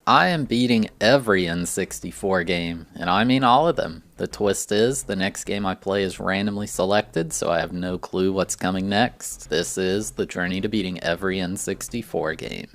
I am beating every N64 game, and I mean all of them. The twist is, the next game I play is randomly selected, so I have no clue what's coming next. This is the journey to beating every N64 game.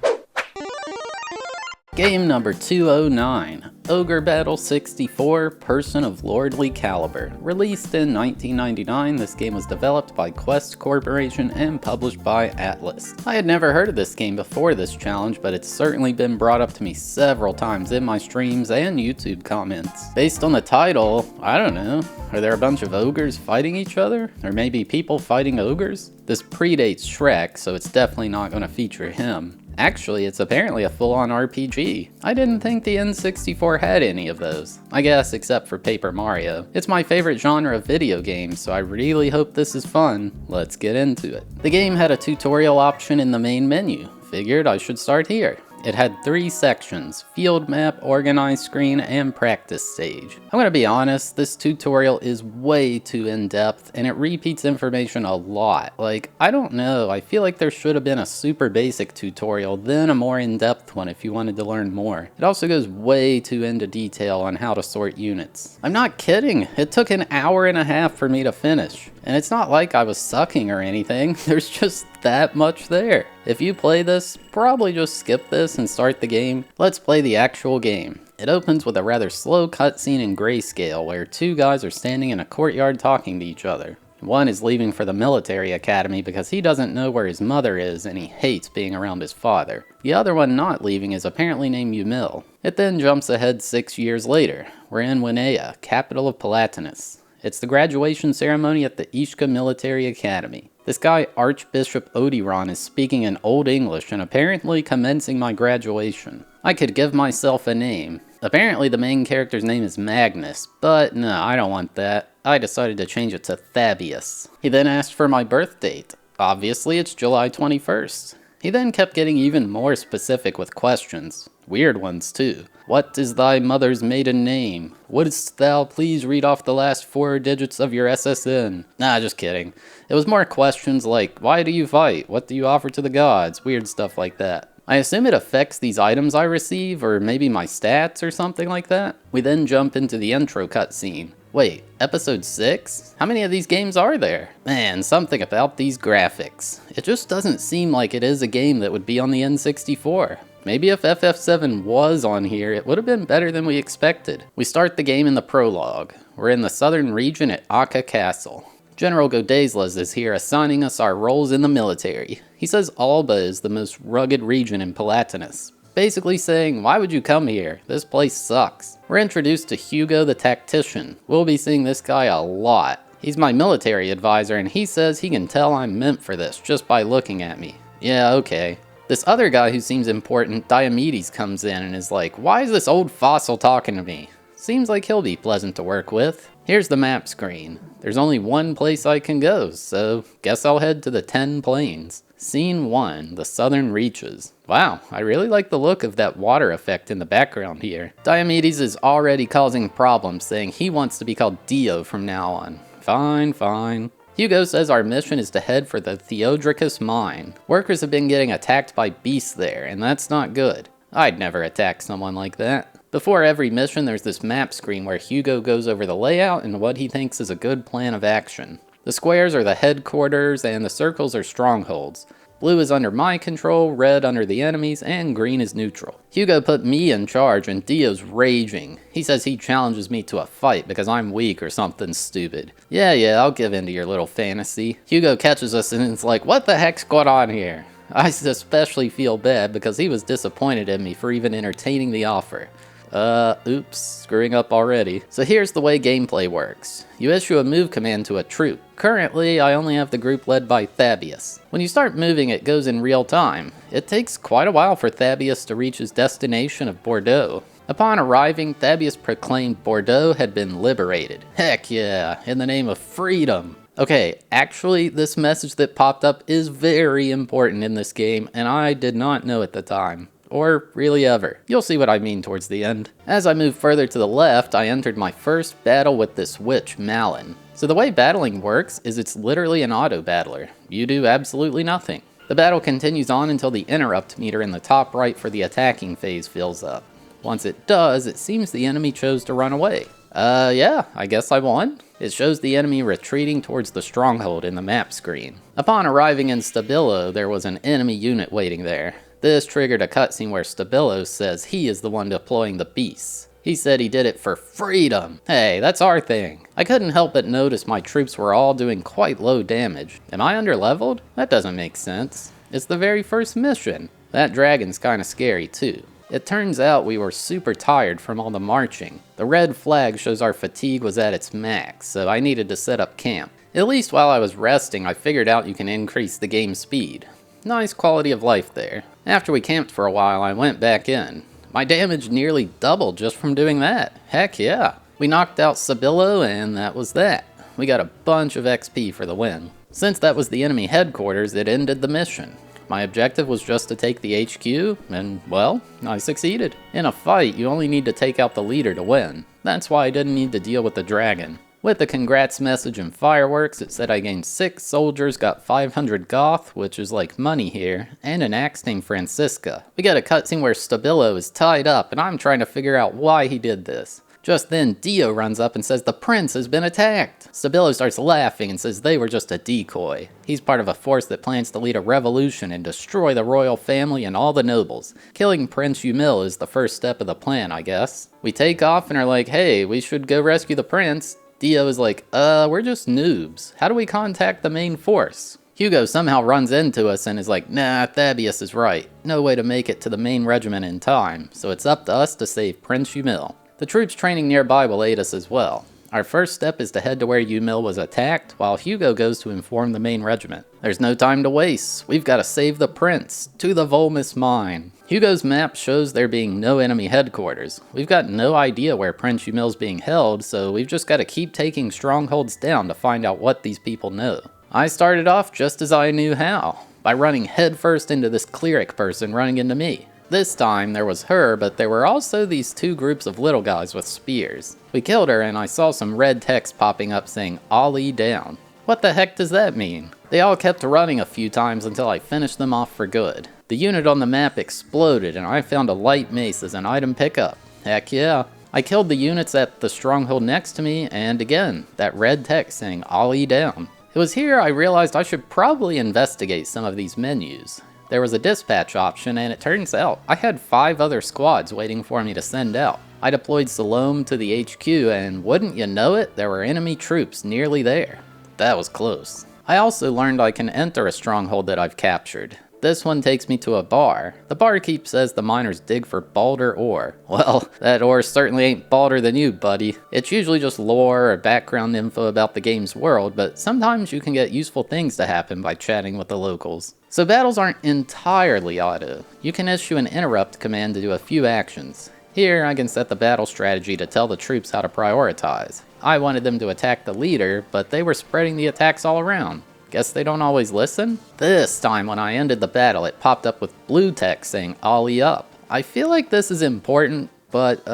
Game number 209, Ogre Battle 64, Person of Lordly Caliber. Released in 1999, this game was developed by Quest Corporation and published by Atlas. I had never heard of this game before this challenge, but it's certainly been brought up to me several times in my streams and YouTube comments. Based on the title, I don't know, are there a bunch of ogres fighting each other? Or maybe people fighting ogres? This predates Shrek, so it's definitely not going to feature him. Actually, it's apparently a full-on RPG. I didn't think the N64 had any of those. I guess except for Paper Mario. It's my favorite genre of video games, so I really hope this is fun. Let's get into it. The game had a tutorial option in the main menu. Figured I should start here. It had 3 sections: field map, organized screen, and practice stage. I'm gonna be honest, this tutorial is way too in-depth and it repeats information a lot. Like, I don't know, I feel like there should have been a super basic tutorial, then a more in-depth one if you wanted to learn more. It also goes way too into detail on how to sort units. I'm not kidding, it took an hour and a half for me to finish. And it's not like I was sucking or anything, there's just that much there. If you play this, probably just skip this and start the game. Let's play the actual game. It opens with a rather slow cutscene in grayscale where 2 guys are standing in a courtyard talking to each other. One is leaving for the military academy because he doesn't know where his mother is and he hates being around his father. The other one not leaving is apparently named Yumil. It then jumps ahead 6 years later. We're in Winea, capital of Palatinus. It's the graduation ceremony at the Ishka Military Academy. This guy, Archbishop Odiron, is speaking in Old English and apparently commencing my graduation. I could give myself a name. Apparently the main character's name is Magnus, but no, I don't want that. I decided to change it to Thabeast. He then asked for my birth date. Obviously it's July 21st. He then kept getting even more specific with questions. Weird ones too. What is thy mother's maiden name? Wouldst thou please read off the last 4 digits of your SSN? Nah, just kidding. It was more questions like, why do you fight? What do you offer to the gods? Weird stuff like that. I assume it affects these items I receive, or maybe my stats or something like that. We then jump into the intro cutscene. Wait, episode 6? How many of these games are there? Man, something about these graphics. It just doesn't seem like it is a game that would be on the N64. Maybe if FF7 was on here, it would have been better than we expected. We start the game in the prologue. We're in the southern region at Akka Castle. General Godezlas is here assigning us our roles in the military. He says Alba is the most rugged region in Palatinus. Basically saying, why would you come here? This place sucks. We're introduced to Hugo the Tactician. We'll be seeing this guy a lot. He's my military advisor and he says he can tell I'm meant for this just by looking at me. Yeah, okay. This other guy who seems important, Diomedes, comes in and is like, why is this old fossil talking to me? Seems like he'll be pleasant to work with. Here's the map screen. There's only one place I can go, so guess I'll head to the 10 plains. Scene 1, the southern reaches. Wow, I really like the look of that water effect in the background here. Diomedes is already causing problems, saying he wants to be called Dio from now on. Fine, fine. Hugo says our mission is to head for the Theodricus mine. Workers have been getting attacked by beasts there, and that's not good. I'd never attack someone like that. Before every mission, there's this map screen where Hugo goes over the layout and what he thinks is a good plan of action. The squares are the headquarters, and the circles are strongholds. Blue is under my control, red under the enemies, and green is neutral. Hugo put me in charge and Dio's raging. He says he challenges me to a fight because I'm weak or something stupid. Yeah, I'll give in to your little fantasy. Hugo catches us and is like, what the heck's going on here? I especially feel bad because he was disappointed in me for even entertaining the offer. Oops, screwing up already. So here's the way gameplay works. You issue a move command to a troop. Currently, I only have the group led by Thabeast. When you start moving, it goes in real time. It takes quite a while for Thabeast to reach his destination of Bordeaux. Upon arriving, Thabeast proclaimed Bordeaux had been liberated. Heck yeah, in the name of freedom. Okay, actually, this message that popped up is very important in this game, and I did not know at the time. Or really ever. You'll see what I mean towards the end. As I move further to the left, I entered my first battle with this witch, Malin. So the way battling works is it's literally an auto battler. You do absolutely nothing. The battle continues on until the interrupt meter in the top right for the attacking phase fills up. Once it does, it seems the enemy chose to run away. Yeah, I guess I won. It shows the enemy retreating towards the stronghold in the map screen. Upon arriving in Stabilo, there was an enemy unit waiting there. This triggered a cutscene where Stabilo says he is the one deploying the beasts. He said he did it for freedom. Hey, that's our thing. I couldn't help but notice my troops were all doing quite low damage. Am I underleveled? That doesn't make sense. It's the very first mission. That dragon's kinda scary too. It turns out we were super tired from all the marching. The red flag shows our fatigue was at its max, so I needed to set up camp. At least while I was resting, I figured out you can increase the game speed. Nice quality of life there. After we camped for a while, I went back in. My damage nearly doubled just from doing that. Heck yeah. We knocked out Stabilo and that was that. We got a bunch of XP for the win. Since that was the enemy headquarters, it ended the mission. My objective was just to take the HQ, and well, I succeeded. In a fight, you only need to take out the leader to win. That's why I didn't need to deal with the dragon. With the congrats message and fireworks, it said I gained 6 soldiers, got 500 goth, which is like money here, and an axe named Francisca. We got a cutscene where Stabilo is tied up, and I'm trying to figure out why he did this. Just then, Dio runs up and says the prince has been attacked. Stabilo starts laughing and says they were just a decoy. He's part of a force that plans to lead a revolution and destroy the royal family and all the nobles. Killing Prince Yumil is the first step of the plan, I guess. We take off and are like, hey, we should go rescue the prince. Dio is like, we're just noobs. How do we contact the main force? Hugo somehow runs into us and is like, nah, Thabeast is right. No way to make it to the main regiment in time, so it's up to us to save Prince Yumil. The troops training nearby will aid us as well. Our first step is to head to where Yumil was attacked, while Hugo goes to inform the main regiment. There's no time to waste. We've got to save the prince. To the Volmus mine. Hugo's map shows there being no enemy headquarters. We've got no idea where Prince Yumil's being held, so we've just got to keep taking strongholds down to find out what these people know. I started off just as I knew how, by running headfirst into this cleric person running into me. This time, there was her, but there were also these 2 groups of little guys with spears. We killed her, and I saw some red text popping up saying, "Ollie down." What the heck does that mean? They all kept running a few times until I finished them off for good. The unit on the map exploded, and I found a light mace as an item pickup. Heck yeah. I killed the units at the stronghold next to me, and again, that red text saying, "Ollie down." It was here I realized I should probably investigate some of these menus. There was a dispatch option, and it turns out I had 5 other squads waiting for me to send out. I deployed Salome to the HQ, and wouldn't you know it, there were enemy troops nearly there. That was close. I also learned I can enter a stronghold that I've captured. This one takes me to a bar. The barkeep says the miners dig for balder ore. Well, that ore certainly ain't balder than you, buddy. It's usually just lore or background info about the game's world, but sometimes you can get useful things to happen by chatting with the locals. So battles aren't entirely auto. You can issue an interrupt command to do a few actions. Here, I can set the battle strategy to tell the troops how to prioritize. I wanted them to attack the leader, but they were spreading the attacks all around. Guess they don't always listen? This time when I ended the battle, it popped up with blue text saying "Ollie up." I feel like this is important, but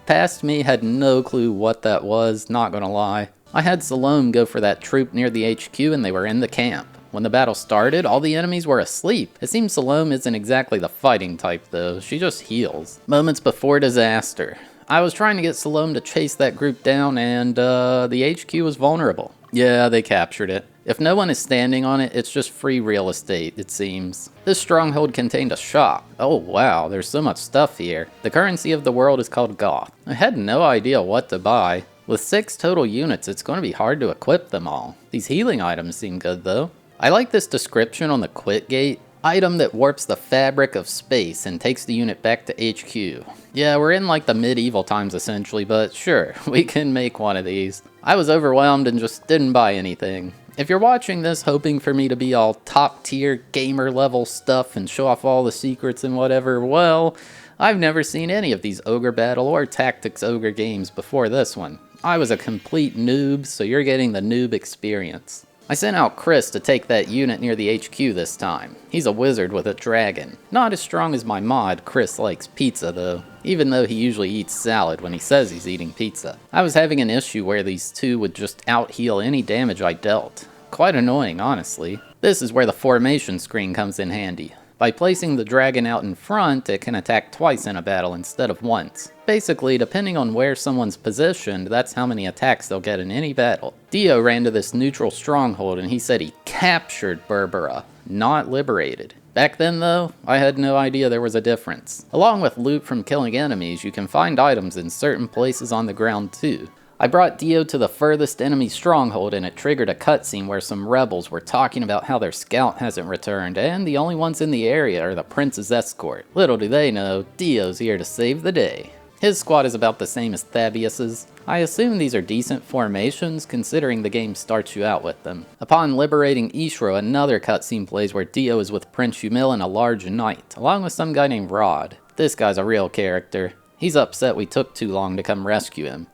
past me had no clue what that was, not gonna lie. I had Salome go for that troop near the HQ and they were in the camp. When the battle started, all the enemies were asleep. It seems Salome isn't exactly the fighting type though, she just heals. Moments before disaster. I was trying to get Salome to chase that group down and the HQ was vulnerable. Yeah, they captured it. If no one is standing on it, it's just free real estate, it seems. This stronghold contained a shop. Oh wow, there's so much stuff here. The currency of the world is called goth. I had no idea what to buy. With 6 total units, it's going to be hard to equip them all. These healing items seem good though. I like this description on the quit gate. Item that warps the fabric of space and takes the unit back to HQ. Yeah, we're in like the medieval times essentially, but sure, we can make one of these. I was overwhelmed and just didn't buy anything. If you're watching this hoping for me to be all top tier gamer level stuff and show off all the secrets and whatever, well, I've never seen any of these Ogre Battle or Tactics Ogre games before this one. I was a complete noob, so you're getting the noob experience. I sent out Chris to take that unit near the HQ this time. He's a wizard with a dragon. Not as strong as my mod, Chris likes pizza though, even though he usually eats salad when he says he's eating pizza. I was having an issue where these 2 would just out-heal any damage I dealt. Quite annoying, honestly. This is where the formation screen comes in handy. By placing the dragon out in front, it can attack twice in a battle instead of once. Basically, depending on where someone's positioned, that's how many attacks they'll get in any battle. Dio ran to this neutral stronghold and he said he captured Berbera, not liberated. Back then though, I had no idea there was a difference. Along with loot from killing enemies, you can find items in certain places on the ground too. I brought Dio to the furthest enemy stronghold and it triggered a cutscene where some rebels were talking about how their scout hasn't returned and the only ones in the area are the prince's escort. Little do they know, Dio's here to save the day. His squad is about the same as Thabeast's. I assume these are decent formations considering the game starts you out with them. Upon liberating Ishro, another cutscene plays where Dio is with Prince Yumil and a large knight, along with some guy named Rod. This guy's a real character. He's upset we took too long to come rescue him.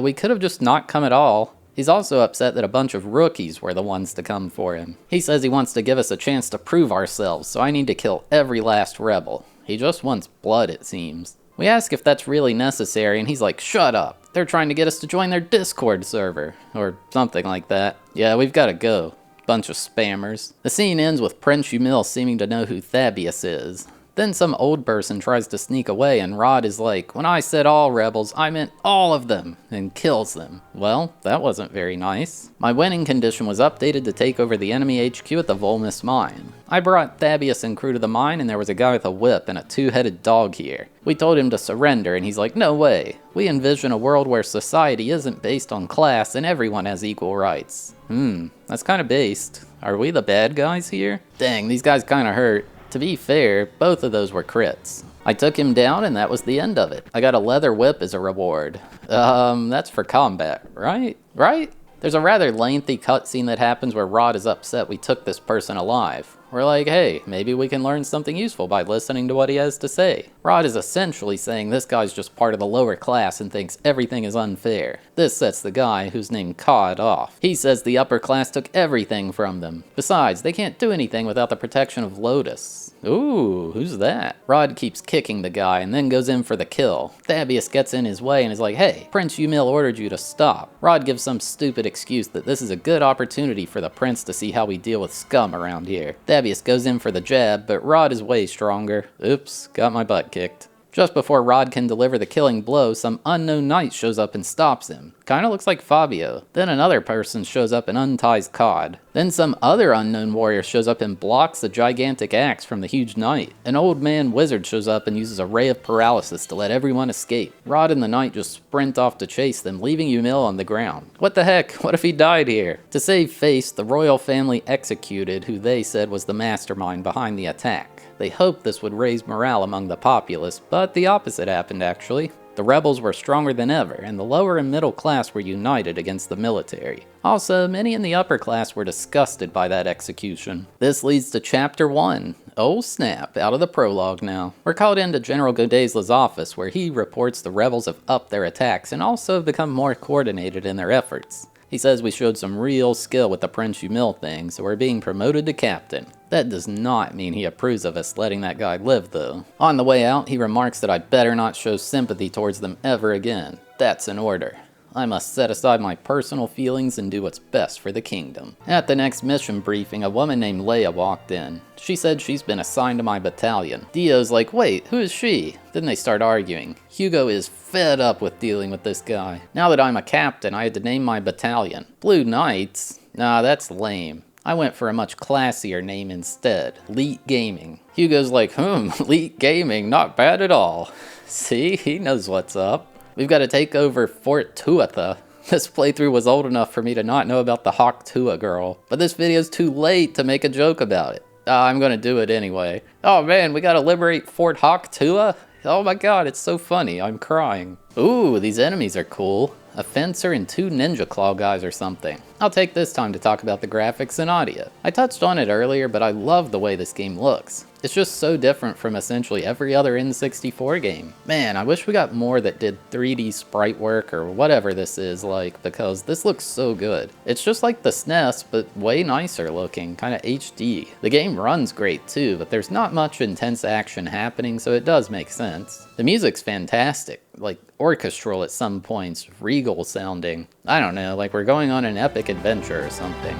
We could have just not come at all. He's also upset that a bunch of rookies were the ones to come for him. He says he wants to give us a chance to prove ourselves, so I need to kill every last rebel. He just wants blood, it seems. We ask if that's really necessary, and he's like, shut up. They're trying to get us to join their Discord server, or something like that. Yeah, we've gotta go. Bunch of spammers. The scene ends with Prince Yumil seeming to know who Thabeast is. Then some old person tries to sneak away and Rod is like, when I said all rebels, I meant all of them, and kills them. Well, that wasn't very nice. My winning condition was updated to take over the enemy HQ at the Volmus mine. I brought Thabeast and crew to the mine and there was a guy with a whip and a two-headed dog here. We told him to surrender and he's like, no way. We envision a world where society isn't based on class and everyone has equal rights. That's kinda based. Are we the bad guys here? Dang, these guys kinda hurt. To be fair, both of those were crits. I took him down and that was the end of it. I got a leather whip as a reward. That's for combat, right? Right? There's a rather lengthy cutscene that happens where Rod is upset we took this person alive. We're like, hey, maybe we can learn something useful by listening to what he has to say. Rod is essentially saying this guy's just part of the lower class and thinks everything is unfair. This sets the guy, who's named Cod, off. He says the upper class took everything from them. Besides, they can't do anything without the protection of Lotus. Ooh, who's that? Rod keeps kicking the guy and then goes in for the kill. Thabeast gets in his way and is like, hey, Prince Yumil ordered you to stop. Rod gives some stupid excuse that this is a good opportunity for the prince to see how we deal with scum around here. Thabeast goes in for the jab, but Rod is way stronger. Oops, got my butt kicked. Just before Rod can deliver the killing blow, some unknown knight shows up and stops him. Kinda looks like Fabio. Then another person shows up and unties Cod. Then some other unknown warrior shows up and blocks the gigantic axe from the huge knight. An old man wizard shows up and uses a ray of paralysis to let everyone escape. Rod and the knight just sprint off to chase them, leaving Yumil on the ground. What the heck? What if he died here? To save face, the royal family executed who they said was the mastermind behind the attack. They hoped this would raise morale among the populace, but the opposite happened actually. The rebels were stronger than ever, and the lower and middle class were united against the military. Also, many in the upper class were disgusted by that execution. This leads to Chapter 1. Oh snap, out of the prologue now. We're called into General Godezla's office where he reports the rebels have upped their attacks and also have become more coordinated in their efforts. He says we showed some real skill with the Prince Yumil thing, so we're being promoted to captain. That does not mean he approves of us letting that guy live though. On the way out, he remarks that I better not show sympathy towards them ever again. That's an order. I must set aside my personal feelings and do what's best for the kingdom. At the next mission briefing, a woman named Leia walked in. She said she's been assigned to my battalion. Dio's like, wait, who is she? Then they start arguing. Hugo is fed up with dealing with this guy. Now that I'm a captain, I had to name my battalion. Blue Knights? Nah, that's lame. I went for a much classier name instead. Leet Gaming. Hugo's like, Leet Gaming, not bad at all. See, he knows what's up. We've got to take over Fort Tuatha. This playthrough was old enough for me to not know about the Hawk Tua girl, but this video's too late to make a joke about it. I'm gonna do it anyway. Oh man, we gotta liberate Fort Hawk Tua? Oh my god, it's so funny, I'm crying. Ooh, these enemies are cool. A fencer and two ninja claw guys or something. I'll take this time to talk about the graphics and audio. I touched on it earlier, but I love the way this game looks. It's just so different from essentially every other N64 game. Man, I wish we got more that did 3D sprite work or whatever this is like, because this looks so good. It's just like the SNES, but way nicer looking, kinda HD. The game runs great too, but there's not much intense action happening, so it does make sense. The music's fantastic, like orchestral at some points, regal sounding. I don't know, like we're going on an epic adventure or something.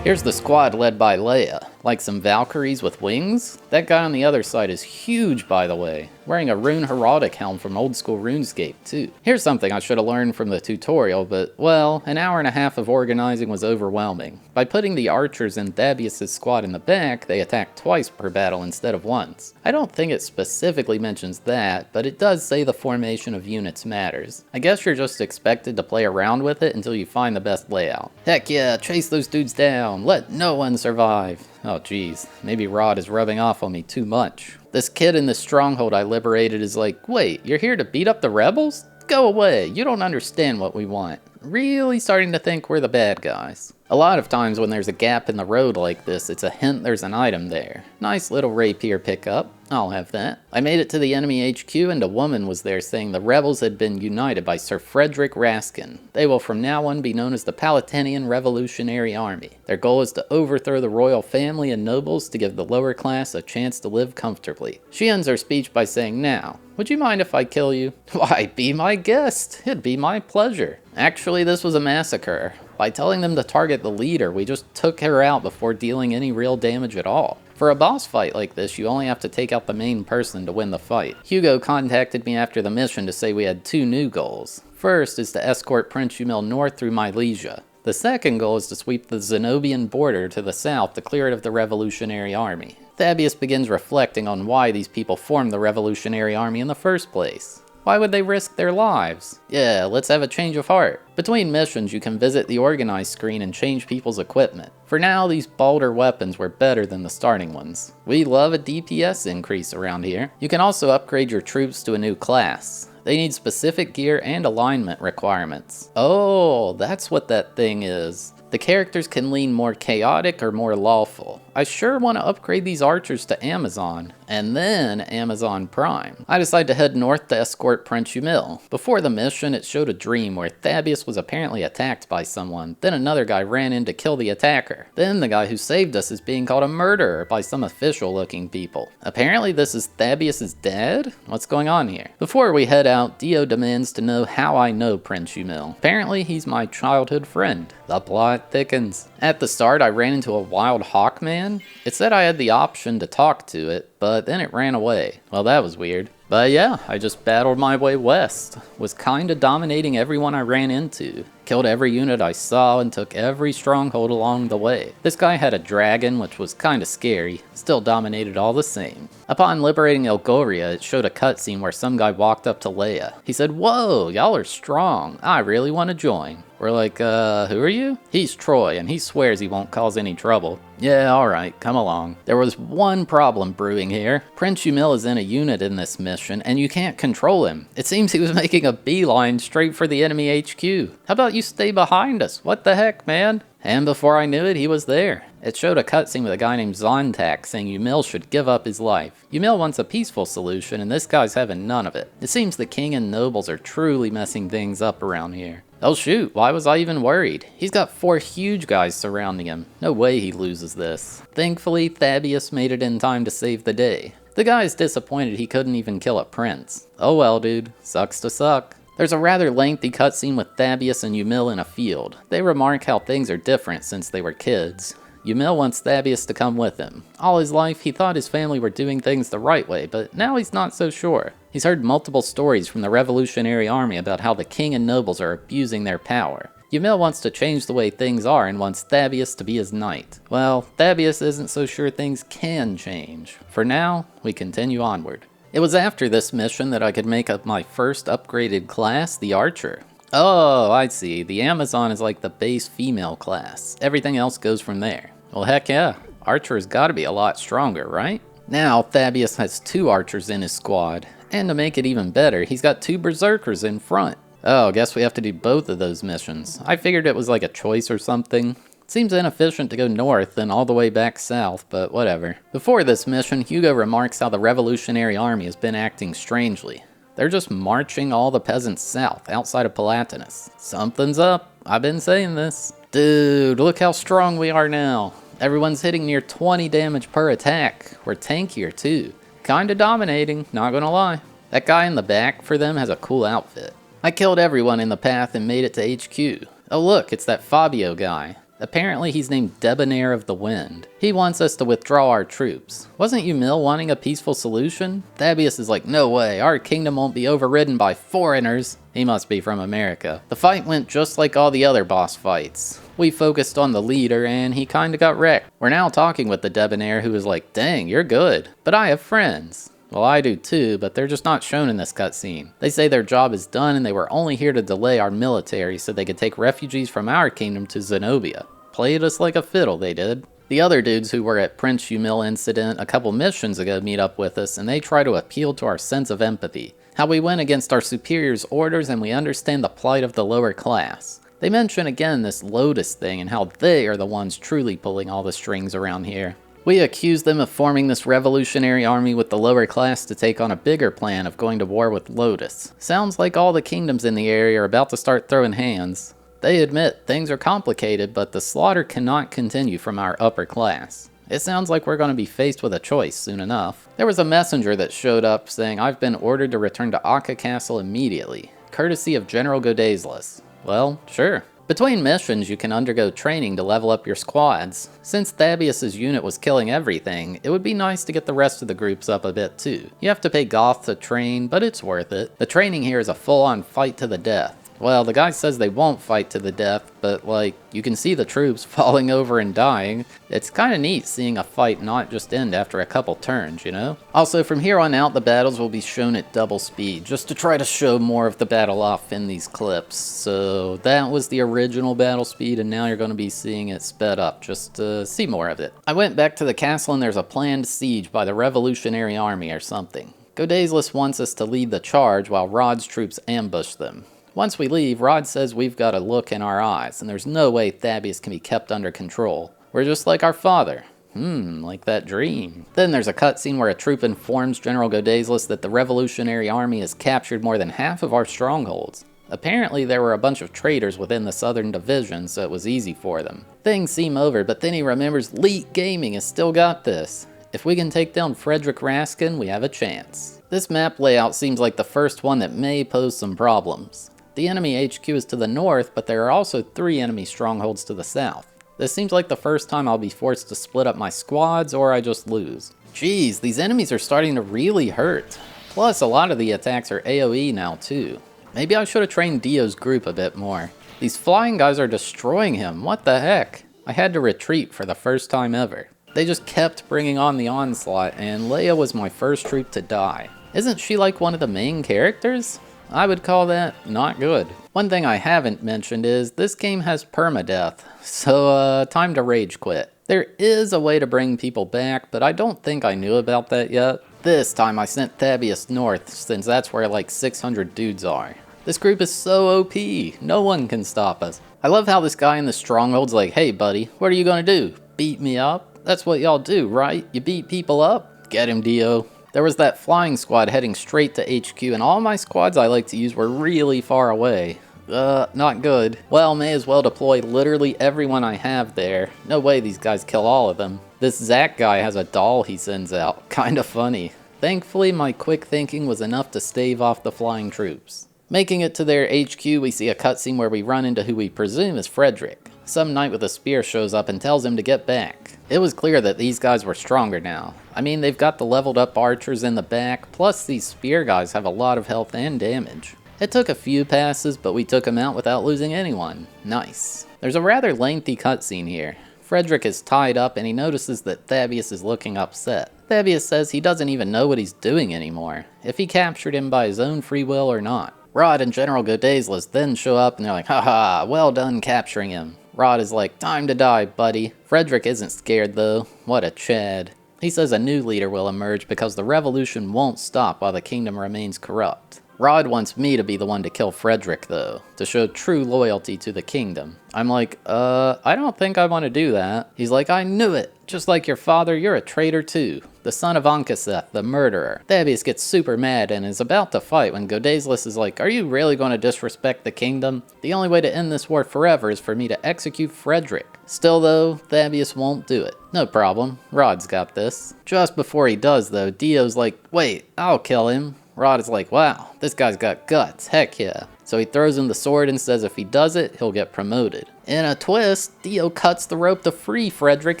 Here's the squad led by Leia. Like some Valkyries with wings? That guy on the other side is huge, by the way. Wearing a Rune Heraldic helm from old school RuneScape, too. Here's something I should have learned from the tutorial, but, well, an hour and a half of organizing was overwhelming. By putting the archers in Thabeast's squad in the back, they attack twice per battle instead of once. I don't think it specifically mentions that, but it does say the formation of units matters. I guess you're just expected to play around with it until you find the best layout. Heck yeah, chase those dudes down, let no one survive. Oh geez, maybe Rod is rubbing off on me too much. This kid in this stronghold I liberated is like, wait, you're here to beat up the rebels? Go away, you don't understand what we want. Really starting to think we're the bad guys. A lot of times when there's a gap in the road like this, it's a hint there's an item there. Nice little rapier pickup. I'll have that. I made it to the enemy HQ and a woman was there saying the rebels had been united by Sir Frederick Raskin. They will from now on be known as the Palatinian Revolutionary Army. Their goal is to overthrow the royal family and nobles to give the lower class a chance to live comfortably. She ends her speech by saying, "Now, would you mind if I kill you?" Why, be my guest. It'd be my pleasure. Actually, this was a massacre. By telling them to target the leader, we just took her out before dealing any real damage at all. For a boss fight like this, you only have to take out the main person to win the fight. Hugo contacted me after the mission to say we had two new goals. First is to escort Prince Umil north through Mylesia. The second goal is to sweep the Zenobian border to the south to clear it of the Revolutionary Army. Thabeast begins reflecting on why these people formed the Revolutionary Army in the first place. Why would they risk their lives? Yeah, let's have a change of heart. Between missions, you can visit the organized screen and change people's equipment. For now, these bolder weapons were better than the starting ones. We love a DPS increase around here. You can also upgrade your troops to a new class. They need specific gear and alignment requirements. Oh, that's what that thing is. The characters can lean more chaotic or more lawful. I sure want to upgrade these archers to Amazon, and then Amazon Prime. I decided to head north to escort Prince Umil. Before the mission, it showed a dream where Thabeast was apparently attacked by someone, then another guy ran in to kill the attacker. Then the guy who saved us is being called a murderer by some official looking people. Apparently this is Thabeast's dad? What's going on here? Before we head out, Dio demands to know how I know Prince Umil. Apparently he's my childhood friend. The plot thickens. At the start, I ran into a wild hawk man. It said I had the option to talk to it, but then it ran away. Well, that was weird. But yeah, I just battled my way west. Was kinda dominating everyone I ran into. Killed every unit I saw and took every stronghold along the way. This guy had a dragon, which was kinda scary. Still dominated all the same. Upon liberating Elgoria, it showed a cutscene where some guy walked up to Leia. He said, "Whoa, y'all are strong. I really want to join." We're like, who are you? He's Troy, and he swears he won't cause any trouble. Yeah, alright, come along. There was one problem brewing here. Prince Umil is in a unit in this mission, and you can't control him. It seems he was making a beeline straight for the enemy HQ. How about you stay behind us? What the heck, man? And before I knew it, he was there. It showed a cutscene with a guy named Zontak saying Umil should give up his life. Umil wants a peaceful solution, and this guy's having none of it. It seems the king and nobles are truly messing things up around here. Oh shoot, why was I even worried? He's got 4 huge guys surrounding him. No way he loses this. Thankfully, Thabeast made it in time to save the day. The guy's disappointed he couldn't even kill a prince. Oh well, dude. Sucks to suck. There's a rather lengthy cutscene with Thabeast and Umil in a field. They remark how things are different since they were kids. Umil wants Thabeast to come with him. All his life, he thought his family were doing things the right way, but now he's not so sure. He's heard multiple stories from the Revolutionary Army about how the king and nobles are abusing their power. Umil wants to change the way things are and wants Thabeast to be his knight. Well, Thabeast isn't so sure things can change. For now, we continue onward. It was after this mission that I could make up my first upgraded class, the Archer. Oh, I see. The Amazon is like the base female class. Everything else goes from there. Well, heck yeah. Archer's gotta be a lot stronger, right? Now, Thabeast has 2 archers in his squad. And to make it even better, he's got 2 berserkers in front. Oh, guess we have to do both of those missions. I figured it was like a choice or something. It seems inefficient to go north and all the way back south, but whatever. Before this mission, Hugo remarks how the Revolutionary Army has been acting strangely. They're just marching all the peasants south, outside of Palatinus. Something's up. I've been saying this. Dude, look how strong we are now. Everyone's hitting near 20 damage per attack. We're tankier too. Kinda dominating, not gonna lie. That guy in the back for them has a cool outfit. I killed everyone in the path and made it to HQ. Oh look, it's that Fabio guy. Apparently he's named Debonair of the Wind. He wants us to withdraw our troops. Wasn't Yumil wanting a peaceful solution? Thabeast is like, no way, our kingdom won't be overridden by foreigners. He must be from America. The fight went just like all the other boss fights. We focused on the leader and he kinda got wrecked. We're now talking with the Debonair who is like, dang, you're good, but I have friends. Well, I do too, but they're just not shown in this cutscene. They say their job is done and they were only here to delay our military so they could take refugees from our kingdom to Zenobia. Played us like a fiddle, they did. The other dudes who were at Prince Yumil incident a couple missions ago meet up with us and they try to appeal to our sense of empathy. How we went against our superiors' orders and we understand the plight of the lower class. They mention again this Lotus thing and how they are the ones truly pulling all the strings around here. We accuse them of forming this revolutionary army with the lower class to take on a bigger plan of going to war with Lotus. Sounds like all the kingdoms in the area are about to start throwing hands. They admit things are complicated, but the slaughter cannot continue from our upper class. It sounds like we're going to be faced with a choice soon enough. There was a messenger that showed up saying I've been ordered to return to Akka Castle immediately, courtesy of General Godazlis. Well, sure. Between missions, you can undergo training to level up your squads. Since Thabeast's unit was killing everything, it would be nice to get the rest of the groups up a bit too. You have to pay Goth to train, but it's worth it. The training here is a full-on fight to the death. Well, the guy says they won't fight to the death, but like, you can see the troops falling over and dying. It's kinda neat seeing a fight not just end after a couple turns, you know? Also, from here on out, the battles will be shown at double speed, just to try to show more of the battle off in these clips. So that was the original battle speed, and now you're gonna be seeing it sped up, just to see more of it. I went back to the castle and there's a planned siege by the Revolutionary Army or something. Godazlis wants us to lead the charge while Rod's troops ambush them. Once we leave, Rod says we've got a look in our eyes, and there's no way Thabeast can be kept under control. We're just like our father. Like that dream. Then there's a cutscene where a troop informs General Godazlis that the Revolutionary Army has captured more than half of our strongholds. Apparently there were a bunch of traitors within the Southern Division, so it was easy for them. Things seem over, but then he remembers Leet Gaming has still got this. If we can take down Frederick Raskin, we have a chance. This map layout seems like the first one that may pose some problems. The enemy HQ is to the north, but there are also 3 enemy strongholds to the south. This seems like the first time I'll be forced to split up my squads or I just lose. Jeez, these enemies are starting to really hurt. Plus, a lot of the attacks are AoE now too. Maybe I should have trained Dio's group a bit more. These flying guys are destroying him, what the heck? I had to retreat for the first time ever. They just kept bringing on the onslaught, and Leia was my first troop to die. Isn't she like one of the main characters? I would call that not good. One thing I haven't mentioned is this game has permadeath, so time to rage quit. There is a way to bring people back, but I don't think I knew about that yet. This time I sent Thabeast north, since that's where like 600 dudes are. This group is so OP, no one can stop us. I love how this guy in the stronghold's like, hey buddy, what are you gonna do? Beat me up? That's what y'all do, right? You beat people up? Get him, Dio. There was that flying squad heading straight to HQ, and all my squads I like to use were really far away. Not good. Well, may as well deploy literally everyone I have there. No way these guys kill all of them. This Zack guy has a doll he sends out. Kinda funny. Thankfully, my quick thinking was enough to stave off the flying troops. Making it to their HQ, we see a cutscene where we run into who we presume is Frederick. Some knight with a spear shows up and tells him to get back. It was clear that these guys were stronger now. I mean, they've got the leveled up archers in the back, plus these spear guys have a lot of health and damage. It took a few passes, but we took them out without losing anyone. Nice. There's a rather lengthy cutscene here. Frederick is tied up and he notices that Thabeast is looking upset. Thabeast says he doesn't even know what he's doing anymore, if he captured him by his own free will or not. Rod and General Godazlis then show up and they're like, haha, well done capturing him. Rod is like, time to die, buddy. Frederick isn't scared though. What a Chad. He says a new leader will emerge because the revolution won't stop while the kingdom remains corrupt. Rod wants me to be the one to kill Frederick though, to show true loyalty to the kingdom. I'm like, I don't think I want to do that. He's like, I knew it. Just like your father, you're a traitor too. The son of Ankaseth, the murderer. Thabeast gets super mad and is about to fight when Godazlis is like, are you really going to disrespect the kingdom? The only way to end this war forever is for me to execute Frederick. Still though, Thabeast won't do it. No problem, Rod's got this. Just before he does though, Dio's like, wait, I'll kill him. Rod is like, wow, this guy's got guts, heck yeah. So he throws him the sword and says if he does it, he'll get promoted. In a twist, Dio cuts the rope to free Frederick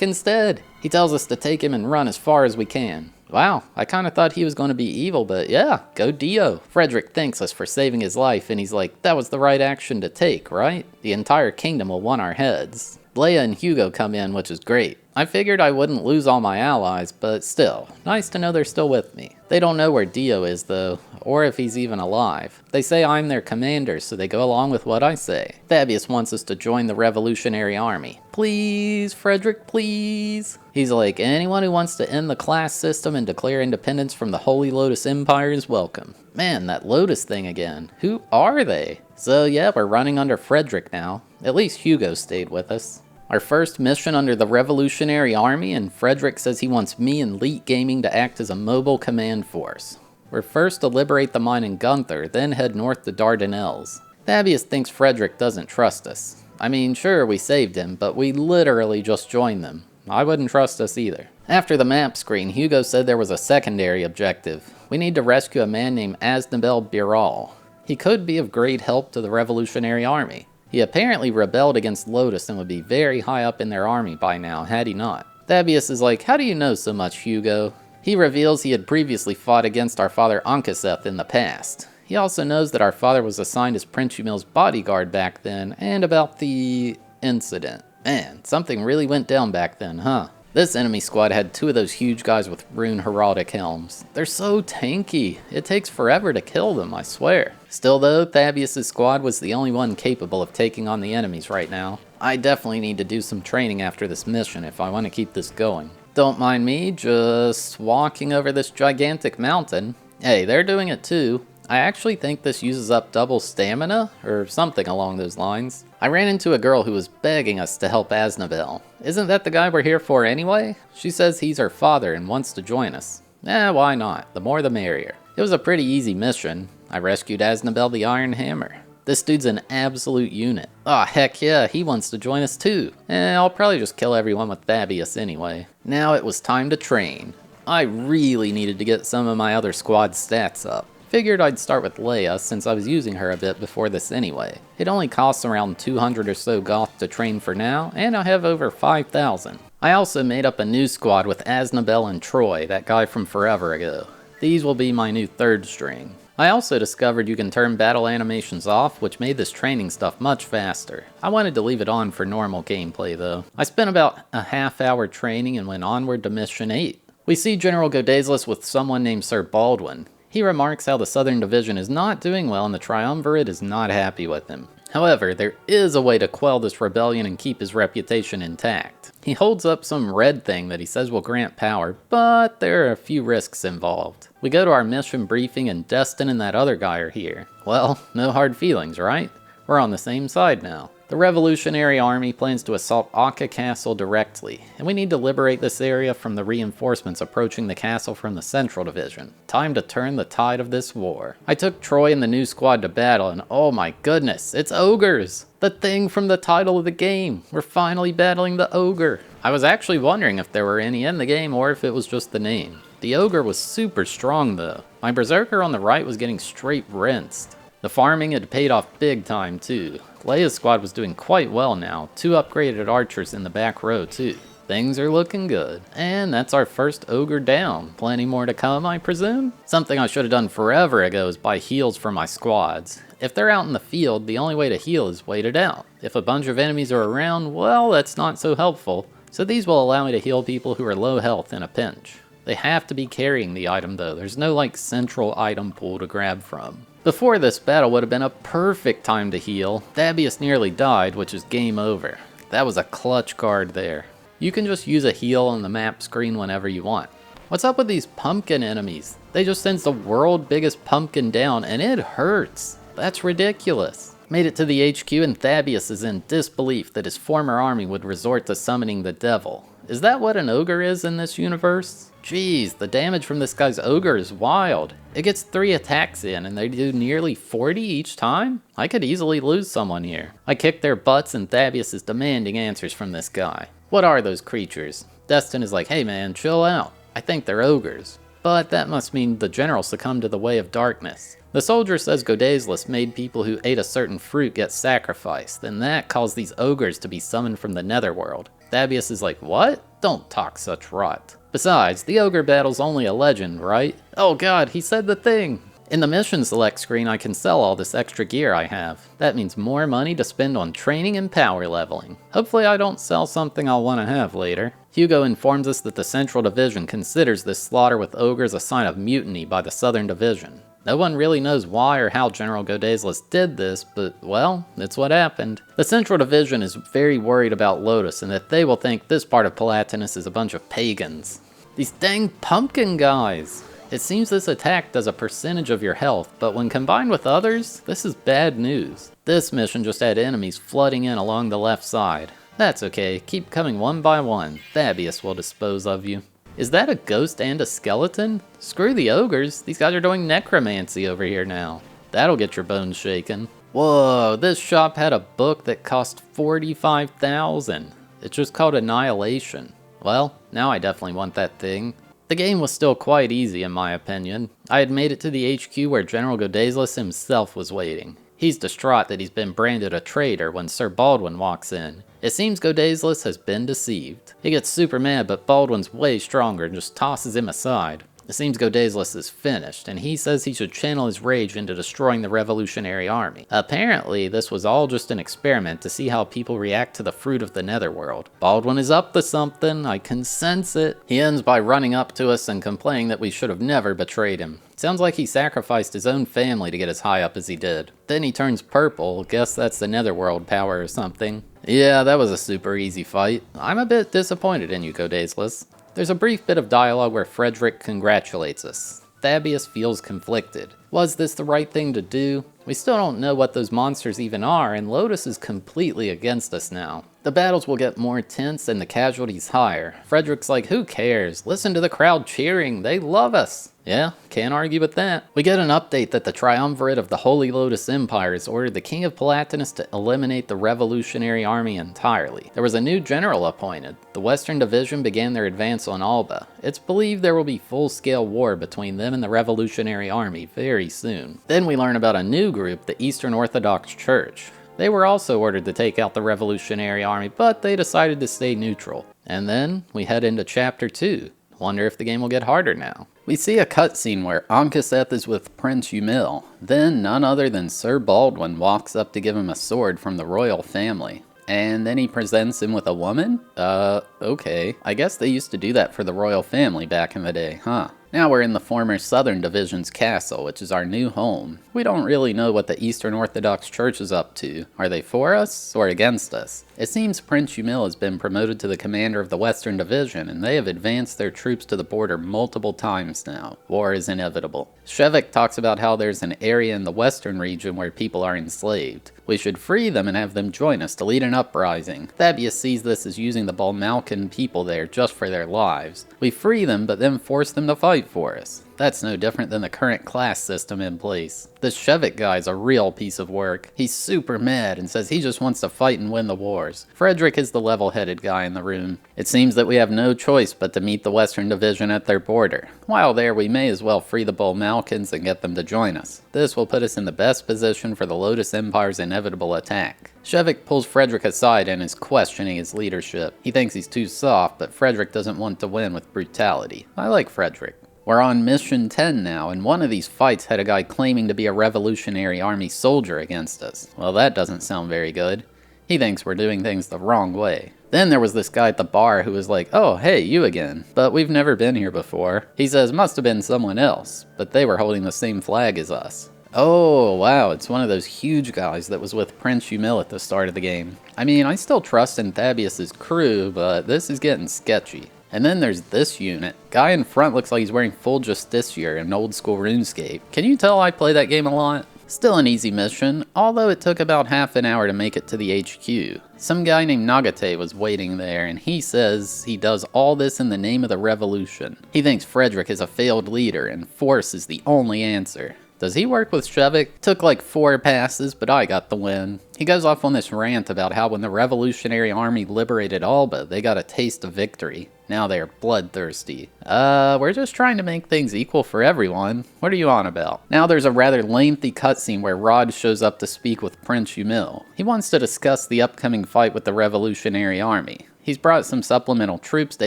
instead. He tells us to take him and run as far as we can. Wow, I kinda thought he was gonna be evil, but yeah, go Dio. Frederick thanks us for saving his life, and he's like, that was the right action to take, right? The entire kingdom will want our heads. Leia and Hugo come in, which is great. I figured I wouldn't lose all my allies, but still, nice to know they're still with me. They don't know where Dio is though, or if he's even alive. They say I'm their commander, so they go along with what I say. Thabeast wants us to join the Revolutionary Army. Please, Frederick, please. He's like, anyone who wants to end the class system and declare independence from the Holy Lotus Empire is welcome. Man, that Lotus thing again. Who are they? So yeah, we're running under Frederick now. At least Hugo stayed with us. Our first mission under the Revolutionary Army, and Frederick says he wants me and Leet Gaming to act as a mobile command force. We're first to liberate the mine in Gunther, then head north to Dardanelles. Thabeast thinks Frederick doesn't trust us. I mean, sure, we saved him, but we literally just joined them. I wouldn't trust us either. After the map screen, Hugo said there was a secondary objective. We need to rescue a man named Aznabel Biral. He could be of great help to the Revolutionary Army. He apparently rebelled against Lotus and would be very high up in their army by now, had he not. Thabeast is like, how do you know so much, Hugo? He reveals he had previously fought against our father Ankaseth in the past. He also knows that our father was assigned as Prince Umil's bodyguard back then, and about the incident. Man, something really went down back then, huh? This enemy squad had two of those huge guys with rune heraldic helms. They're so tanky. It takes forever to kill them, I swear. Still though, Thabeast's squad was the only one capable of taking on the enemies right now. I definitely need to do some training after this mission if I want to keep this going. Don't mind me, just walking over this gigantic mountain. Hey, they're doing it too. I actually think this uses up double stamina, or something along those lines. I ran into a girl who was begging us to help Aznabel. Isn't that the guy we're here for anyway? She says he's her father and wants to join us. Why not? The more the merrier. It was a pretty easy mission. I rescued Aznabel the Iron Hammer. This dude's an absolute unit. Aw, heck yeah, he wants to join us too. I'll probably just kill everyone with Thabeast anyway. Now it was time to train. I really needed to get some of my other squad stats up. Figured I'd start with Leia, since I was using her a bit before this anyway. It only costs around 200 or so goth to train for now, and I have over 5,000. I also made up a new squad with Aznabel and Troy, that guy from forever ago. These will be my new third string. I also discovered you can turn battle animations off, which made this training stuff much faster. I wanted to leave it on for normal gameplay though. I spent about a half-hour training and went onward to mission 8. We see General Godazelus with someone named Sir Baldwin. He remarks how the Southern Division is not doing well and the Triumvirate is not happy with him. However, there is a way to quell this rebellion and keep his reputation intact. He holds up some red thing that he says will grant power, but there are a few risks involved. We go to our mission briefing and Destin and that other guy are here. Well, no hard feelings, right? We're on the same side now. The Revolutionary Army plans to assault Akka Castle directly, and we need to liberate this area from the reinforcements approaching the castle from the Central Division. Time to turn the tide of this war. I took Troy and the new squad to battle, and oh my goodness, it's ogres! The thing from the title of the game. We're finally battling the ogre. I was actually wondering if there were any in the game or if it was just the name. The ogre was super strong though. My berserker on the right was getting straight rinsed. The farming had paid off big time too. Leia's squad was doing quite well now, 2 upgraded archers in the back row too. Things are looking good. And that's our first ogre down. Plenty more to come, I presume? Something I should have done forever ago is buy heals for my squads. If they're out in the field, the only way to heal is wait it out. If a bunch of enemies are around, well, that's not so helpful. So these will allow me to heal people who are low health in a pinch. They have to be carrying the item though. There's no like central item pool to grab from. Before this battle would have been a perfect time to heal. Thabeast nearly died, which is game over. That was a clutch card there. You can just use a heal on the map screen whenever you want. What's up with these pumpkin enemies? They just sends the world's biggest pumpkin down and it hurts. That's ridiculous. Made it to the HQ and Thabeast is in disbelief that his former army would resort to summoning the devil. Is that what an ogre is in this universe? Jeez, the damage from this guy's ogre is wild. It gets 3 attacks in and they do nearly 40 each time? I could easily lose someone here. I kick their butts and Thabeast is demanding answers from this guy. What are those creatures? Destin is like, hey man, chill out. I think they're ogres. but that must mean the general succumbed to the way of darkness. The soldier says Godazelus made people who ate a certain fruit get sacrificed, and that caused these ogres to be summoned from the netherworld. Thabeast is like, what? Don't talk such rot. Besides, the Ogre Battle's only a legend, right? Oh god, he said the thing! In the mission select screen, I can sell all this extra gear I have. That means more money to spend on training and power leveling. Hopefully I don't sell something I'll want to have later. Hugo informs us that the Central Division considers this slaughter with ogres a sign of mutiny by the Southern Division. No one really knows why or how General Godazelus did this, but, well, it's what happened. The Central Division is very worried about Lotus and that they will think this part of Palatinus is a bunch of pagans. These dang pumpkin guys! It seems this attack does a percentage of your health, but when combined with others, this is bad news. This mission just had enemies flooding in along the left side. That's okay, keep coming one by one. Thabeast will dispose of you. Is that a ghost and a skeleton? Screw the ogres, these guys are doing necromancy over here now. That'll get your bones shaken. Whoa, this shop had a book that cost $45,000. It's just called Annihilation. Well, now I definitely want that thing. The game was still quite easy in my opinion. I had made it to the HQ where General Godazelus himself was waiting. He's distraught that he's been branded a traitor when Sir Baldwin walks in. It seems Godazelus has been deceived. He gets super mad, but Baldwin's way stronger and just tosses him aside. It seems Godazelus is finished, and he says he should channel his rage into destroying the Revolutionary Army. Apparently, this was all just an experiment to see how people react to the fruit of the Netherworld. Baldwin is up to something, I can sense it. He ends by running up to us and complaining that we should have never betrayed him. Sounds like he sacrificed his own family to get as high up as he did. Then he turns purple, guess that's the Netherworld power or something. Yeah, that was a super easy fight. I'm a bit disappointed in you, Godazelus. There's a brief bit of dialogue where Frederick congratulates us. Thabeast feels conflicted. Was this the right thing to do? We still don't know what those monsters even are, and Lotus is completely against us now. The battles will get more tense and the casualties higher. Frederick's like, who cares? Listen to the crowd cheering, they love us. Yeah, can't argue with that. We get an update that the Triumvirate of the Holy Lotus Empire has ordered the King of Palatinus to eliminate the Revolutionary Army entirely. There was a new general appointed. The Western Division began their advance on Alba. It's believed there will be full-scale war between them and the Revolutionary Army very soon. Then we learn about a new group, the Eastern Orthodox Church. They were also ordered to take out the Revolutionary Army, but they decided to stay neutral. And then we head into Chapter 2. Wonder if the game will get harder now. We see a cutscene where Ankaseth is with Prince Umil. Then none other than Sir Baldwin walks up to give him a sword from the royal family. And then he presents him with a woman? Okay. I guess they used to do that for the royal family back in the day, huh? Now we're in the former Southern Division's castle, which is our new home. We don't really know what the Eastern Orthodox Church is up to. Are they for us or against us? It seems Prince Umil has been promoted to the commander of the Western Division, and they have advanced their troops to the border multiple times now. War is inevitable. Shevik talks about how there's an area in the western region where people are enslaved. We should free them and have them join us to lead an uprising. Thabeast sees this as using the Balmalcan people there just for their lives. We free them, but then force them to fight for us. That's no different than the current class system in place. This Shevik guy's a real piece of work. He's super mad and says he just wants to fight and win the wars. Frederick is the level-headed guy in the room. It seems that we have no choice but to meet the Western Division at their border. While there, we may as well free the Balmalcans and get them to join us. This will put us in the best position for the Lotus Empire's inevitable attack. Shevik pulls Frederick aside and is questioning his leadership. He thinks he's too soft, but Frederick doesn't want to win with brutality. I like Frederick. We're on Mission 10 now, and one of these fights had a guy claiming to be a Revolutionary Army soldier against us. Well, that doesn't sound very good. He thinks we're doing things the wrong way. Then there was this guy at the bar who was like, oh, hey, you again. But we've never been here before. He says must have been someone else, but they were holding the same flag as us. Oh, wow, it's one of those huge guys that was with Prince Umil at the start of the game. I mean, I still trust in Thabeast's crew, but this is getting sketchy. And then there's this unit. Guy in front looks like he's wearing full Justiciar in old school RuneScape. Can you tell I play that game a lot? Still an easy mission, although it took about half an hour to make it to the HQ. Some guy named Nagate was waiting there, and he says he does all this in the name of the revolution. He thinks Frederick is a failed leader, and force is the only answer. Does he work with Shevik? Took like 4 passes, but I got the win. He goes off on this rant about how when the Revolutionary Army liberated Alba, they got a taste of victory. Now they are bloodthirsty. We're just trying to make things equal for everyone. What are you on about? Now there's a rather lengthy cutscene where Rod shows up to speak with Prince Humil. He wants to discuss the upcoming fight with the Revolutionary Army. He's brought some supplemental troops to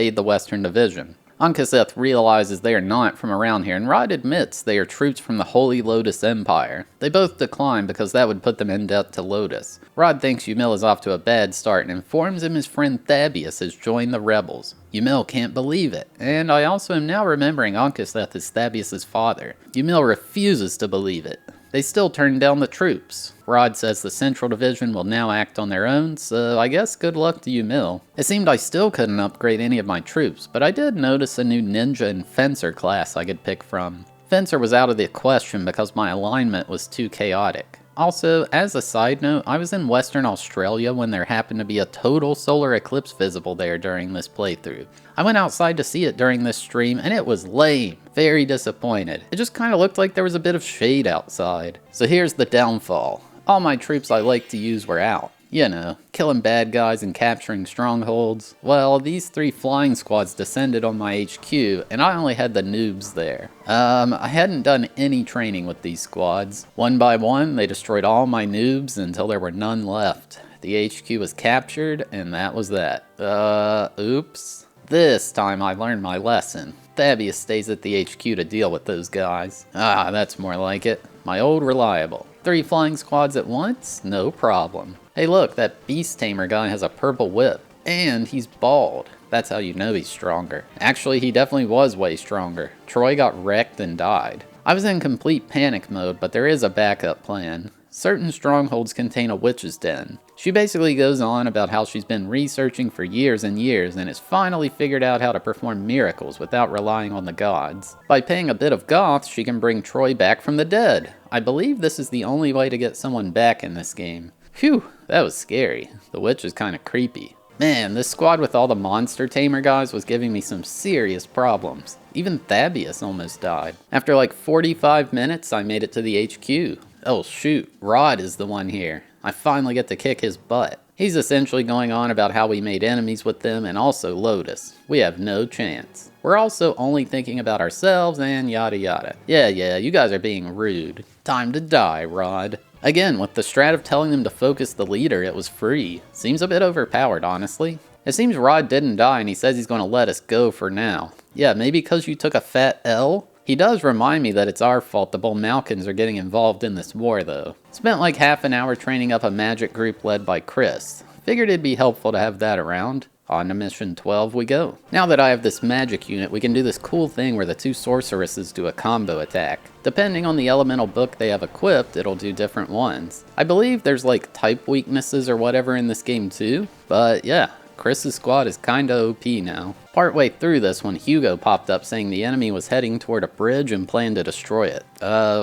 aid the Western Division. Ankaseth realizes they are not from around here, and Rod admits they are troops from the Holy Lotus Empire. They both decline because that would put them in debt to Lotus. Rod thinks Humil is off to a bad start and informs him his friend Thabeast has joined the rebels. Humil can't believe it, and I also am now remembering Ankaseth is Thabeast's father. Humil refuses to believe it. They still turn down the troops. Rod says the Central Division will now act on their own, so I guess good luck to Humil. It seemed I still couldn't upgrade any of my troops, but I did notice a new Ninja and Fencer class I could pick from. Fencer was out of the question because my alignment was too chaotic. Also, as a side note, I was in Western Australia when there happened to be a total solar eclipse visible there during this playthrough. I went outside to see it during this stream, and it was lame. Very disappointed. It just kinda looked like there was a bit of shade outside. So here's the downfall. All my troops I like to use were out. You know, killing bad guys and capturing strongholds. Well, these 3 flying squads descended on my HQ, and I only had the noobs there. I hadn't done any training with these squads. One by one, they destroyed all my noobs until there were none left. The HQ was captured, and that was that. Oops. This time I learned my lesson. Thabeast stays at the HQ to deal with those guys. Ah, that's more like it. My old reliable. 3 flying squads at once? No problem. Hey look, that Beast Tamer guy has a purple whip. And he's bald. That's how you know he's stronger. Actually, he definitely was way stronger. Troy got wrecked and died. I was in complete panic mode, but there is a backup plan. Certain strongholds contain a witch's den. She basically goes on about how she's been researching for years and years and has finally figured out how to perform miracles without relying on the gods. By paying a bit of goth, she can bring Troy back from the dead. I believe this is the only way to get someone back in this game. Phew, that was scary. The witch is kinda creepy. Man, this squad with all the monster tamer guys was giving me some serious problems. Even Thabeast almost died. After like 45 minutes, I made it to the HQ. Oh shoot, Rod is the one here. I finally get to kick his butt. He's essentially going on about how we made enemies with them and also Lotus. We have no chance. We're also only thinking about ourselves and yada yada. Yeah, you guys are being rude. Time to die, Rod. Again, with the strat of telling them to focus the leader, it was free. Seems a bit overpowered, honestly. It seems Rod didn't die and he says he's going to let us go for now. Yeah, maybe because you took a fat L? He does remind me that it's our fault the Bolmalkins are getting involved in this war, though. Spent like half an hour training up a magic group led by Chris. Figured it'd be helpful to have that around. On to mission 12 we go. Now that I have this magic unit, we can do this cool thing where the 2 sorceresses do a combo attack. Depending on the elemental book they have equipped, it'll do different ones. I believe there's like type weaknesses or whatever in this game too, but yeah. Chris's squad is kinda OP now. Partway through this when Hugo popped up saying the enemy was heading toward a bridge and planned to destroy it.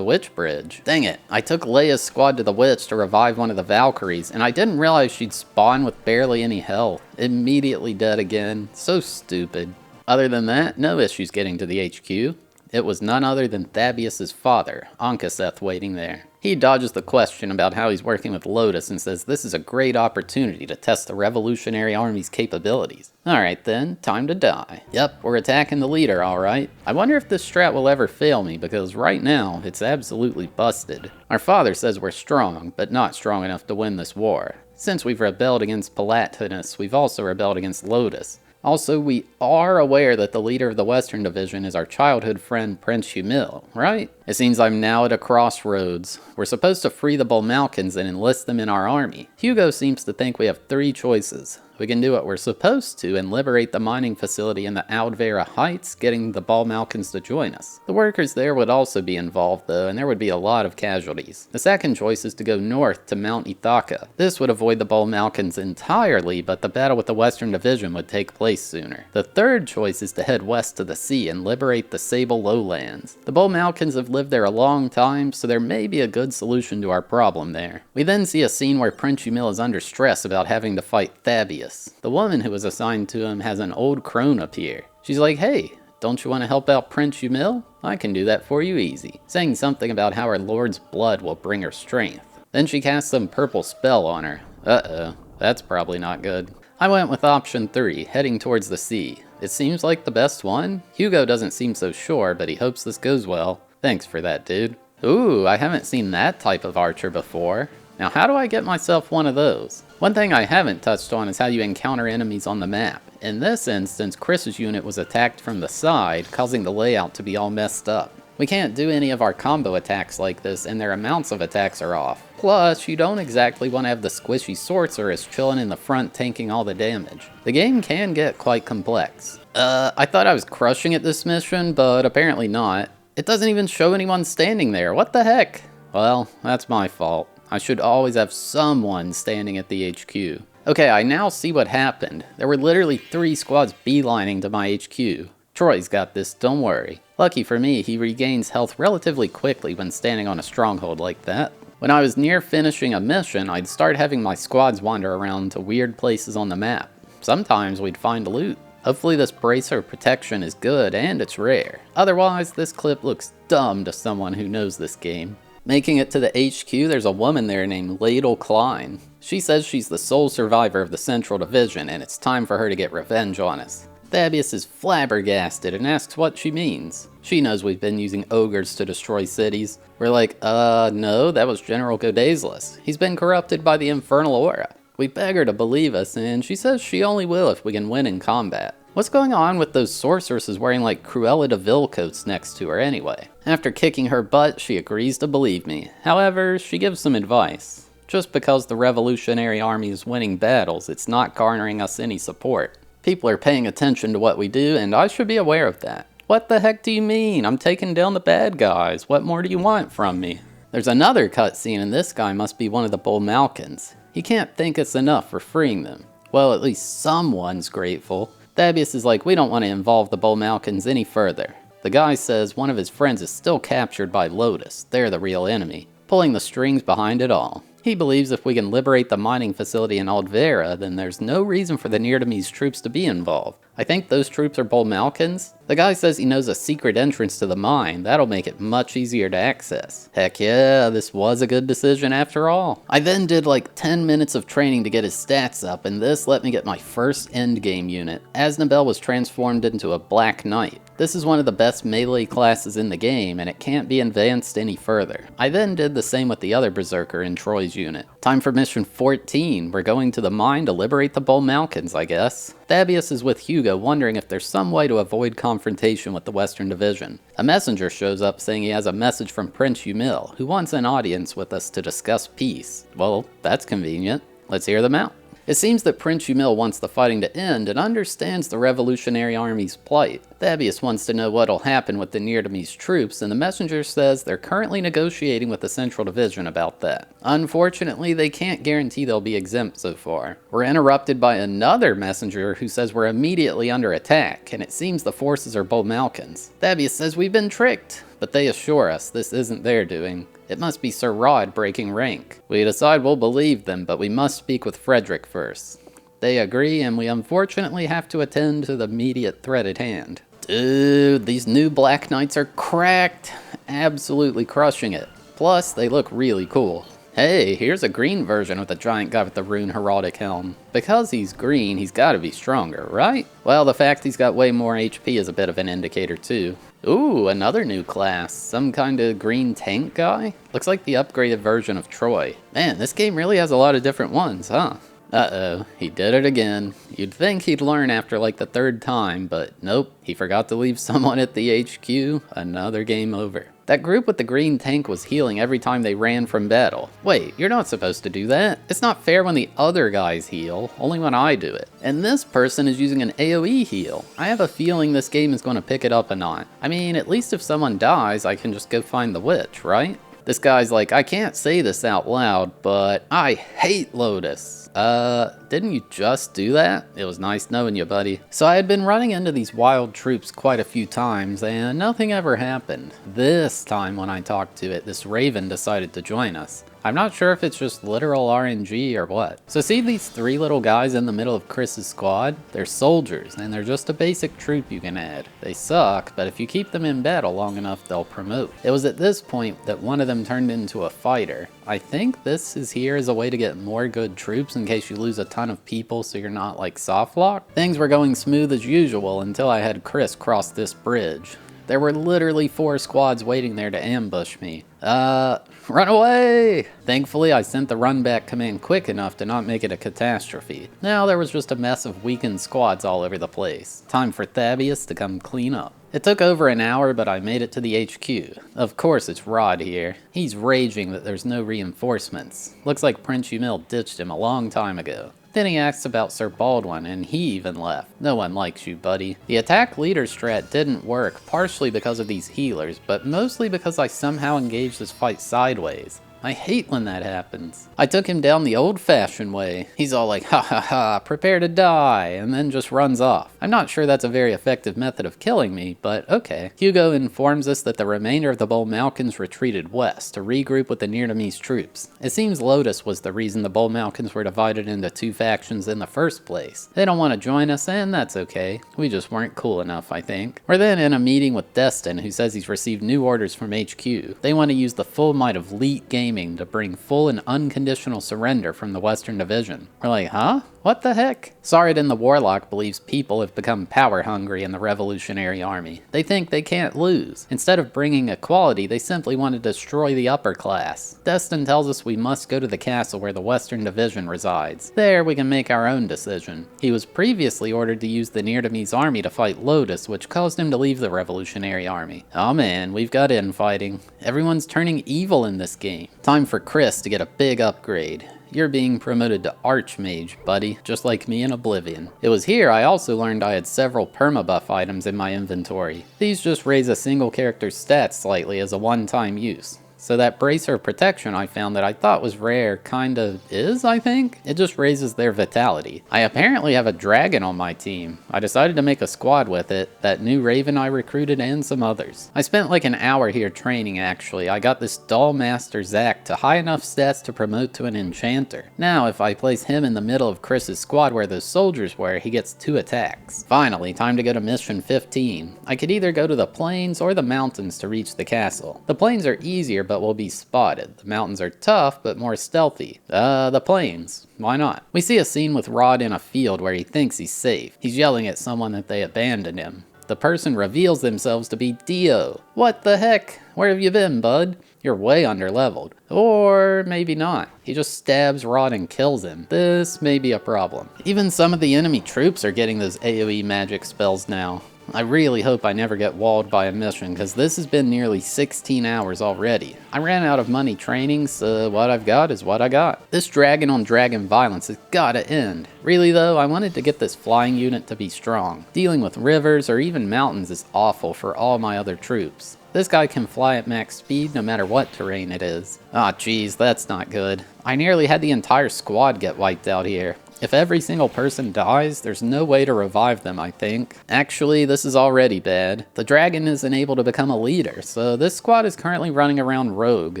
Which bridge? Dang it, I took Leia's squad to the witch to revive one of the Valkyries, and I didn't realize she'd spawn with barely any health. Immediately dead again. So stupid. Other than that, no issues getting to the HQ. It was none other than Thabeast's father, Ankaseth, waiting there. He dodges the question about how he's working with Lotus and says this is a great opportunity to test the Revolutionary Army's capabilities. Alright then, time to die. Yep, we're attacking the leader, alright. I wonder if this strat will ever fail me, because right now, it's absolutely busted. Our father says we're strong, but not strong enough to win this war. Since we've rebelled against Palatinus, we've also rebelled against Lotus. Also, we are aware that the leader of the Western Division is our childhood friend Prince Humil, right? It seems I'm now at a crossroads. We're supposed to free the Bolmalkins and enlist them in our army. Hugo seems to think we have 3 choices. We can do what we're supposed to and liberate the mining facility in the Aldvera Heights, getting the Bolmalkins to join us. The workers there would also be involved though, and there would be a lot of casualties. The second choice is to go north to Mount Ithaca. This would avoid the Bolmalkins entirely, but the battle with the Western Division would take place sooner. The third choice is to head west to the sea and liberate the Sable Lowlands. The Bolmalkins have lived there a long time, so there may be a good solution to our problem there. We then see a scene where Prince Humil is under stress about having to fight Thabeast. The woman who was assigned to him has an old crone appear. She's like, hey, don't you want to help out Prince Yumil? I can do that for you easy. Saying something about how her lord's blood will bring her strength. Then she casts some purple spell on her. Uh-oh, that's probably not good. I went with option 3, heading towards the sea. It seems like the best one. Hugo doesn't seem so sure, but he hopes this goes well. Thanks for that, dude. Ooh, I haven't seen that type of archer before. Now how do I get myself one of those? One thing I haven't touched on is how you encounter enemies on the map. In this instance, Chris's unit was attacked from the side, causing the layout to be all messed up. We can't do any of our combo attacks like this, and their amounts of attacks are off. Plus, you don't exactly want to have the squishy sorceress chilling in the front tanking all the damage. The game can get quite complex. I thought I was crushing at this mission, but apparently not. It doesn't even show anyone standing there, what the heck? Well, that's my fault. I should always have someone standing at the HQ. Okay, I now see what happened. There were literally 3 squads beelining to my HQ. Troy's got this, don't worry. Lucky for me, he regains health relatively quickly when standing on a stronghold like that. When I was near finishing a mission, I'd start having my squads wander around to weird places on the map. Sometimes we'd find loot. Hopefully this bracer protection is good and it's rare. Otherwise, this clip looks dumb to someone who knows this game. Making it to the HQ, there's a woman there named Ladle Klein. She says she's the sole survivor of the Central Division and it's time for her to get revenge on us. Thabeast is flabbergasted and asks what she means. She knows we've been using ogres to destroy cities. We're like, no, that was General Godazelus. He's been corrupted by the infernal aura. We beg her to believe us, and she says she only will if we can win in combat. What's going on with those sorceresses wearing like Cruella de Vil coats next to her anyway? After kicking her butt, she agrees to believe me. However, she gives some advice. Just because the Revolutionary Army is winning battles, it's not garnering us any support. People are paying attention to what we do, and I should be aware of that. What the heck do you mean? I'm taking down the bad guys. What more do you want from me? There's another cutscene, and this guy must be one of the Bull Malkins. He can't thank us enough for freeing them. Well, at least someone's grateful. Thabeast is like, we don't want to involve the Bull Malkins any further. The guy says one of his friends is still captured by Lotus. They're the real enemy, pulling the strings behind it all. He believes if we can liberate the mining facility in Aldvera, then there's no reason for the Neardomese troops to be involved. I think those troops are Bull Malkins. The guy says he knows a secret entrance to the mine. That'll make it much easier to access. Heck yeah, this was a good decision after all. I then did like 10 minutes of training to get his stats up, and this let me get my first endgame unit. Aznabel was transformed into a Black Knight. This is one of the best melee classes in the game, and it can't be advanced any further. I then did the same with the other Berserker in Troy's unit. Time for mission 14. We're going to the mine to liberate the Bull Malkins, I guess. Thabeast is with Hugo, wondering if there's some way to avoid confrontation with the Western Division. A messenger shows up saying he has a message from Prince Yumil, who wants an audience with us to discuss peace. Well, that's convenient. Let's hear them out. It seems that Prince Yumil wants the fighting to end and understands the Revolutionary Army's plight. Thabeast wants to know what'll happen with the Neardomese troops, and the messenger says they're currently negotiating with the Central Division about that. Unfortunately, they can't guarantee they'll be exempt so far. We're interrupted by another messenger who says we're immediately under attack, and it seems the forces are Bull Malkins. Thabeast says we've been tricked, but they assure us this isn't their doing. It must be Sir Rod breaking rank. We decide we'll believe them, but we must speak with Frederick first. They agree, and we unfortunately have to attend to the immediate threat at hand. Dude, these new Black Knights are cracked. Absolutely crushing it. Plus, they look really cool. Hey, here's a green version with a giant guy with the rune heraldic helm. Because he's green, he's gotta be stronger, right? Well, the fact he's got way more HP is a bit of an indicator too. Ooh, another new class. Some kind of green tank guy? Looks like the upgraded version of Troy. Man, this game really has a lot of different ones, huh? Uh-oh, he did it again. You'd think he'd learn after like the 3rd time, but nope, he forgot to leave someone at the HQ. Another game over. That group with the green tank was healing every time they ran from battle. Wait, you're not supposed to do that. It's not fair when the other guys heal, only when I do it. And this person is using an AoE heal. I have a feeling this game is going to pick it up a notch. I mean, at least if someone dies, I can just go find the witch, right? This guy's like, I can't say this out loud, but I hate Lotus. Didn't you just do that? It was nice knowing you, buddy. So I had been running into these wild troops quite a few times, and nothing ever happened. This time when I talked to it, this raven decided to join us. I'm not sure if it's just literal RNG or what. So see these 3 little guys in the middle of Chris's squad? They're soldiers, and they're just a basic troop you can add. They suck, but if you keep them in battle long enough, they'll promote. It was at this point that one of them turned into a fighter. I think this is here as a way to get more good troops in case you lose a ton of people so you're not like soft locked. Things were going smooth as usual until I had Chris cross this bridge. There were literally 4 squads waiting there to ambush me. Run away! Thankfully, I sent the run back command quick enough to not make it a catastrophe. Now there was just a mess of weakened squads all over the place. Time for Thabeast to come clean up. It took over an hour, but I made it to the HQ. Of course it's Rod here. He's raging that there's no reinforcements. Looks like Prince Umil ditched him a long time ago. Then he asks about Sir Baldwin, and he even left. No one likes you, buddy. The attack leader strat didn't work, partially because of these healers, but mostly because I somehow engaged this fight sideways. I hate when that happens. I took him down the old-fashioned way. He's all like, ha ha ha, prepare to die, and then just runs off. I'm not sure that's a very effective method of killing me, but okay. Hugo informs us that the remainder of the Bull-Malkins retreated west to regroup with the Near-to-Me's troops. It seems Lotus was the reason the Bull-Malkins were divided into 2 factions in the first place. They don't want to join us, and that's okay. We just weren't cool enough, I think. We're then in a meeting with Destin, who says he's received new orders from HQ. They want to use the full might of Leet Gaming to bring full and unconditional surrender from the Western Division. We're like, huh? What the heck? Saradin the Warlock believes people have become power-hungry in the Revolutionary Army. They think they can't lose. Instead of bringing equality, they simply want to destroy the upper class. Destin tells us we must go to the castle where the Western Division resides. There, we can make our own decision. He was previously ordered to use the Near-to-Me's army to fight Lotus, which caused him to leave the Revolutionary Army. Oh man, we've got infighting. Everyone's turning evil in this game. Time for Chris to get a big upgrade. You're being promoted to Archmage, buddy, just like me in Oblivion. It was here I also learned I had several permabuff items in my inventory. These just raise a single character's stats slightly as a one-time use. So that Bracer of Protection I found that I thought was rare kinda is, I think? It just raises their vitality. I apparently have a dragon on my team. I decided to make a squad with it, that new Raven I recruited, and some others. I spent like an hour here training actually. I got this Doll Master Zack to high enough stats to promote to an enchanter. Now if I place him in the middle of Chris's squad where those soldiers were, he gets 2 attacks. Finally, time to go to mission 15. I could either go to the plains or the mountains to reach the castle. The plains are easier but will be spotted. The mountains are tough, but more stealthy. The plains. Why not? We see a scene with Rod in a field where he thinks he's safe. He's yelling at someone that they abandoned him. The person reveals themselves to be Dio. What the heck? Where have you been, bud? You're way underleveled. Or maybe not. He just stabs Rod and kills him. This may be a problem. Even some of the enemy troops are getting those AoE magic spells now. I really hope I never get walled by a mission, because this has been nearly 16 hours already. I ran out of money training, so what I've got is what I got. This dragon-on-dragon violence has gotta end. Really though, I wanted to get this flying unit to be strong. Dealing with rivers or even mountains is awful for all my other troops. This guy can fly at max speed no matter what terrain it is. Aw, geez, that's not good. I nearly had the entire squad get wiped out here. If every single person dies, there's no way to revive them, I think. Actually, this is already bad. The dragon isn't able to become a leader, so this squad is currently running around rogue.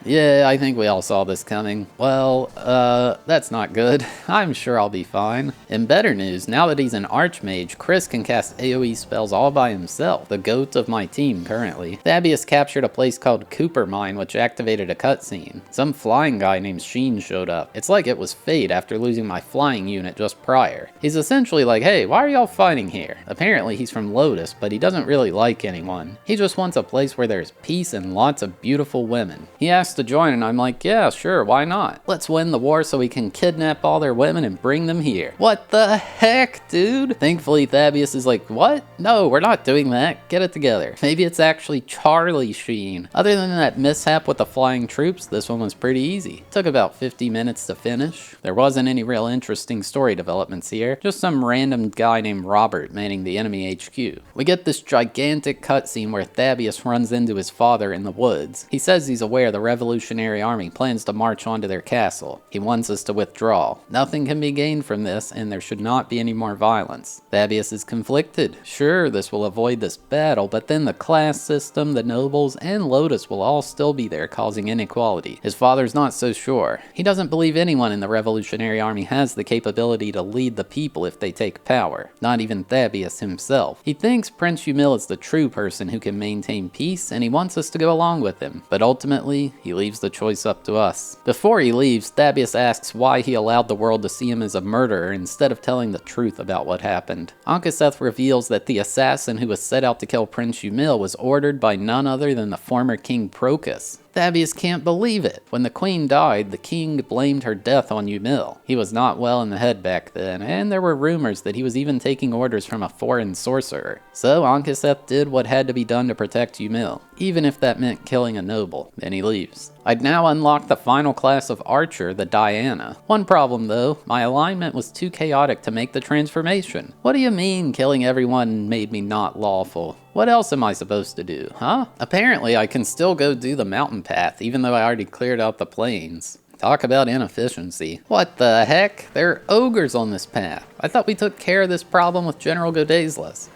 Yeah, I think we all saw this coming. Well, that's not good. I'm sure I'll be fine. In better news, now that he's an Archmage, Chris can cast AoE spells all by himself, the goat of my team currently. Thabeast captured a place called Cooper Mine, which activated a cutscene. Some flying guy named Sheen showed up. It's like it was fate after losing my flying unit just prior. He's essentially like, hey, why are y'all fighting here? Apparently he's from Lotus, but he doesn't really like anyone. He just wants a place where there's peace and lots of beautiful women. He asked to join and I'm like, yeah, sure, why not? Let's win the war so we can kidnap all their women and bring them here. What the heck, dude? Thankfully Thabeast is like, what? No, we're not doing that. Get it together. Maybe it's actually Charlie Sheen. Other than that mishap with the flying troops, this one was pretty easy. Took about 50 minutes to finish. There wasn't any real interesting interesting story developments here. Just some random guy named Robert manning the enemy HQ. We get this gigantic cutscene where Thabeast runs into his father in the woods. He says he's aware the Revolutionary Army plans to march onto their castle. He wants us to withdraw. Nothing can be gained from this, and there should not be any more violence. Thabeast is conflicted. Sure, this will avoid this battle, but then the class system, the nobles, and Lotus will all still be there, causing inequality. His father's not so sure. He doesn't believe anyone in the Revolutionary Army has the capability to lead the people if they take power. Not even Thabeast himself. He thinks Prince Umil is the true person who can maintain peace, and he wants us to go along with him. But ultimately, he leaves the choice up to us. Before he leaves, Thabeast asks why he allowed the world to see him as a murderer instead of telling the truth about what happened. Ankeseth reveals that the assassin who was set out to kill Prince Umil was ordered by none other than the former King Procus. Thabeast can't believe it. When the queen died, the king blamed her death on Umil. He was not well in the head back then, and there were rumors that he was even taking orders from a foreign sorcerer. So Ankeseth did what had to be done to protect Umil, even if that meant killing a noble. Then he leaves. I'd now unlocked the final class of Archer, the Diana. One problem though, my alignment was too chaotic to make the transformation. What do you mean killing everyone made me not lawful? What else am I supposed to do, huh? Apparently I can still go do the mountain path, even though I already cleared out the plains. Talk about inefficiency. What the heck? There are ogres on this path. I thought we took care of this problem with General Godazless.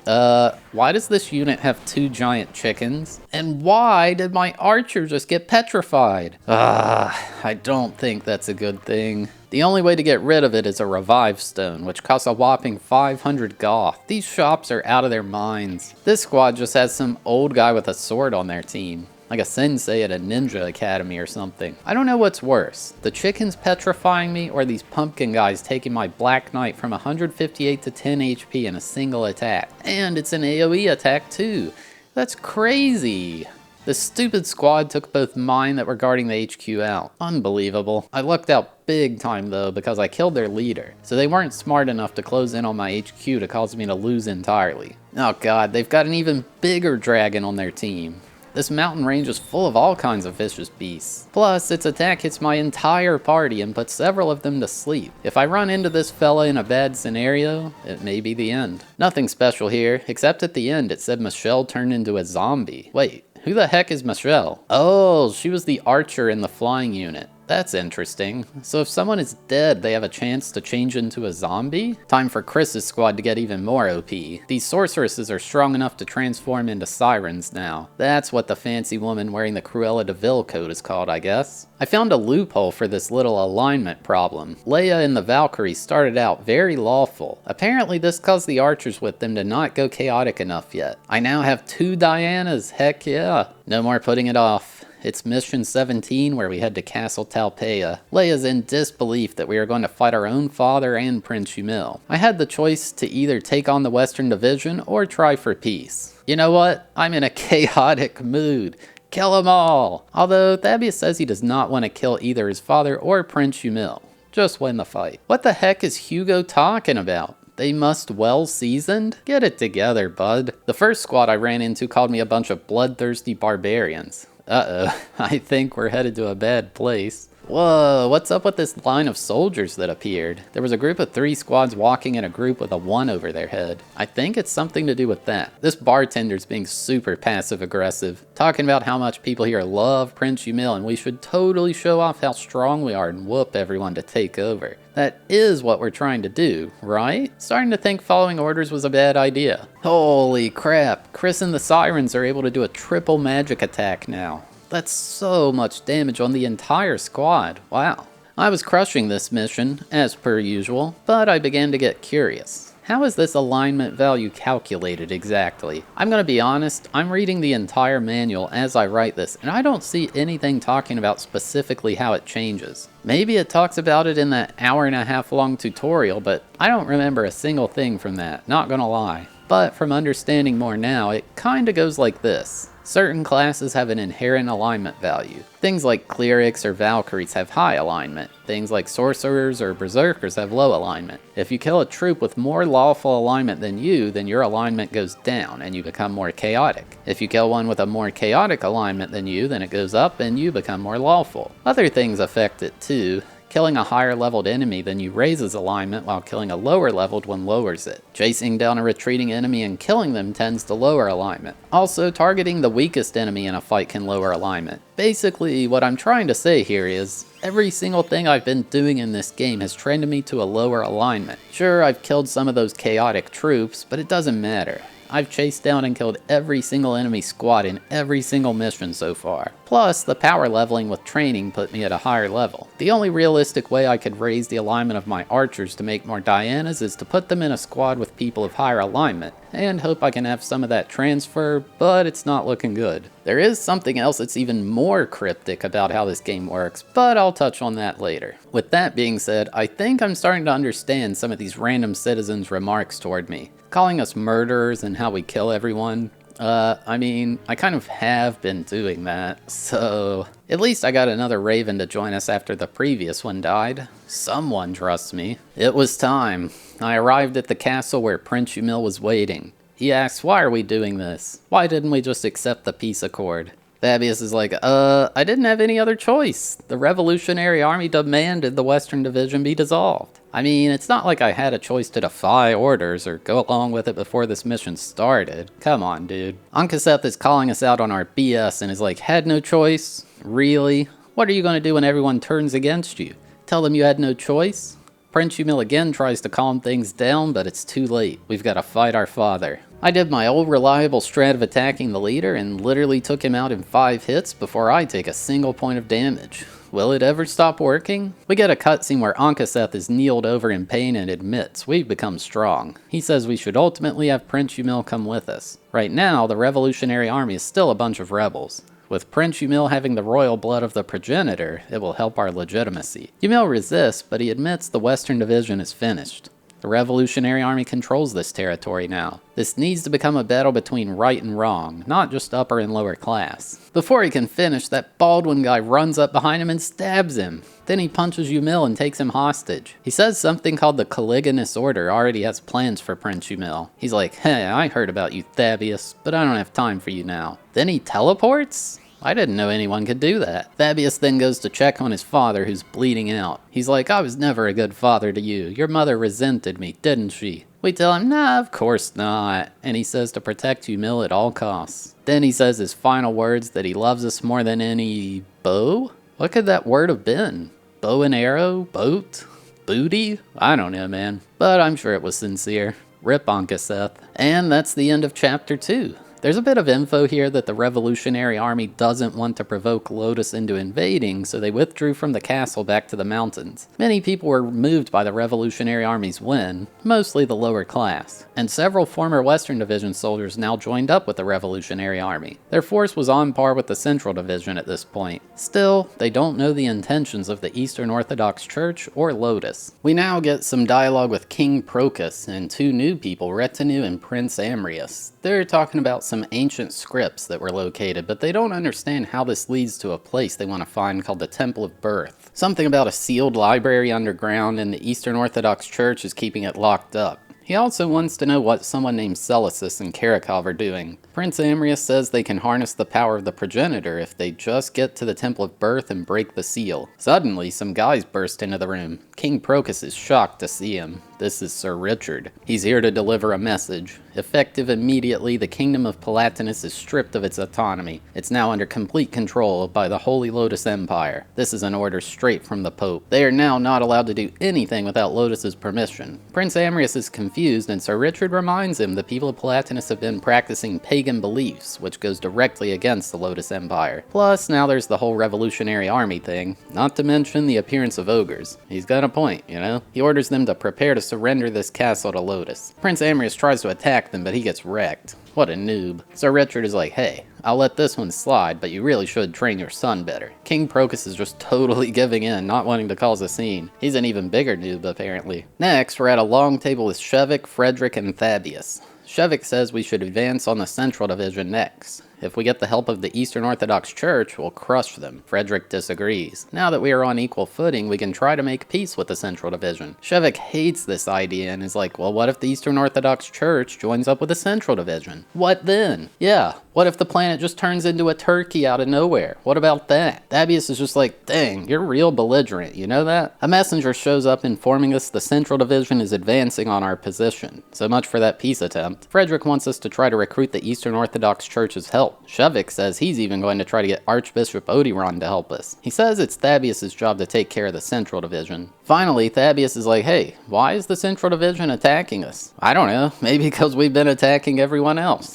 Why does this unit have 2 giant chickens? And why did my archer just get petrified? I don't think that's a good thing. The only way to get rid of it is a revive stone, which costs a whopping 500 goth. These shops are out of their minds. This squad just has some old guy with a sword on their team. Like a sensei at a ninja academy or something. I don't know what's worse, the chickens petrifying me or these pumpkin guys taking my Black Knight from 158 to 10 HP in a single attack. And it's an AoE attack too. That's crazy. This stupid squad took both mine that were guarding the HQ out. Unbelievable. I lucked out big time though because I killed their leader. So they weren't smart enough to close in on my HQ to cause me to lose entirely. Oh god, they've got an even bigger dragon on their team. This mountain range is full of all kinds of vicious beasts. Plus, its attack hits my entire party and puts several of them to sleep. If I run into this fella in a bad scenario, it may be the end. Nothing special here, except at the end it said Michelle turned into a zombie. Wait, who the heck is Michelle? Oh, she was the archer in the flying unit. That's interesting. So if someone is dead, they have a chance to change into a zombie? Time for Chris's squad to get even more OP. These sorceresses are strong enough to transform into sirens now. That's what the fancy woman wearing the Cruella de Vil coat is called, I guess. I found a loophole for this little alignment problem. Leia and the Valkyries started out very lawful. Apparently this caused the archers with them to not go chaotic enough yet. I now have 2 Dianas, heck yeah. No more putting it off. It's mission 17 where we head to Castle Talpeia. Leia's in disbelief that we are going to fight our own father and Prince Umil. I had the choice to either take on the Western Division or try for peace. You know what? I'm in a chaotic mood. Kill them all! Although Thabeast says he does not want to kill either his father or Prince Umil. Just win the fight. What the heck is Hugo talking about? They must well seasoned? Get it together, bud. The first squad I ran into called me a bunch of bloodthirsty barbarians. Uh-oh, I think we're headed to a bad place. Whoa, what's up with this line of soldiers that appeared? There was a group of 3 squads walking in a group with a 1 over their head. I think it's something to do with that. This bartender's being super passive-aggressive, talking about how much people here love Prince Umil and we should totally show off how strong we are and whoop everyone to take over. That is what we're trying to do, right? Starting to think following orders was a bad idea. Holy crap, Chris and the Sirens are able to do a triple magic attack now. That's so much damage on the entire squad, wow. I was crushing this mission, as per usual, but I began to get curious. How is this alignment value calculated exactly? I'm gonna be honest, I'm reading the entire manual as I write this, and I don't see anything talking about specifically how it changes. Maybe it talks about it in that 1.5 hour long tutorial, but I don't remember a single thing from that, not gonna lie. But from understanding more now, it kinda goes like this. Certain classes have an inherent alignment value. Things like clerics or valkyries have high alignment. Things like sorcerers or berserkers have low alignment. If you kill a troop with more lawful alignment than you, then your alignment goes down and you become more chaotic. If you kill one with a more chaotic alignment than you, then it goes up and you become more lawful. Other things affect it too. Killing a higher leveled enemy than you raises alignment, while killing a lower leveled one lowers it. Chasing down a retreating enemy and killing them tends to lower alignment. Also, targeting the weakest enemy in a fight can lower alignment. Basically, what I'm trying to say here is, every single thing I've been doing in this game has trained me to a lower alignment. Sure, I've killed some of those chaotic troops, but it doesn't matter. I've chased down and killed every single enemy squad in every single mission so far. Plus, the power leveling with training put me at a higher level. The only realistic way I could raise the alignment of my archers to make more Dianas is to put them in a squad with people of higher alignment, and hope I can have some of that transfer, but it's not looking good. There is something else that's even more cryptic about how this game works, but I'll touch on that later. With that being said, I think I'm starting to understand some of these random citizens' remarks toward me. Calling us murderers and how we kill everyone. I mean, I kind of have been doing that, so at least I got another Raven to join us after the previous one died. Someone trusts me. It was time. I arrived at the castle where Prince Umil was waiting. He asks, why are we doing this? Why didn't we just accept the peace accord? Thabeast is like, I didn't have any other choice. The Revolutionary Army demanded the Western Division be dissolved. I mean, it's not like I had a choice to defy orders or go along with it before this mission started. Come on, dude. Ankaseth is calling us out on our BS and is like, had no choice? Really? What are you going to do when everyone turns against you? Tell them you had no choice? Prince Umil again tries to calm things down, but it's too late. We've got to fight our father. I did my old reliable strat of attacking the leader and literally took him out in 5 hits before I take a single point of damage. Will it ever stop working? We get a cutscene where Ankaseth is kneeled over in pain and admits we've become strong. He says we should ultimately have Prince Umil come with us. Right now, the Revolutionary Army is still a bunch of rebels. With Prince Umil having the royal blood of the progenitor, it will help our legitimacy. Umil resists, but he admits the Western Division is finished. The Revolutionary Army controls this territory now. This needs to become a battle between right and wrong, not just upper and lower class. Before he can finish, that Baldwin guy runs up behind him and stabs him. Then he punches Umil and takes him hostage. He says something called the Caligulous Order already has plans for Prince Umil. He's like, hey, I heard about you, Thabeast, but I don't have time for you now. Then he teleports? I didn't know anyone could do that. Thabeast then goes to check on his father, who's bleeding out. He's like, I was never a good father to you. Your mother resented me, didn't she? We tell him, nah, of course not. And he says to protect Umil at all costs. Then he says his final words that he loves us more than any bow? What could that word have been? Bow and arrow? Boat? Booty? I don't know, man. But I'm sure it was sincere. Rip Ankaseth. And that's the end of Chapter 2. There's a bit of info here that the Revolutionary Army doesn't want to provoke Lotus into invading, so they withdrew from the castle back to the mountains. Many people were moved by the Revolutionary Army's win, mostly the lower class, and several former Western Division soldiers now joined up with the Revolutionary Army. Their force was on par with the Central Division at this point. Still, they don't know the intentions of the Eastern Orthodox Church or Lotus. We now get some dialogue with King Procus and 2 new people, Retinue and Prince Amrius. They're talking about some ancient scripts that were located, but they don't understand how this leads to a place they want to find called the Temple of Birth. Something about a sealed library underground, and the Eastern Orthodox Church is keeping it locked up. He also wants to know what someone named Celesus and Karakov are doing. Prince Amrius says they can harness the power of the progenitor if they just get to the Temple of Birth and break the seal. Suddenly, some guys burst into the room. King Procus is shocked to see him. This is Sir Richard. He's here to deliver a message. Effective immediately, the kingdom of Palatinus is stripped of its autonomy. It's now under complete control by the Holy Lotus Empire. This is an order straight from the Pope. They are now not allowed to do anything without Lotus's permission. Prince Amrius is confused, and Sir Richard reminds him the people of Palatinus have been practicing pagan beliefs, which goes directly against the Lotus Empire. Plus, now there's the whole Revolutionary Army thing, not to mention the appearance of ogres. He's got a point, you know? He orders them to prepare to surrender this castle to Lotus. Prince Amrius tries to attack them, but he gets wrecked. What a noob. Sir Richard is like, hey, I'll let this one slide, but you really should train your son better. King Procus is just totally giving in, not wanting to cause a scene. He's an even bigger noob, apparently. Next, we're at a long table with Shevik, Frederick, and Thabeast. Shevik says we should advance on the Central Division next. If we get the help of the Eastern Orthodox Church, we'll crush them. Frederick disagrees. Now that we are on equal footing, we can try to make peace with the Central Division. Shevik hates this idea and is like, well, what if the Eastern Orthodox Church joins up with the Central Division? What then? Yeah, what if the planet just turns into a turkey out of nowhere? What about that? Thabeast is just like, dang, you're real belligerent, you know that? A messenger shows up informing us the Central Division is advancing on our position. So much for that peace attempt. Frederick wants us to try to recruit the Eastern Orthodox Church's help. Shevik says he's even going to try to get Archbishop Odiron to help us. He says it's Thabeast's job to take care of the Central Division. Finally, Thabeast is like, hey, why is the Central Division attacking us? I don't know, maybe because we've been attacking everyone else.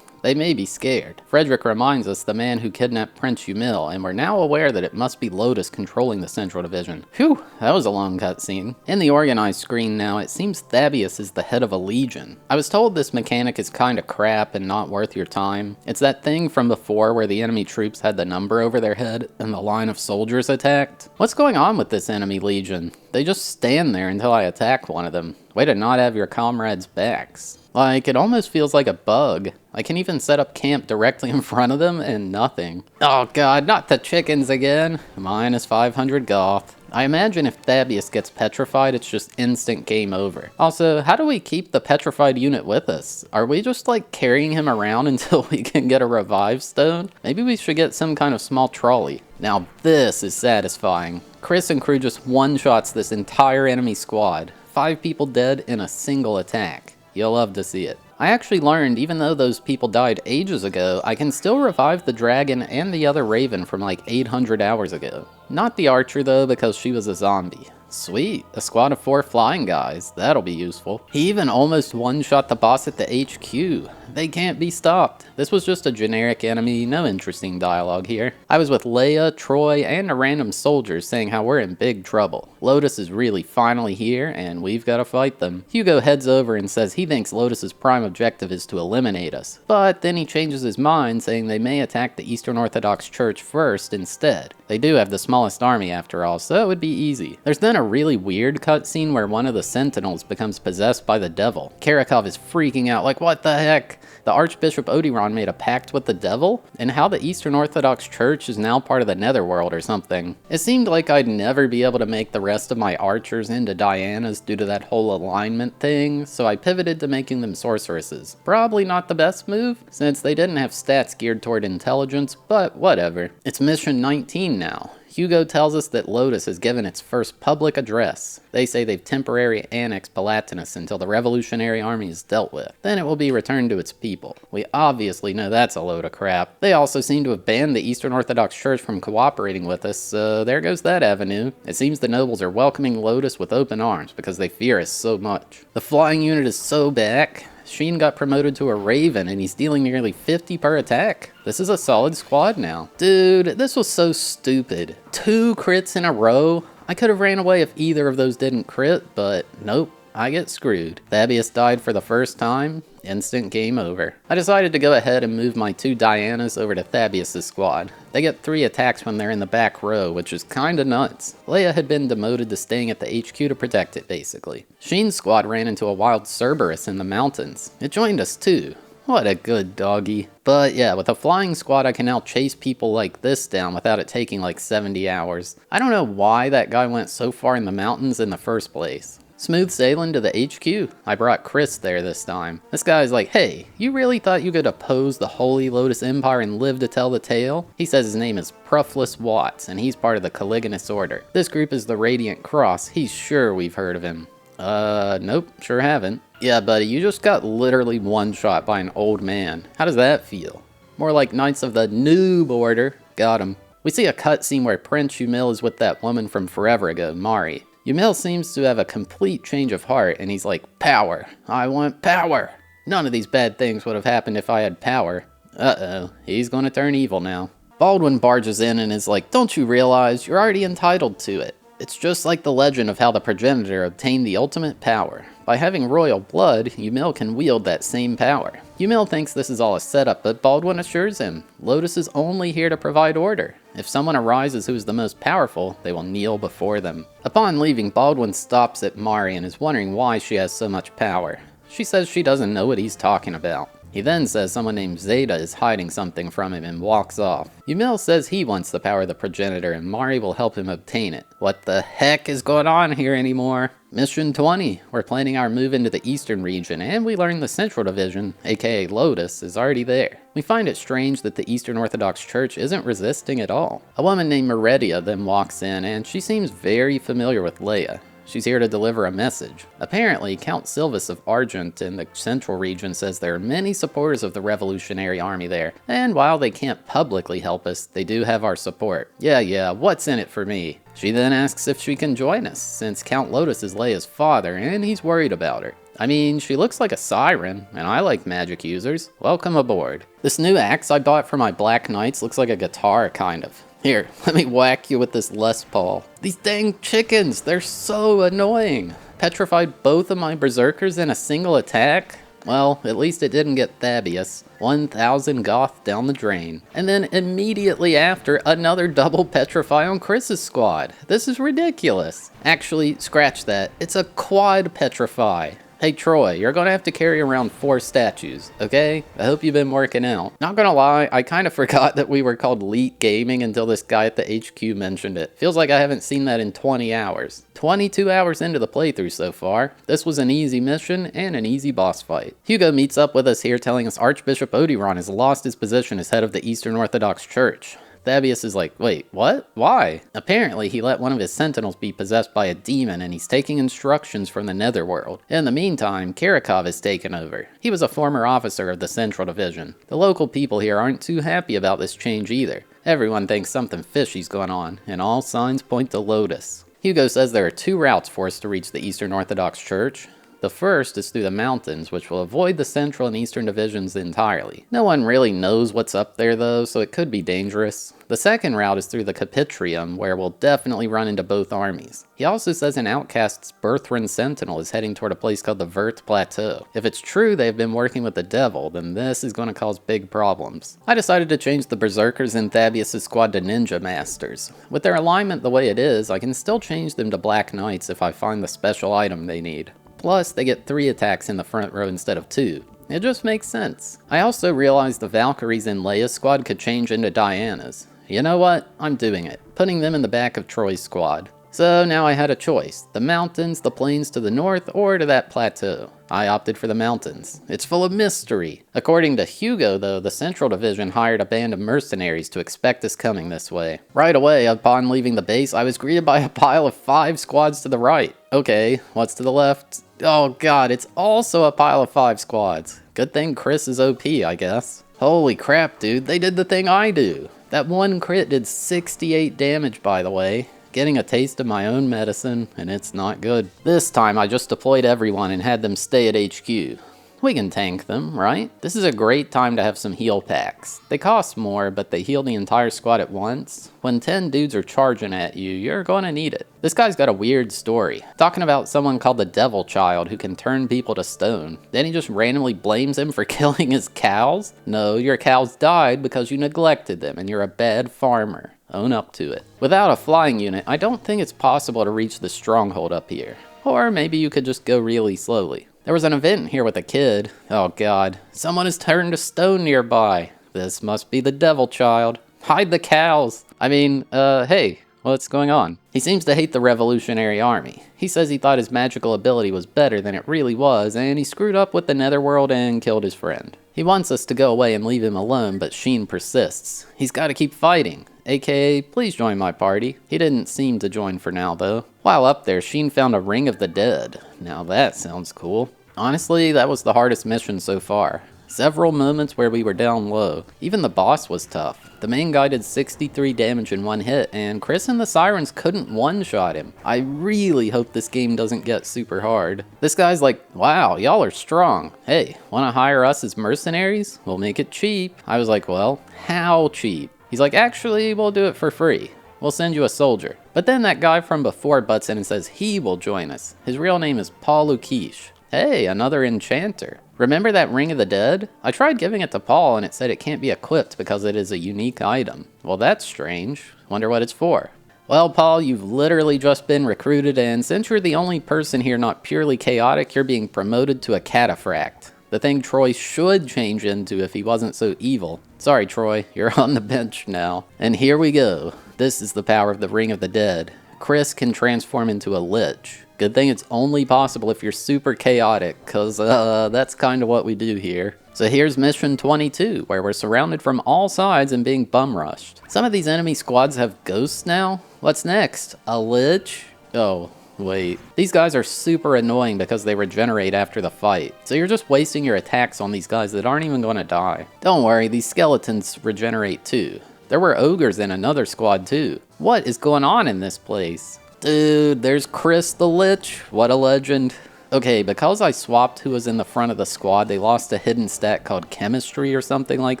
They may be scared. Frederick reminds us the man who kidnapped Prince Yumil, and we're now aware that it must be Lotus controlling the Central Division. Whew, that was a long cutscene. In the organized screen now, it seems Thabeast is the head of a legion. I was told this mechanic is kinda crap and not worth your time. It's that thing from before where the enemy troops had the number over their head and the line of soldiers attacked. What's going on with this enemy legion? They just stand there until I attack one of them. Way to not have your comrades' backs. Like, it almost feels like a bug. I can even set up camp directly in front of them and nothing. Oh god, not the chickens again. Minus 500 goth. I imagine if Thabeast gets petrified, it's just instant game over. Also, how do we keep the petrified unit with us? Are we just like carrying him around until we can get a revive stone? Maybe we should get some kind of small trolley. Now this is satisfying. Chris and crew just one-shots this entire enemy squad. 5 people dead in a single attack. You'll love to see it. I actually learned, even though those people died ages ago, I can still revive the dragon and the other raven from like 800 hours ago. Not the archer though, because she was a zombie. Sweet, a squad of 4 flying guys, that'll be useful. He even almost one-shot the boss at the HQ. They can't be stopped. This was just a generic enemy, no interesting dialogue here. I was with Leia, Troy, and a random soldier saying how we're in big trouble. Lotus is really finally here, and we've got to fight them. Hugo heads over and says he thinks Lotus's prime objective is to eliminate us. But then he changes his mind, saying they may attack the Eastern Orthodox Church first instead. They do have the smallest army after all, so it would be easy. There's then a really weird cutscene where one of the Sentinels becomes possessed by the devil. Karakov is freaking out like, what the heck? The Archbishop Odiron made a pact with the devil? And how the Eastern Orthodox Church is now part of the Netherworld or something. It seemed like I'd never be able to make the rest of my archers into Dianas due to that whole alignment thing, so I pivoted to making them sorceresses. Probably not the best move, since they didn't have stats geared toward intelligence, but whatever. It's mission 19 now. Hugo tells us that Lotus has given its first public address. They say they've temporarily annexed Palatinus until the revolutionary army is dealt with. Then it will be returned to its people. We obviously know that's a load of crap. They also seem to have banned the Eastern Orthodox Church from cooperating with us, so there goes that avenue. It seems the nobles are welcoming Lotus with open arms because they fear us so much. The flying unit is so back. Sheen got promoted to a Raven and he's dealing nearly 50 per attack. This is a solid squad now. Dude, this was so stupid. 2 crits in a row? I could have ran away if either of those didn't crit, but nope. I get screwed. Thabeast died for the first time. Instant game over. I decided to go ahead and move my 2 Dianas over to Thabeast's squad. They get 3 attacks when they're in the back row, which is kinda nuts. Leia had been demoted to staying at the HQ to protect it, basically. Sheen's squad ran into a wild Cerberus in the mountains. It joined us too. What a good doggy. But yeah, with a flying squad I can now chase people like this down without it taking like 70 hours. I don't know why that guy went so far in the mountains in the first place. Smooth sailing to the HQ. I brought Chris there this time. This guy's like, hey, you really thought you could oppose the Holy Lotus Empire and live to tell the tale? He says his name is Pruffless Watts, and he's part of the Caliganus Order. This group is the Radiant Cross. He's sure we've heard of him. Nope, sure haven't. Yeah, buddy, you just got literally one-shot by an old man. How does that feel? More like Knights of the Noob Order. Got him. We see a cutscene where Prince Yumil is with that woman from forever ago, Mari. Yumil seems to have a complete change of heart, and he's like, power. I want power. None of these bad things would have happened if I had power. Uh-oh, he's gonna turn evil now. Baldwin barges in and is like, don't you realize you're already entitled to it? It's just like the legend of how the progenitor obtained the ultimate power. By having royal blood, Yumil can wield that same power. Yumil thinks this is all a setup, but Baldwin assures him, Lotus is only here to provide order. If someone arises who is the most powerful, they will kneel before them. Upon leaving, Baldwin stops at Mari and is wondering why she has so much power. She says she doesn't know what he's talking about. He then says someone named Zeta is hiding something from him and walks off. Yumil says he wants the power of the progenitor and Mari will help him obtain it. What the heck is going on here anymore? Mission 20. We're planning our move into the eastern region and we learn the Central Division, aka Lotus, is already there. We find it strange that the Eastern Orthodox Church isn't resisting at all. A woman named Meridia then walks in and she seems very familiar with Leia. She's here to deliver a message. Apparently, Count Silvus of Argent in the Central region says there are many supporters of the Revolutionary Army there, and while they can't publicly help us, they do have our support. Yeah, what's in it for me? She then asks if she can join us, since Count Lotus is Leia's father, and he's worried about her. I mean, she looks like a siren, and I like magic users. Welcome aboard. This new axe I bought for my Black Knights looks like a guitar, kind of. Here, let me whack you with this Les Paul. These dang chickens, they're so annoying. Petrified both of my berserkers in a single attack? Well, at least it didn't get Thabeast. 1,000 goth down the drain. And then immediately after, another double petrify on Chris's squad. This is ridiculous. Actually, scratch that. It's a quad petrify. Hey Troy, you're gonna have to carry around 4 statues, okay? I hope you've been working out. Not gonna lie, I kinda forgot that we were called Leet Gaming until this guy at the HQ mentioned it. Feels like I haven't seen that in 20 hours. 22 hours into the playthrough so far. This was an easy mission and an easy boss fight. Hugo meets up with us here telling us Archbishop Odiron has lost his position as head of the Eastern Orthodox Church. Thabeast is like, wait, what? Why? Apparently, he let one of his sentinels be possessed by a demon and he's taking instructions from the Netherworld. In the meantime, Karakov has taken over. He was a former officer of the Central Division. The local people here aren't too happy about this change either. Everyone thinks something fishy's going on, and all signs point to Lotus. Hugo says there are 2 routes for us to reach the Eastern Orthodox Church. The first is through the mountains, which will avoid the Central and Eastern Divisions entirely. No one really knows what's up there though, so it could be dangerous. The second route is through the Capitrium, where we'll definitely run into both armies. He also says an outcast's Berthrin Sentinel is heading toward a place called the Vert Plateau. If it's true they've been working with the devil, then this is going to cause big problems. I decided to change the Berserkers in Thabeast's squad to Ninja Masters. With their alignment the way it is, I can still change them to Black Knights if I find the special item they need. Plus, they get 3 attacks in the front row instead of 2. It just makes sense. I also realized the Valkyries in Leia's squad could change into Diana's. You know what? I'm doing it. Putting them in the back of Troy's squad. So now I had a choice. The mountains, the plains to the north, or to that plateau. I opted for the mountains. It's full of mystery. According to Hugo, though, the Central Division hired a band of mercenaries to expect us coming this way. Right away, upon leaving the base, I was greeted by a pile of 5 squads to the right. Okay, what's to the left? Oh god, it's also a pile of 5 squads. Good thing Chris is OP, I guess. Holy crap, dude, they did the thing I do. That one crit did 68 damage, by the way. Getting a taste of my own medicine, and it's not good. This time I just deployed everyone and had them stay at HQ. We can tank them, right? This is a great time to have some heal packs. They cost more, but they heal the entire squad at once. When 10 dudes are charging at you, you're gonna need it. This guy's got a weird story. Talking about someone called the Devil Child who can turn people to stone. Then he just randomly blames him for killing his cows? No, your cows died because you neglected them and you're a bad farmer. Own up to it. Without a flying unit, I don't think it's possible to reach the stronghold up here. Or maybe you could just go really slowly. There was an event here with a kid. Oh god. Someone is turned to stone nearby. This must be the Devil Child. Hide the cows. I mean, hey, what's going on? He seems to hate the Revolutionary Army. He says he thought his magical ability was better than it really was, and he screwed up with the Netherworld and killed his friend. He wants us to go away and leave him alone, but Sheen persists. He's got to keep fighting. AKA, please join my party. He didn't seem to join for now, though. While up there, Sheen found a Ring of the Dead. Now that sounds cool. Honestly, that was the hardest mission so far. Several moments where we were down low. Even the boss was tough. The main guy did 63 damage in one hit, and Chris and the Sirens couldn't one-shot him. I really hope this game doesn't get super hard. This guy's like, wow, y'all are strong. Hey, wanna hire us as mercenaries? We'll make it cheap. I was like, well, how cheap? He's like, actually, we'll do it for free. We'll send you a soldier. But then that guy from before butts in and says he will join us. His real name is Paul Lukish. Hey, another enchanter. Remember that Ring of the Dead? I tried giving it to Paul and it said it can't be equipped because it is a unique item. Well, that's strange. Wonder what it's for. Well, Paul, you've literally just been recruited, and since you're the only person here not purely chaotic, you're being promoted to a cataphract. The thing Troy should change into if he wasn't so evil. Sorry, Troy, you're on the bench now. And here we go. This is the power of the Ring of the Dead. Chris can transform into a lich. Good thing it's only possible if you're super chaotic, cause that's kinda what we do here. So here's mission 22, where we're surrounded from all sides and being bum rushed. Some of these enemy squads have ghosts now? What's next? A lich? Oh, wait. These guys are super annoying because they regenerate after the fight. So you're just wasting your attacks on these guys that aren't even gonna die. Don't worry, these skeletons regenerate too. There were ogres in another squad too. What is going on in this place? Dude, there's Chris the Lich. What a legend. Okay, because I swapped who was in the front of the squad, they lost a hidden stat called Chemistry or something like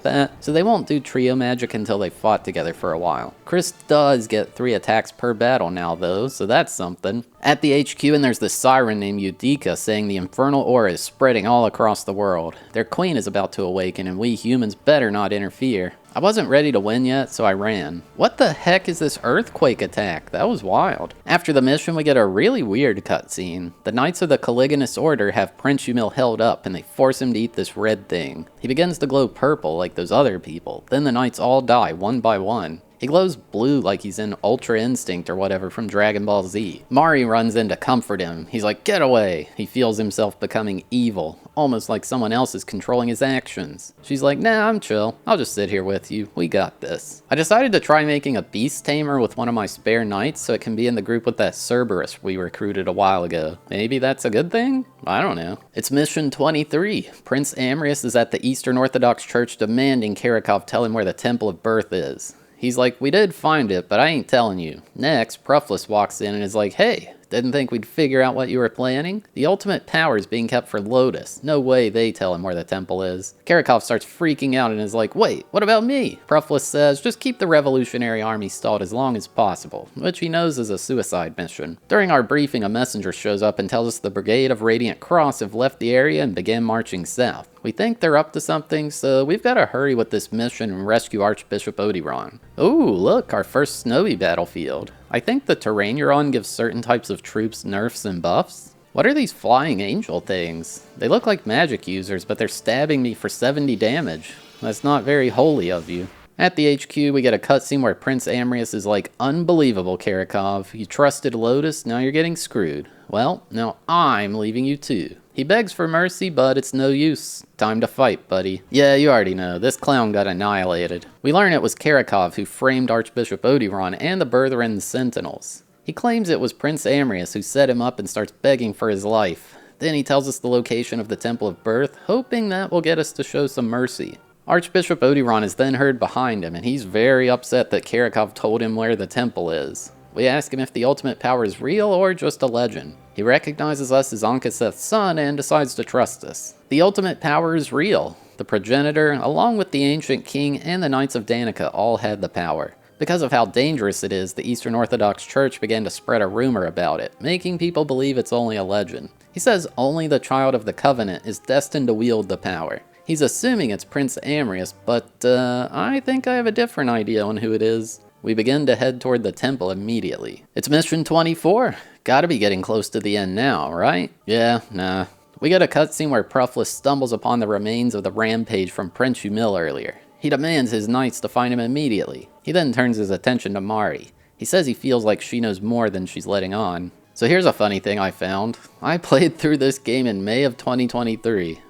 that, so they won't do trio magic until they fought together for a while. Chris does get 3 attacks per battle now though, so that's something. At the HQ, and there's this siren named Udica saying the infernal aura is spreading all across the world. Their queen is about to awaken and we humans better not interfere. I wasn't ready to win yet, so I ran. What the heck is this earthquake attack? That was wild. After the mission, we get a really weird cutscene. The Knights of the Caligulous Order have Prince Umil held up, and they force him to eat this red thing. He begins to glow purple like those other people. Then the knights all die, one by one. He glows blue like he's in Ultra Instinct or whatever from Dragon Ball Z. Mari runs in to comfort him. He's like, get away. He feels himself becoming evil, almost like someone else is controlling his actions. She's like, nah, I'm chill. I'll just sit here with you. We got this. I decided to try making a beast tamer with one of my spare knights so it can be in the group with that Cerberus we recruited a while ago. Maybe that's a good thing? I don't know. It's mission 23. Prince Amrius is at the Eastern Orthodox Church demanding Karakov tell him where the Temple of Birth is. He's like, we did find it, but I ain't telling you. Next, Prufless walks in and is like, hey, didn't think we'd figure out what you were planning? The ultimate power is being kept for Lotus. No way they tell him where the temple is. Karakov starts freaking out and is like, wait, what about me? Prufless says, just keep the Revolutionary Army stalled as long as possible, which he knows is a suicide mission. During our briefing, a messenger shows up and tells us the Brigade of Radiant Cross have left the area and began marching south. We think they're up to something, so we've got to hurry with this mission and rescue Archbishop Odiron. Ooh, look, our first snowy battlefield. I think the terrain you're on gives certain types of troops nerfs and buffs. What are these flying angel things? They look like magic users, but they're stabbing me for 70 damage. That's not very holy of you. At the HQ, we get a cutscene where Prince Amrius is like, unbelievable, Karakov. You trusted Lotus, now you're getting screwed. Well, now I'm leaving you too. He begs for mercy, but it's no use. Time to fight, buddy. Yeah, you already know, this clown got annihilated. We learn it was Karakov who framed Archbishop Odiron and the Bertherin Sentinels. He claims it was Prince Amrius who set him up and starts begging for his life. Then he tells us the location of the Temple of Birth, hoping that will get us to show some mercy. Archbishop Odiron is then heard behind him, and he's very upset that Karakov told him where the temple is. We ask him if the ultimate power is real or just a legend. He recognizes us as Ankh-Seth's son and decides to trust us. The ultimate power is real. The progenitor, along with the ancient king and the Knights of Danica, all had the power. Because of how dangerous it is, the Eastern Orthodox Church began to spread a rumor about it, making people believe it's only a legend. He says only the child of the Covenant is destined to wield the power. He's assuming it's Prince Amrius, but I think I have a different idea on who it is. We begin to head toward the temple immediately. It's mission 24. Gotta be getting close to the end now, right? Yeah, nah. We get a cutscene where Prufless stumbles upon the remains of the rampage from Prince Umil earlier. He demands his knights to find him immediately. He then turns his attention to Mari. He says he feels like she knows more than she's letting on. So here's a funny thing I found. I played through this game in May of 2023.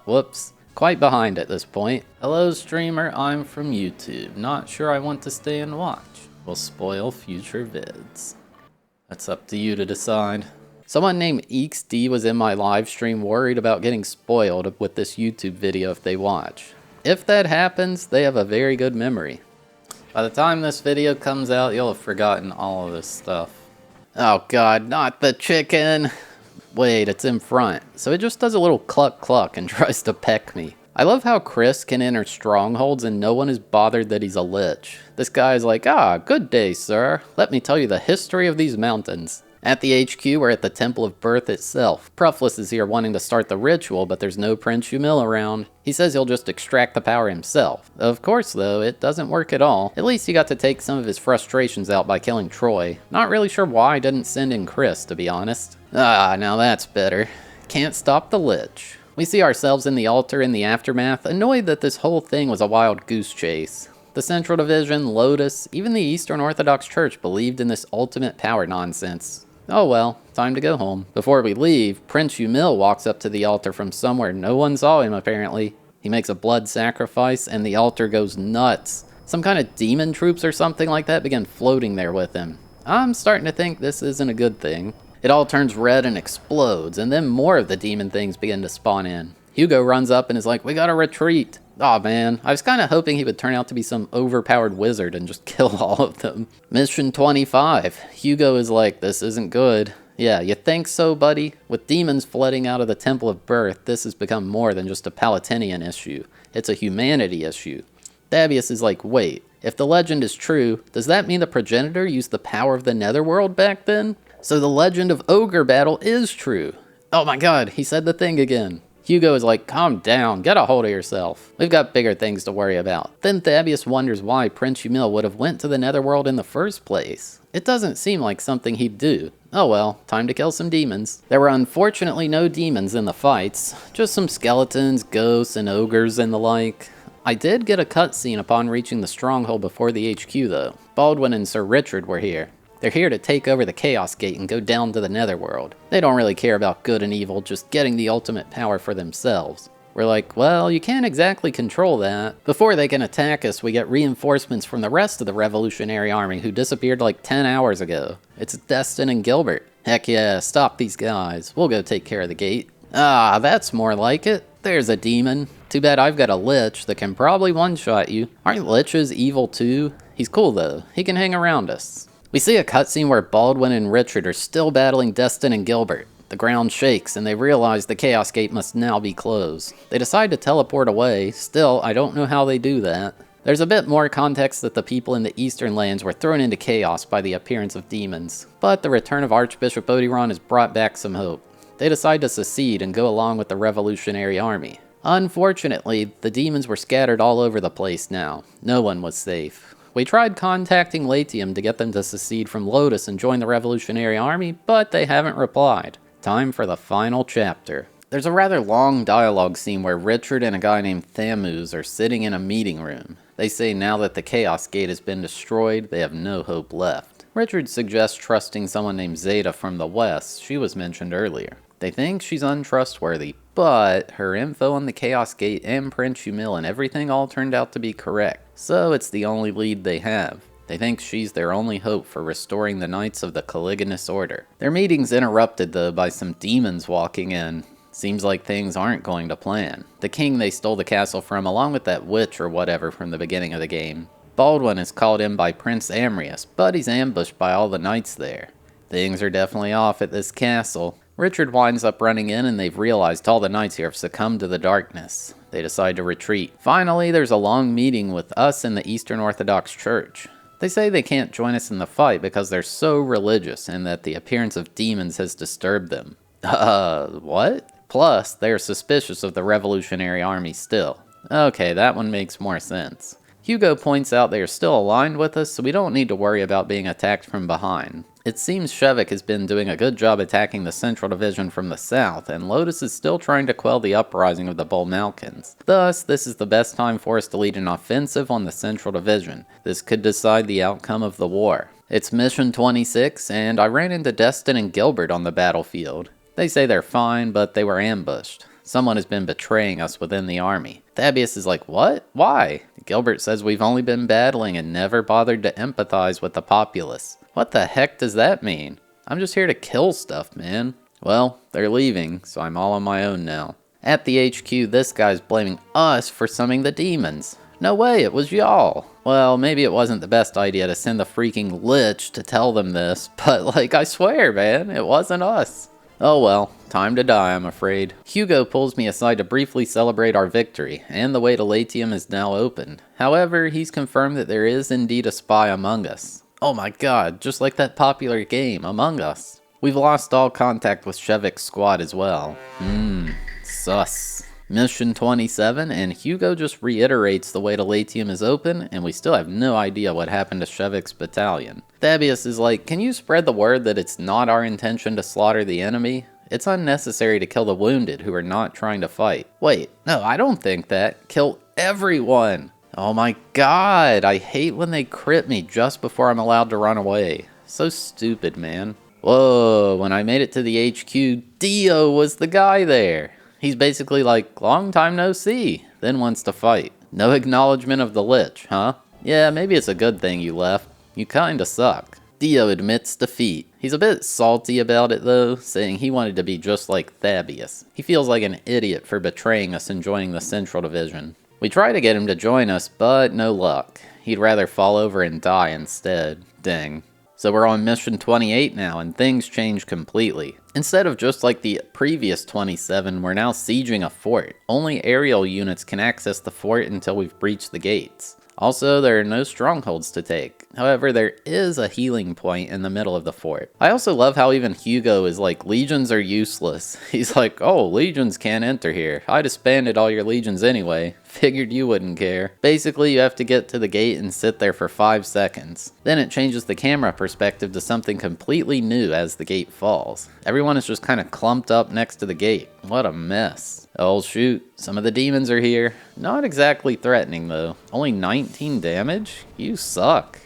Whoops. Quite behind at this point. Hello streamer, I'm from YouTube. Not sure I want to stay and watch. Will spoil future vids. That's up to you to decide. Someone named EXD was in my live stream worried about getting spoiled with this YouTube video if they watch. If that happens, they have a very good memory. By the time this video comes out, you'll have forgotten all of this stuff. Oh god, not the chicken! Wait, it's in front. So it just does a little cluck cluck and tries to peck me. I love how Chris can enter strongholds and no one is bothered that he's a lich. This guy's like, good day, sir. Let me tell you the history of these mountains. At the HQ, we're at the Temple of Birth itself. Prufless is here wanting to start the ritual, but there's no Prince Umil around. He says he'll just extract the power himself. Of course, though, it doesn't work at all. At least he got to take some of his frustrations out by killing Troy. Not really sure why I didn't send in Chris, to be honest. Now that's better. Can't stop the lich. We see ourselves in the altar in the aftermath, annoyed that this whole thing was a wild goose chase. The Central Division, Lotus, even the Eastern Orthodox Church believed in this ultimate power nonsense. Oh well, time to go home. Before we leave, Prince Humil walks up to the altar from somewhere no one saw him apparently. He makes a blood sacrifice and the altar goes nuts. Some kind of demon troops or something like that begin floating there with him. I'm starting to think this isn't a good thing. It all turns red and explodes, and then more of the demon things begin to spawn in. Hugo runs up and is like, "We gotta retreat." Aw man, I was kinda hoping he would turn out to be some overpowered wizard and just kill all of them. Mission 25. Hugo is like, "This isn't good." Yeah, you think so, buddy? With demons flooding out of the Temple of Birth, this has become more than just a Palatinian issue. It's a humanity issue. Thabeast is like, "Wait, if the legend is true, does that mean the progenitor used the power of the netherworld back then? So the legend of Ogre Battle is true." Oh my god, he said the thing again. Hugo is like, "Calm down, get a hold of yourself. We've got bigger things to worry about." Then Thabeast wonders why Prince Humil would have went to the netherworld in the first place. It doesn't seem like something he'd do. Oh well, time to kill some demons. There were unfortunately no demons in the fights, just some skeletons, ghosts, and ogres and the like. I did get a cutscene upon reaching the stronghold before the HQ though. Baldwin and Sir Richard were here. They're here to take over the Chaos Gate and go down to the netherworld. They don't really care about good and evil, just getting the ultimate power for themselves. We're like, well, you can't exactly control that. Before they can attack us, we get reinforcements from the rest of the Revolutionary Army who disappeared like 10 hours ago. It's Destin and Gilbert. Heck yeah, stop these guys. We'll go take care of the gate. Ah, that's more like it. There's a demon. Too bad I've got a lich that can probably one-shot you. Aren't liches evil too? He's cool though. He can hang around us. We see a cutscene where Baldwin and Richard are still battling Destin and Gilbert. The ground shakes and they realize the Chaos Gate must now be closed. They decide to teleport away. Still, I don't know how they do that. There's a bit more context that the people in the Eastern Lands were thrown into chaos by the appearance of demons. But the return of Archbishop Odiron has brought back some hope. They decide to secede and go along with the Revolutionary Army. Unfortunately, the demons were scattered all over the place now. No one was safe. We tried contacting Latium to get them to secede from Lotus and join the Revolutionary Army, but they haven't replied. Time for the final chapter. There's a rather long dialogue scene where Richard and a guy named Thamus are sitting in a meeting room. They say now that the Chaos Gate has been destroyed, they have no hope left. Richard suggests trusting someone named Zeta from the West. She was mentioned earlier. They think she's untrustworthy, but her info on the Chaos Gate and Prince Humil and everything all turned out to be correct. So it's the only lead they have. They think she's their only hope for restoring the Knights of the Caligulous Order. Their meeting's interrupted though by some demons walking in. Seems like things aren't going to plan. The king they stole the castle from, along with that witch or whatever from the beginning of the game. Baldwin is called in by Prince Amrius, but he's ambushed by all the knights there. Things are definitely off at this castle. Richard winds up running in and they've realized all the knights here have succumbed to the darkness. They decide to retreat. Finally, there's a long meeting with us and the Eastern Orthodox Church. They say they can't join us in the fight because they're so religious and that the appearance of demons has disturbed them. What? Plus, they're suspicious of the Revolutionary Army still. Okay, that one makes more sense. Hugo points out they are still aligned with us, so we don't need to worry about being attacked from behind. It seems Shevik has been doing a good job attacking the Central Division from the south, and Lotus is still trying to quell the uprising of the Bolmalkins. Thus, this is the best time for us to lead an offensive on the Central Division. This could decide the outcome of the war. It's Mission 26, and I ran into Destin and Gilbert on the battlefield. They say they're fine, but they were ambushed. Someone has been betraying us within the army. Thabeast is like, what? Why? Gilbert says we've only been battling and never bothered to empathize with the populace. What the heck does that mean? I'm just here to kill stuff, man. Well, they're leaving, so I'm all on my own now. At the HQ, this guy's blaming us for summoning the demons. No way, it was y'all. Well, maybe it wasn't the best idea to send the freaking lich to tell them this, but like, I swear, man, it wasn't us. Oh well, time to die, I'm afraid. Hugo pulls me aside to briefly celebrate our victory, and the way to Latium is now opened. However, he's confirmed that there is indeed a spy among us. Oh my god, just like that popular game, Among Us. We've lost all contact with Shevik's squad as well. Sus. Mission 27, and Hugo just reiterates the way to Latium is open, and we still have no idea what happened to Shevik's battalion. Thabeast is like, can you spread the word that it's not our intention to slaughter the enemy? It's unnecessary to kill the wounded who are not trying to fight. Wait, no, I don't think that. Kill everyone! Oh my god, I hate when they crit me just before I'm allowed to run away. So stupid, man. Whoa, when I made it to the HQ, Dio was the guy there. He's basically like, long time no see, then wants to fight. No acknowledgement of the Lich, huh? Yeah, maybe it's a good thing you left. You kinda suck. Dio admits defeat. He's a bit salty about it though, saying he wanted to be just like Thabeast. He feels like an idiot for betraying us and joining the Central Division. We try to get him to join us, but no luck. He'd rather fall over and die instead. Dang. So we're on mission 28 now, and things change completely. Instead of just like the previous 27, we're now sieging a fort. Only aerial units can access the fort until we've breached the gates. Also, there are no strongholds to take. However, there is a healing point in the middle of the fort. I also love how even Hugo is like, legions are useless. He's like, oh, legions can't enter here. I disbanded all your legions anyway. Figured you wouldn't care. Basically, you have to get to the gate and sit there for 5 seconds. Then it changes the camera perspective to something completely new as the gate falls. Everyone is just kind of clumped up next to the gate. What a mess. Oh shoot, some of the demons are here. Not exactly threatening though. Only 19 damage? You suck.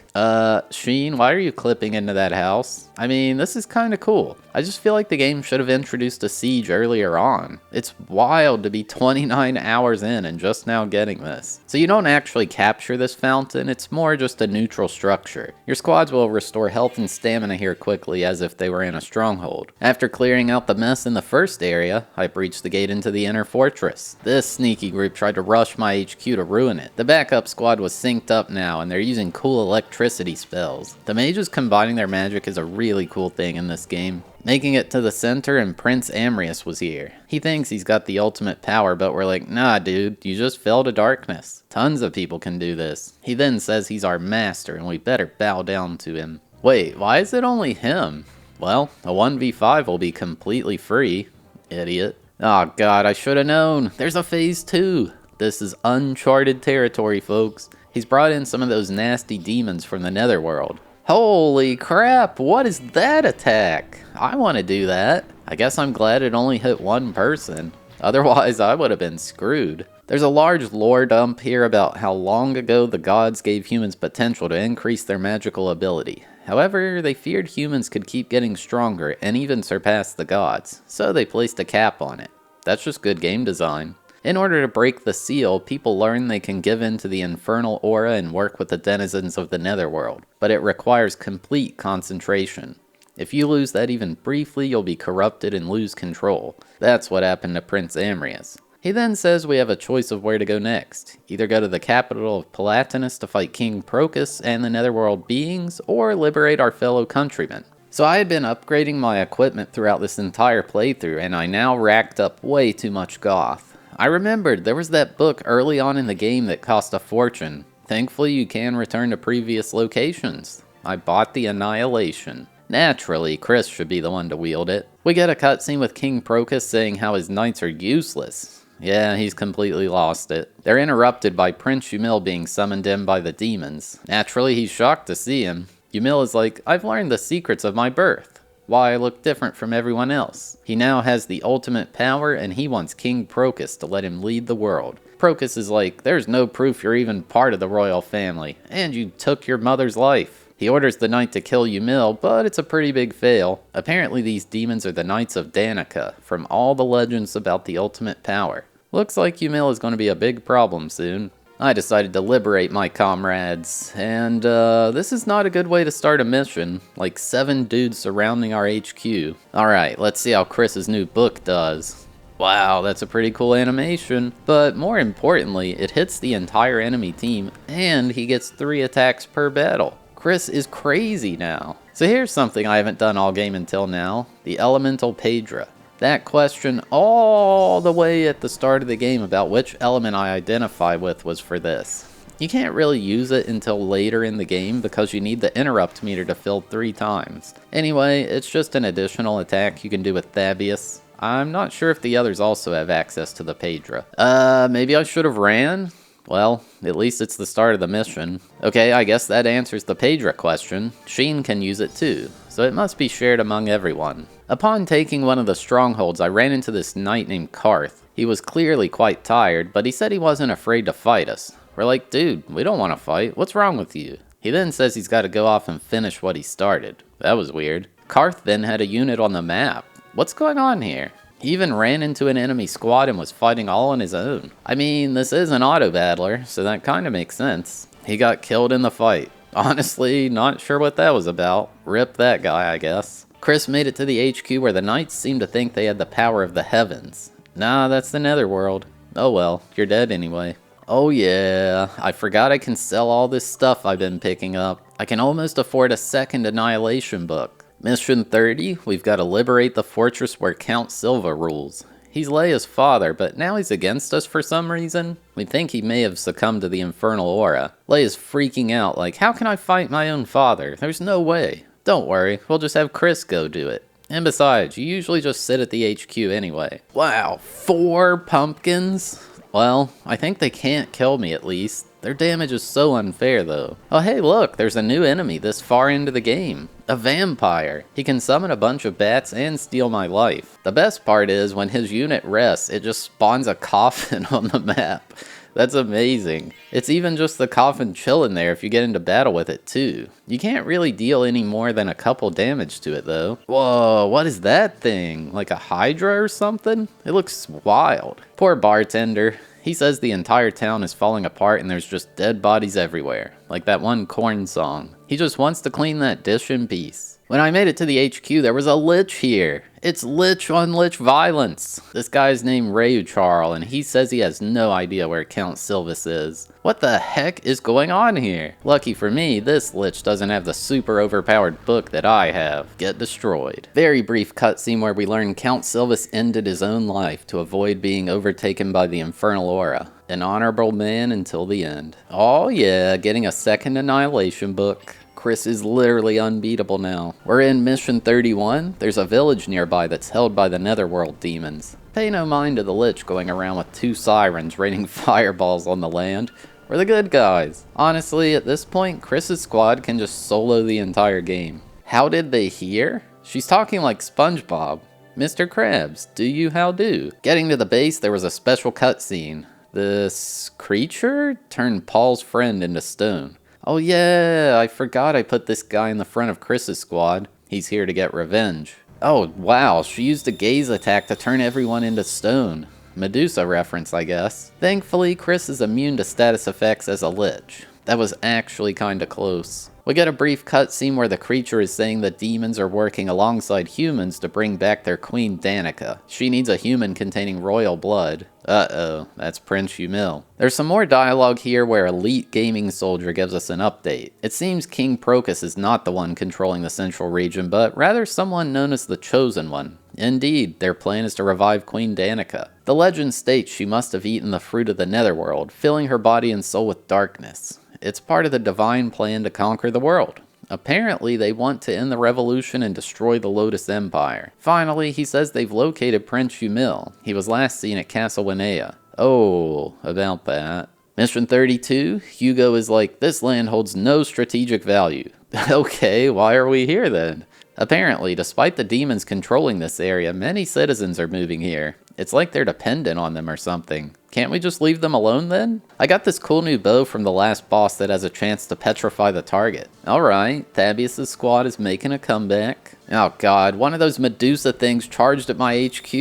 Sheen, why are you clipping into that house? I mean, this is kinda cool. I just feel like the game should have introduced a siege earlier on. It's wild to be 29 hours in and just now getting this. So you don't actually capture this fountain, it's more just a neutral structure. Your squads will restore health and stamina here quickly as if they were in a stronghold. After clearing out the mess in the first area, I breached the gate into the inner fortress. This sneaky group tried to rush my HQ to ruin it. The backup squad was synced up now and they're using cool electricity spells. The mages combining their magic is a really cool thing in this game. Making it to the center and Prince Amrius was here. He thinks he's got the ultimate power, but we're like, nah dude, you just fell to darkness. Tons of people can do this. He then says he's our master and we better bow down to him. Wait, why is it only him? Well, a 1v5 will be completely free. Idiot. Oh god, I should have known. There's a phase 2. This is uncharted territory, folks. He's brought in some of those nasty demons from the netherworld. Holy crap, what is that attack? I want to do that. I guess I'm glad it only hit one person. Otherwise, I would have been screwed. There's a large lore dump here about how long ago the gods gave humans potential to increase their magical ability. However, they feared humans could keep getting stronger and even surpass the gods, so they placed a cap on it. That's just good game design. In order to break the seal, people learn they can give in to the infernal aura and work with the denizens of the netherworld, but it requires complete concentration. If you lose that even briefly, you'll be corrupted and lose control. That's what happened to Prince Amrius. He then says we have a choice of where to go next. Either go to the capital of Palatinus to fight King Procus and the netherworld beings, or liberate our fellow countrymen. So I had been upgrading my equipment throughout this entire playthrough, and I now racked up way too much goth. I remembered there was that book early on in the game that cost a fortune. Thankfully you can return to previous locations. I bought the Annihilation. Naturally, Chris should be the one to wield it. We get a cutscene with King Procus saying how his knights are useless. Yeah, he's completely lost it. They're interrupted by Prince Umil being summoned in by the demons. Naturally, he's shocked to see him. Umil is like, I've learned the secrets of my birth. Why I look different from everyone else. He now has the ultimate power and he wants King Procus to let him lead the world. Procus is like, there's no proof you're even part of the royal family, and you took your mother's life. He orders the knight to kill Umil, but it's a pretty big fail. Apparently these demons are the Knights of Danica, from all the legends about the ultimate power. Looks like Umil is going to be a big problem soon. I decided to liberate my comrades, and this is not a good way to start a mission, like 7 dudes surrounding our HQ. Alright, let's see how Chris's new book does. Wow, that's a pretty cool animation, but more importantly, it hits the entire enemy team, and he gets 3 attacks per battle. Chris is crazy now. So here's something I haven't done all game until now, the Elemental Pedra. That question all the way at the start of the game about which element I identify with was for this. You can't really use it until later in the game because you need the interrupt meter to fill 3 times. Anyway, it's just an additional attack you can do with Thabeast. I'm not sure if the others also have access to the Pedra. Maybe I should have ran? Well, at least it's the start of the mission. Okay, I guess that answers the Pedra question. Sheen can use it too, so it must be shared among everyone. Upon taking one of the strongholds, I ran into this knight named Karth. He was clearly quite tired, but he said he wasn't afraid to fight us. We're like, dude, we don't want to fight. What's wrong with you? He then says he's got to go off and finish what he started. That was weird. Karth then had a unit on the map. What's going on here? He even ran into an enemy squad and was fighting all on his own. I mean, this is an auto battler, so that kind of makes sense. He got killed in the fight. Honestly, not sure what that was about. Rip that guy, I guess. Chris made it to the HQ where the knights seemed to think they had the power of the heavens. Nah, that's the netherworld. Oh well, you're dead anyway. Oh yeah, I forgot I can sell all this stuff I've been picking up. I can almost afford a second Annihilation book. Mission 30, we've got to liberate the fortress where Count Silva rules. He's Leia's father, but now he's against us for some reason. We think he may have succumbed to the infernal aura. Leia's freaking out like, how can I fight my own father? There's no way. Don't worry, we'll just have Chris go do it. And besides, you usually just sit at the HQ anyway. Wow, 4 pumpkins? Well, I think they can't kill me at least. Their damage is so unfair though. Oh hey look, there's a new enemy this far into the game. A vampire. He can summon a bunch of bats and steal my life. The best part is when his unit rests, it just spawns a coffin on the map. That's amazing. It's even just the coffin chilling there if you get into battle with it too. You can't really deal any more than a couple damage to it though. Whoa, what is that thing? Like a hydra or something? It looks wild. Poor bartender. He says the entire town is falling apart and there's just dead bodies everywhere. Like that one Korn song. He just wants to clean that dish in peace. When I made it to the HQ, there was a lich here. It's lich on lich violence. This guy's named Rayucharl, and he says he has no idea where Count Silvus is. What the heck is going on here? Lucky for me, this lich doesn't have the super overpowered book that I have. Get destroyed. Very brief cutscene where we learn Count Silvus ended his own life to avoid being overtaken by the infernal aura. An honorable man until the end. Oh yeah, getting a second Annihilation book. Chris is literally unbeatable now. We're in Mission 31. There's a village nearby that's held by the Netherworld demons. Pay no mind to the lich going around with 2 sirens raining fireballs on the land. We're the good guys. Honestly, at this point, Chris's squad can just solo the entire game. How did they hear? She's talking like SpongeBob. Mr. Krabs, do you how do? Getting to the base, there was a special cutscene. This creature turned Paul's friend into stone. Oh yeah, I forgot I put this guy in the front of Chris's squad. He's here to get revenge. Oh wow, she used a gaze attack to turn everyone into stone. Medusa reference, I guess. Thankfully, Chris is immune to status effects as a lich. That was actually kinda close. We get a brief cutscene where the creature is saying that demons are working alongside humans to bring back their queen Danica. She needs a human containing royal blood. Uh-oh, that's Prince Humil. There's some more dialogue here where Elite Gaming Soldier gives us an update. It seems King Procus is not the one controlling the central region, but rather someone known as the Chosen One. Indeed, their plan is to revive Queen Danica. The legend states she must have eaten the fruit of the Netherworld, filling her body and soul with darkness. It's part of the divine plan to conquer the world. Apparently, they want to end the revolution and destroy the Lotus Empire. Finally, he says they've located Prince Humil. He was last seen at Castle Winea. Oh, about that. Mission 32, Hugo is like, this land holds no strategic value. Okay, why are we here then? Apparently, despite the demons controlling this area, many citizens are moving here. It's like they're dependent on them or something. Can't we just leave them alone then? I got this cool new bow from the last boss that has a chance to petrify the target. Alright, Thabeast's squad is making a comeback. Oh god, one of those Medusa things charged at my HQ.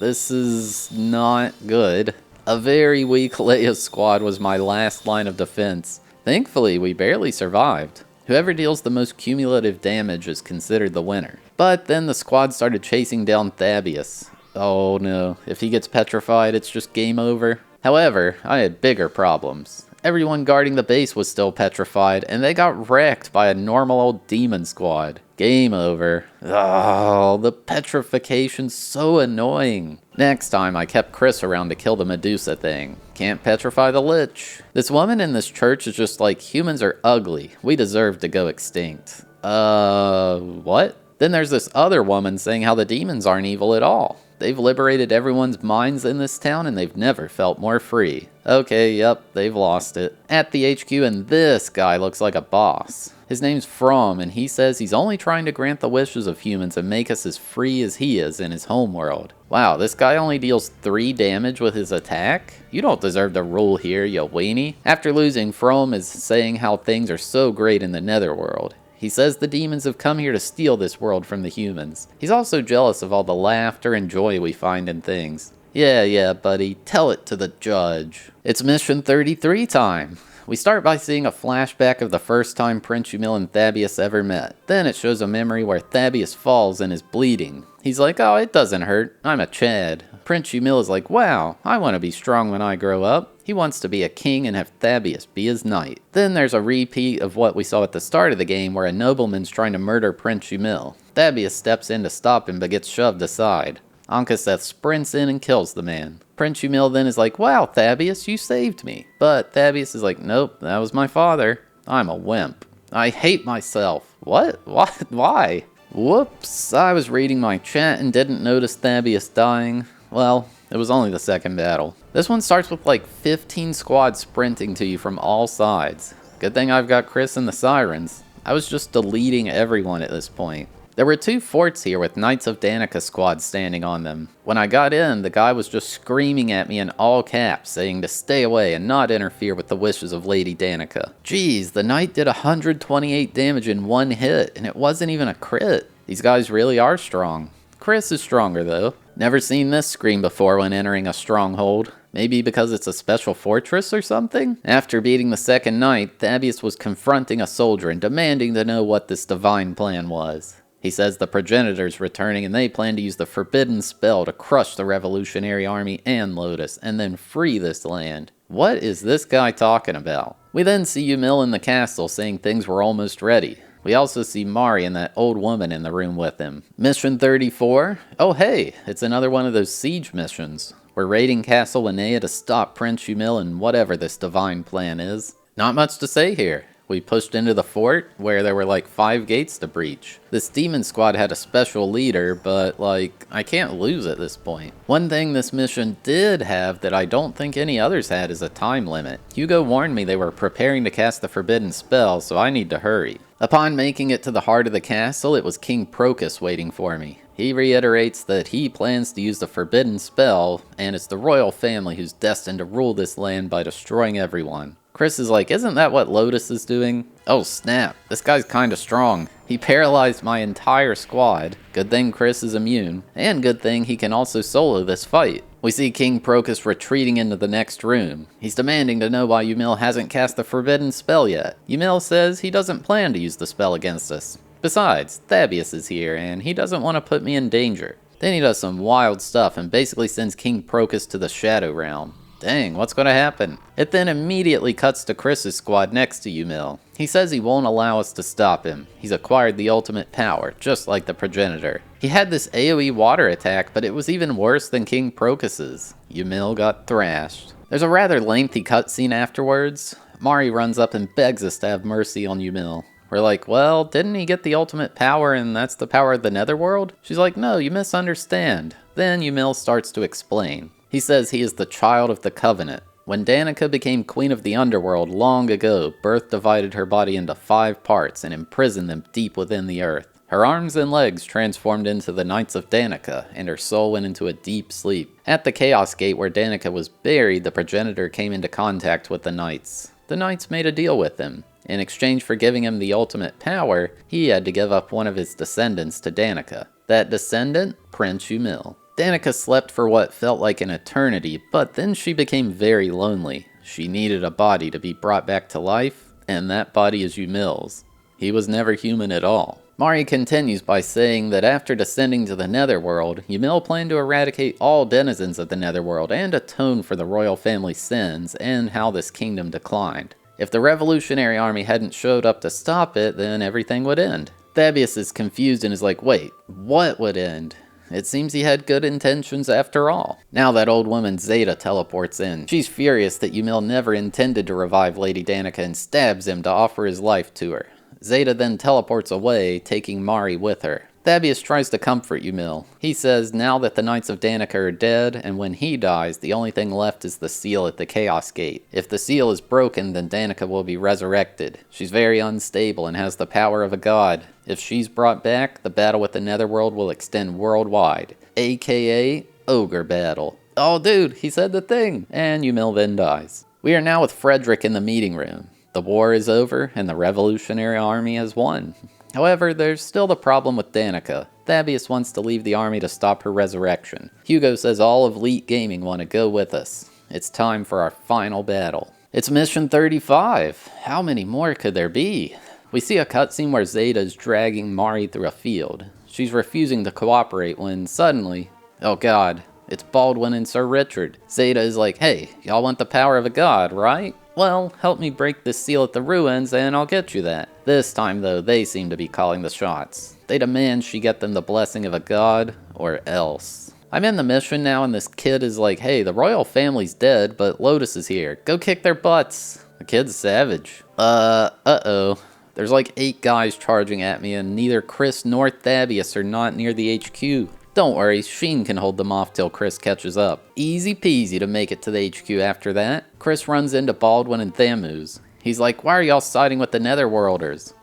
This is not good. A very weak Leia squad was my last line of defense. Thankfully, we barely survived. Whoever deals the most cumulative damage is considered the winner. But then the squad started chasing down Thabeast. Oh no, if he gets petrified, it's just game over. However, I had bigger problems. Everyone guarding the base was still petrified, and they got wrecked by a normal old demon squad. Game over. Oh, the petrification's so annoying. Next time, I kept Chris around to kill the Medusa thing. Can't petrify the lich. This woman in this church is just like, humans are ugly. We deserve to go extinct. What? Then there's this other woman saying how the demons aren't evil at all. They've liberated everyone's minds in this town and they've never felt more free. Okay, yep, they've lost it. At the HQ, and this guy looks like a boss. His name's From, and he says he's only trying to grant the wishes of humans and make us as free as he is in his homeworld. Wow, this guy only deals 3 damage with his attack? You don't deserve to rule here, you weenie. After losing, From is saying how things are so great in the netherworld. He says the demons have come here to steal this world from the humans. He's also jealous of all the laughter and joy we find in things. Yeah, buddy, tell it to the judge. It's mission 33 time. We start by seeing a flashback of the first time Prince Umil and Thabeast ever met. Then it shows a memory where Thabeast falls and is bleeding. He's like, oh, it doesn't hurt. I'm a Chad. Prince Umil is like, wow, I want to be strong when I grow up. He wants to be a king and have Thabeast be his knight. Then there's a repeat of what we saw at the start of the game where a nobleman's trying to murder Prince Umil. Thabeast steps in to stop him but gets shoved aside. Ankaseth sprints in and kills the man. Prince Umil then is like, wow, Thabeast, you saved me. But Thabeast is like, nope, that was my father. I'm a wimp. I hate myself. What? Why? Whoops, I was reading my chat and didn't notice Thabeast dying. Well, it was only the second battle. This one starts with like 15 squads sprinting to you from all sides. Good thing I've got Chris and the Sirens. I was just deleting everyone at this point. There were 2 forts here with Knights of Danica squads standing on them. When I got in, the guy was just screaming at me in all caps, saying to stay away and not interfere with the wishes of Lady Danica. Jeez, the knight did 128 damage in 1 hit, and it wasn't even a crit. These guys really are strong. Chris is stronger though. Never seen this scream before when entering a stronghold. Maybe because it's a special fortress or something? After beating the second knight, Thabeast was confronting a soldier and demanding to know what this divine plan was. He says the progenitor's returning and they plan to use the forbidden spell to crush the revolutionary army and Lotus, and then free this land. What is this guy talking about? We then see Umil in the castle saying things were almost ready. We also see Mari and that old woman in the room with him. Mission 34? Oh hey, it's another one of those siege missions. We're raiding Castle Linnea to stop Prince Umil and whatever this divine plan is. Not much to say here. We pushed into the fort, where there were like 5 gates to breach. This demon squad had a special leader, but like, I can't lose at this point. One thing this mission did have that I don't think any others had is a time limit. Hugo warned me they were preparing to cast the forbidden spell, so I need to hurry. Upon making it to the heart of the castle, it was King Procus waiting for me. He reiterates that he plans to use the forbidden spell, and it's the royal family who's destined to rule this land by destroying everyone. Chris is like, isn't that what Lotus is doing? Oh snap, this guy's kinda strong. He paralyzed my entire squad. Good thing Chris is immune, and good thing he can also solo this fight. We see King Procus retreating into the next room. He's demanding to know why Umil hasn't cast the forbidden spell yet. Umil says he doesn't plan to use the spell against us. Besides, Thabeast is here, and he doesn't want to put me in danger. Then he does some wild stuff and basically sends King Procus to the Shadow Realm. Dang, what's going to happen? It then immediately cuts to Chris's squad next to Umil. He says he won't allow us to stop him. He's acquired the ultimate power, just like the progenitor. He had this AoE water attack, but it was even worse than King Procus's. Umil got thrashed. There's a rather lengthy cutscene afterwards. Mari runs up and begs us to have mercy on Umil. We're like, well, didn't he get the ultimate power and that's the power of the netherworld? She's like, no, you misunderstand. Then Umil starts to explain. He says he is the child of the Covenant. When Danica became queen of the underworld long ago, Birth divided her body into 5 parts and imprisoned them deep within the earth. Her arms and legs transformed into the Knights of Danica, and her soul went into a deep sleep. At the Chaos Gate where Danica was buried, the progenitor came into contact with the Knights. The Knights made a deal with him. In exchange for giving him the ultimate power, he had to give up one of his descendants to Danica. That descendant? Prince Umil. Danica slept for what felt like an eternity, but then she became very lonely. She needed a body to be brought back to life, and that body is Umil's. He was never human at all. Mari continues by saying that after descending to the Netherworld, Umil planned to eradicate all denizens of the Netherworld and atone for the royal family's sins and how this kingdom declined. If the revolutionary army hadn't showed up to stop it, then everything would end. Thabeast is confused and is like, wait, what would end? It seems he had good intentions after all. Now that old woman Zeta teleports in. She's furious that Umil never intended to revive Lady Danica and stabs him to offer his life to her. Zeta then teleports away, taking Mari with her. Thabeast tries to comfort Ymil. He says now that the Knights of Danica are dead, and when he dies, the only thing left is the seal at the Chaos Gate. If the seal is broken, then Danica will be resurrected. She's very unstable and has the power of a god. If she's brought back, the battle with the Netherworld will extend worldwide, aka Ogre Battle. Oh dude, he said the thing! And Ymil then dies. We are now with Frederick in the meeting room. The war is over, and the Revolutionary Army has won. However, there's still the problem with Danica. Thabeast wants to leave the army to stop her resurrection. Hugo says all of Elite Gaming want to go with us. It's time for our final battle. It's mission 35. How many more could there be? We see a cutscene where Zeta is dragging Mari through a field. She's refusing to cooperate when suddenly, oh god, it's Baldwin and Sir Richard. Zeta is like, hey, y'all want the power of a god, right? Well, help me break this seal at the ruins and I'll get you that. This time though, they seem to be calling the shots. They demand she get them the blessing of a god, or else. I'm in the mission now and this kid is like, hey, the royal family's dead, but Lotus is here. Go kick their butts. The kid's savage. Uh-oh. There's like 8 guys charging at me and neither Chris nor Thabeast are not near the HQ. Don't worry, Sheen can hold them off till Chris catches up. Easy peasy to make it to the HQ after that. Chris runs into Baldwin and Thamus. He's like, why are y'all siding with the Netherworlders?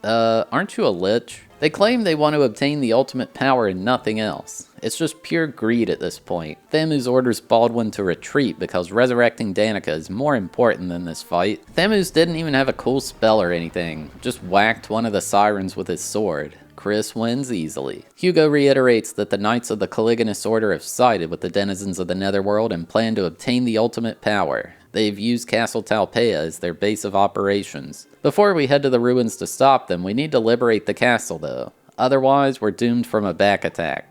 Aren't you a lich? They claim they want to obtain the ultimate power and nothing else. It's just pure greed at this point. Thamus orders Baldwin to retreat because resurrecting Danica is more important than this fight. Thamus didn't even have a cool spell or anything, just whacked one of the sirens with his sword. Chris wins easily. Hugo reiterates that the Knights of the Caligulous Order have sided with the denizens of the Netherworld and plan to obtain the ultimate power. They've used Castle Talpea as their base of operations. Before we head to the ruins to stop them, we need to liberate the castle though. Otherwise, we're doomed from a back attack.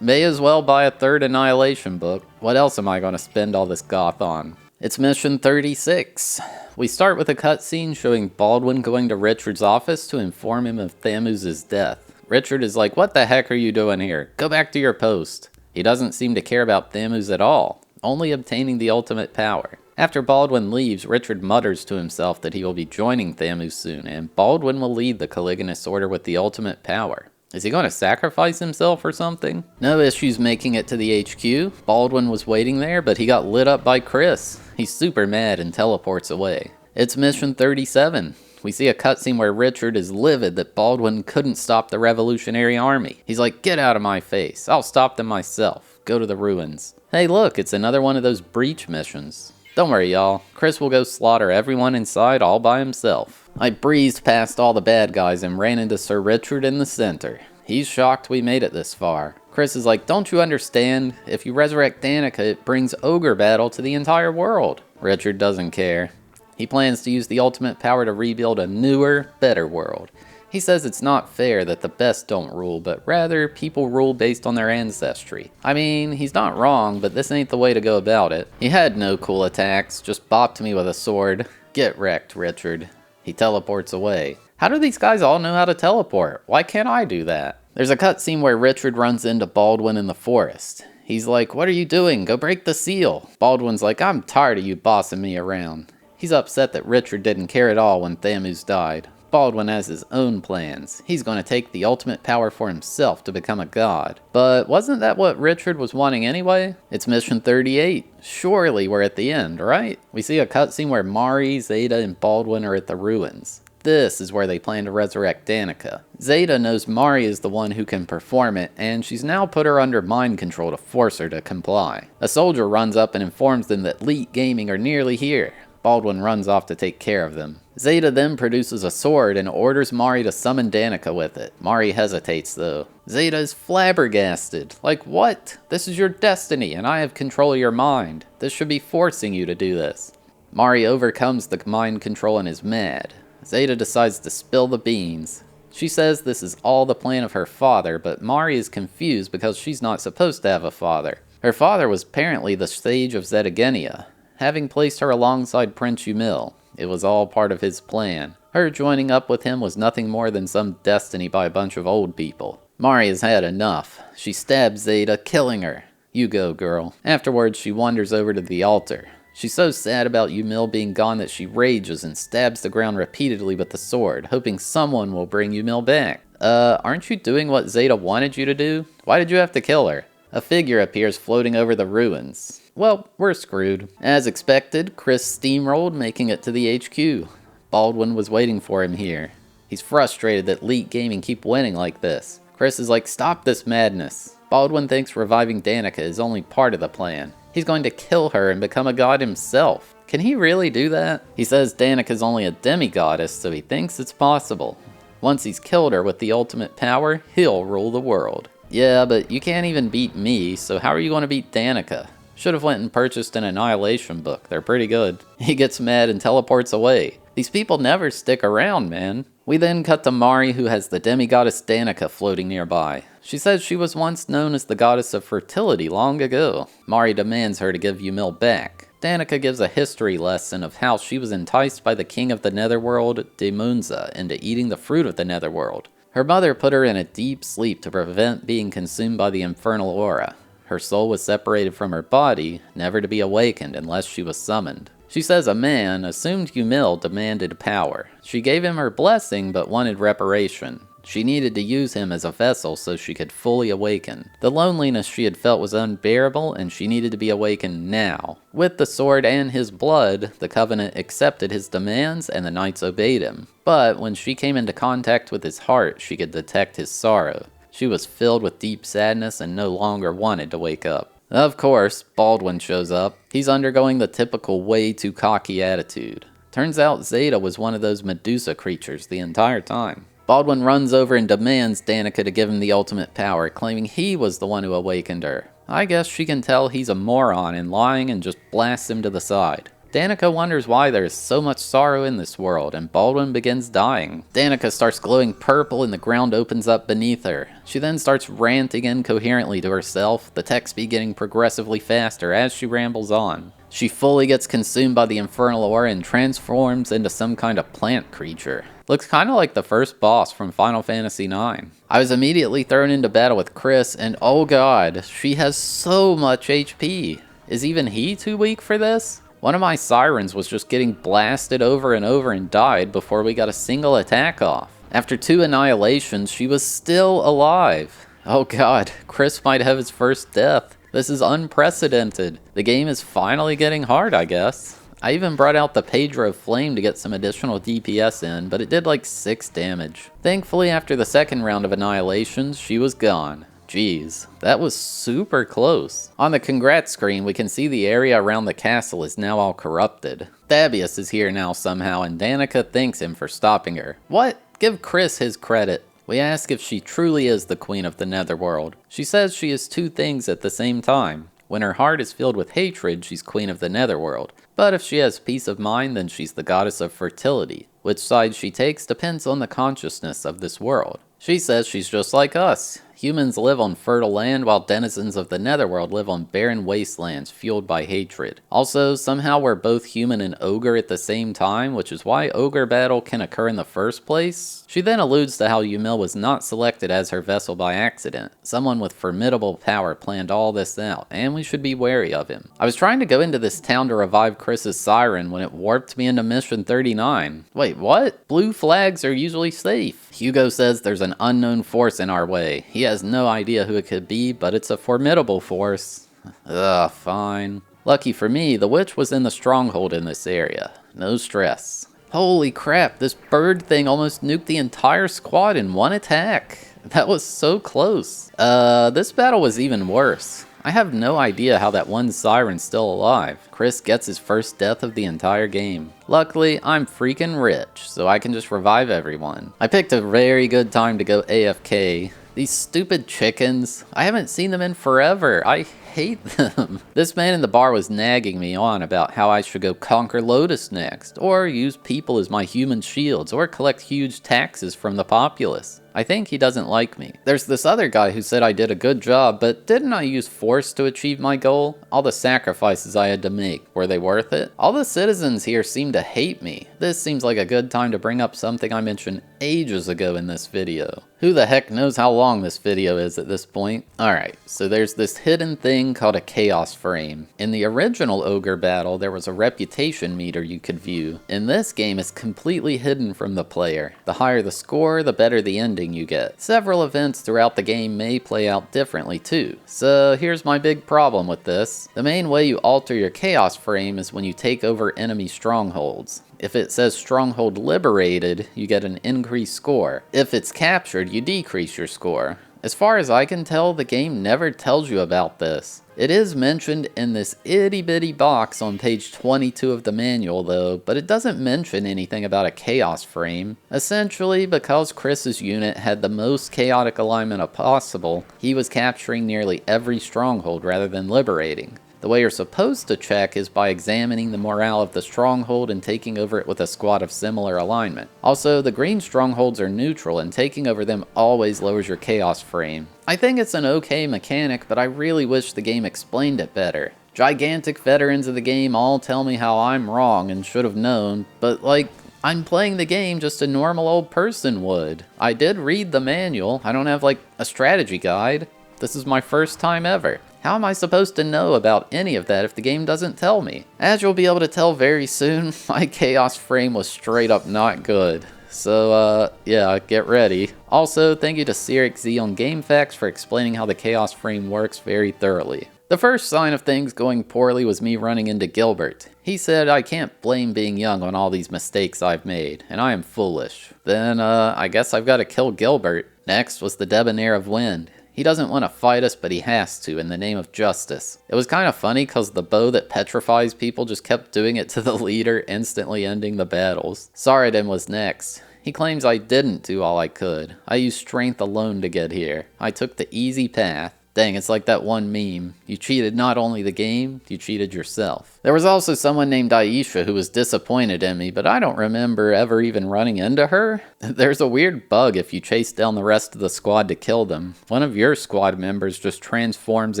May as well buy a 3rd Annihilation book. What else am I going to spend all this goth on? It's mission 36. We start with a cutscene showing Baldwin going to Richard's office to inform him of Thamus's death. Richard is like, what the heck are you doing here? Go back to your post. He doesn't seem to care about Thamus at all, only obtaining the ultimate power. After Baldwin leaves, Richard mutters to himself that he will be joining Thamus soon, and Baldwin will lead the Caligulous Order with the ultimate power. Is he going to sacrifice himself or something? No issues making it to the HQ. Baldwin was waiting there, but he got lit up by Chris. He's super mad and teleports away. It's mission 37. We see a cutscene where Richard is livid that Baldwin couldn't stop the Revolutionary Army. He's like, get out of my face. I'll stop them myself. Go to the ruins. Hey look, it's another one of those breach missions. Don't worry y'all, Chris will go slaughter everyone inside all by himself. I breezed past all the bad guys and ran into Sir Richard in the center. He's shocked we made it this far. Chris is like, don't you understand? If you resurrect Danica, it brings Ogre Battle to the entire world. Richard doesn't care. He plans to use the ultimate power to rebuild a newer, better world. He says it's not fair that the best don't rule, but rather people rule based on their ancestry. I mean, he's not wrong, but this ain't the way to go about it. He had no cool attacks, just bopped me with a sword. Get wrecked, Richard. He teleports away. How do these guys all know how to teleport? Why can't I do that? There's a cutscene where Richard runs into Baldwin in the forest. He's like, what are you doing? Go break the seal. Baldwin's like, I'm tired of you bossing me around. He's upset that Richard didn't care at all when Thamus died. Baldwin has his own plans. He's going to take the ultimate power for himself to become a god. But wasn't that what Richard was wanting anyway? It's mission 38. Surely we're at the end, right? We see a cutscene where Mari, Zeta, and Baldwin are at the ruins. This is where they plan to resurrect Danica. Zeta knows Mari is the one who can perform it, and she's now put her under mind control to force her to comply. A soldier runs up and informs them that Elite Gaming are nearly here. Baldwin runs off to take care of them. Zeta then produces a sword and orders Mari to summon Danica with it. Mari hesitates though. Zeta is flabbergasted. Like, what? This is your destiny and I have control of your mind. This should be forcing you to do this. Mari overcomes the mind control and is mad. Zeta decides to spill the beans. She says this is all the plan of her father, but Mari is confused because she's not supposed to have a father. Her father was apparently the sage of Zetagenia, having placed her alongside Prince Ymil. It was all part of his plan. Her joining up with him was nothing more than some destiny by a bunch of old people. Mari has had enough. She stabs Zeta, killing her. You go, girl. Afterwards, she wanders over to the altar. She's so sad about Ymil being gone that she rages and stabs the ground repeatedly with the sword, hoping someone will bring Ymil back. Aren't you doing what Zeta wanted you to do? Why did you have to kill her? A figure appears floating over the ruins. Well, we're screwed. As expected, Chris steamrolled, making it to the HQ. Baldwin was waiting for him here. He's frustrated that Elite Gaming keep winning like this. Chris is like, stop this madness. Baldwin thinks reviving Danica is only part of the plan. He's going to kill her and become a god himself. Can he really do that? He says Danica's only a demigoddess, so he thinks it's possible. Once he's killed her with the ultimate power, he'll rule the world. Yeah, but you can't even beat me, so how are you going to beat Danica? Should have went and purchased an Annihilation book. They're pretty good. He gets mad and teleports away. These people never stick around, man. We then cut to Mari, who has the demigoddess Danica floating nearby. She says she was once known as the goddess of fertility long ago. Mari demands her to give Yumil back. Danica gives a history lesson of how she was enticed by the king of the netherworld, Demunza, into eating the fruit of the netherworld. Her mother put her in a deep sleep to prevent being consumed by the infernal aura. Her soul was separated from her body, never to be awakened unless she was summoned. She says a man, assumed Yumil, demanded power. She gave him her blessing but wanted reparation. She needed to use him as a vessel so she could fully awaken. The loneliness she had felt was unbearable and she needed to be awakened now. With the sword and his blood, the Covenant accepted his demands and the knights obeyed him. But when she came into contact with his heart, she could detect his sorrow. She was filled with deep sadness and no longer wanted to wake up. Of course, Baldwin shows up. He's undergoing the typical way too cocky attitude. Turns out Zeta was one of those Medusa creatures the entire time. Baldwin runs over and demands Danica to give him the ultimate power, claiming he was the one who awakened her. I guess she can tell he's a moron and lying and just blasts him to the side. Danica wonders why there is so much sorrow in this world, and Baldwin begins dying. Danica starts glowing purple and the ground opens up beneath her. She then starts ranting incoherently to herself, the text speed getting progressively faster as she rambles on. She fully gets consumed by the infernal aura and transforms into some kind of plant creature. Looks kinda like the first boss from Final Fantasy IX. I was immediately thrown into battle with Chris, and oh god, she has so much HP. Is even he too weak for this? One of my sirens was just getting blasted over and over and died before we got a single attack off. After 2 annihilations, she was still alive. Oh god, Chris might have his first death. This is unprecedented. The game is finally getting hard, I guess. I even brought out the Pedro Flame to get some additional DPS in, but it did like 6 damage. Thankfully, after the second round of annihilations, she was gone. Jeez, that was super close. On the congrats screen, we can see the area around the castle is now all corrupted. Thabeast is here now somehow, and Danica thanks him for stopping her. What? Give Chris his credit. We ask if she truly is the queen of the netherworld. She says she is 2 things at the same time. When her heart is filled with hatred, she's queen of the netherworld. But if she has peace of mind, then she's the goddess of fertility. Which side she takes depends on the consciousness of this world. She says she's just like us. Humans live on fertile land while denizens of the netherworld live on barren wastelands fueled by hatred. Also, somehow we're both human and ogre at the same time, which is why Ogre Battle can occur in the first place. She then alludes to how Yumil was not selected as her vessel by accident. Someone with formidable power planned all this out, and we should be wary of him. I was trying to go into this town to revive Chris's siren when it warped me into mission 39. Wait, what? Blue flags are usually safe. Hugo says there's an unknown force in our way. He has no idea who it could be, but it's a formidable force. Ugh, fine. Lucky for me, the witch was in the stronghold in this area. No stress. Holy crap, this bird thing almost nuked the entire squad in one attack. That was so close. This battle was even worse. I have no idea how that one siren's still alive. Chris gets his first death of the entire game. Luckily, I'm freaking rich, so I can just revive everyone. I picked a very good time to go AFK. These stupid chickens, I haven't seen them in forever. I hate them. This man in the bar was nagging me on about how I should go conquer Lotus next, or use people as my human shields, or collect huge taxes from the populace. I think he doesn't like me. There's this other guy who said I did a good job, but didn't I use force to achieve my goal? All the sacrifices I had to make, were they worth it? All the citizens here seem to hate me. This seems like a good time to bring up something I mentioned ages ago in this video. Who the heck knows how long this video is at this point? Alright, so there's this hidden thing called a chaos frame. In the original Ogre Battle, there was a reputation meter you could view. In this game, it's completely hidden from the player. The higher the score, the better the ending ending you get. Several events throughout the game may play out differently too. So here's my big problem with this. The main way you alter your chaos frame is when you take over enemy strongholds. If it says stronghold liberated, you get an increased score. If it's captured, you decrease your score. As far as I can tell, the game never tells you about this. It is mentioned in this itty bitty box on page 22 of the manual though, but it doesn't mention anything about a chaos frame. Essentially, because Chris's unit had the most chaotic alignment possible, he was capturing nearly every stronghold rather than liberating. The way you're supposed to check is by examining the morale of the stronghold and taking over it with a squad of similar alignment. Also, the green strongholds are neutral and taking over them always lowers your chaos frame. I think it's an okay mechanic, but I really wish the game explained it better. Gigantic veterans of the game all tell me how I'm wrong and should have known, but like, I'm playing the game just a normal old person would. I did read the manual, I don't have like a strategy guide. This is my first time ever. How am I supposed to know about any of that if the game doesn't tell me? As you'll be able to tell very soon, my chaos frame was straight up not good. So, yeah, get ready. Also, thank you to SyricZ on GameFAQs for explaining how the chaos frame works very thoroughly. The first sign of things going poorly was me running into Gilbert. He said I can't blame being young on all these mistakes I've made, and I am foolish. Then, I guess I've got to kill Gilbert. Next was the Debonair of Wind. He doesn't want to fight us, but he has to, in the name of justice. It was kind of funny because the bow that petrifies people just kept doing it to the leader, instantly ending the battles. Saradin was next. He claims I didn't do all I could. I used strength alone to get here. I took the easy path. Dang, it's like that one meme. You cheated not only the game, you cheated yourself. There was also someone named Aisha who was disappointed in me, but I don't remember ever even running into her. There's a weird bug if you chase down the rest of the squad to kill them. One of your squad members just transforms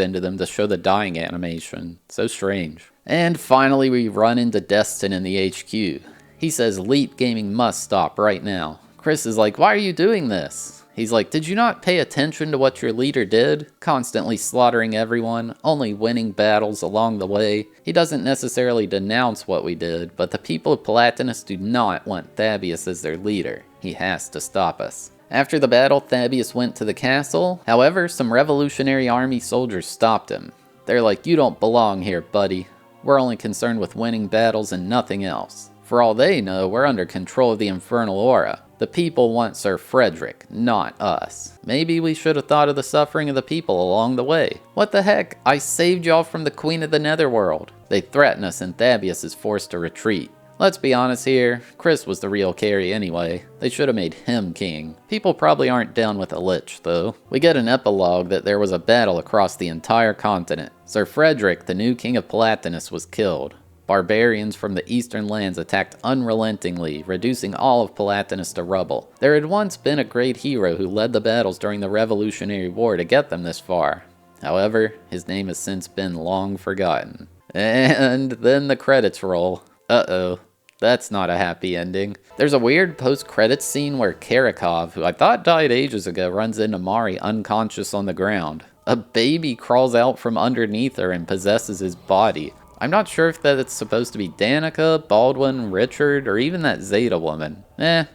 into them to show the dying animation. So strange. And finally we run into Destin in the HQ. He says Elite Gaming must stop right now. Chris is like, why are you doing this? He's like, did you not pay attention to what your leader did? Constantly slaughtering everyone, only winning battles along the way. He doesn't necessarily denounce what we did, but the people of Palatinus do not want Thabeast as their leader. He has to stop us. After the battle, Thabeast went to the castle. However, some Revolutionary Army soldiers stopped him. They're like, you don't belong here, buddy. We're only concerned with winning battles and nothing else. For all they know, we're under control of the Infernal Aura. The people want Sir Frederick, not us. Maybe we should have thought of the suffering of the people along the way. What the heck? I saved y'all from the Queen of the Netherworld. They threaten us and Thabeast is forced to retreat. Let's be honest here, Chris was the real carry anyway. They should have made him king. People probably aren't down with a lich, though. We get an epilogue that there was a battle across the entire continent. Sir Frederick, the new king of Palatinus, was killed. Barbarians from the eastern lands attacked unrelentingly, reducing all of Palatinus to rubble. There had once been a great hero who led the battles during the Revolutionary War to get them this far. However, his name has since been long forgotten. And then the credits roll. Uh-oh. That's not a happy ending. There's a weird post-credits scene where Karakov, who I thought died ages ago, runs into Mari unconscious on the ground. A baby crawls out from underneath her and possesses his body. I'm not sure if that it's supposed to be Danica, Baldwin, Richard, or even that Zeta woman.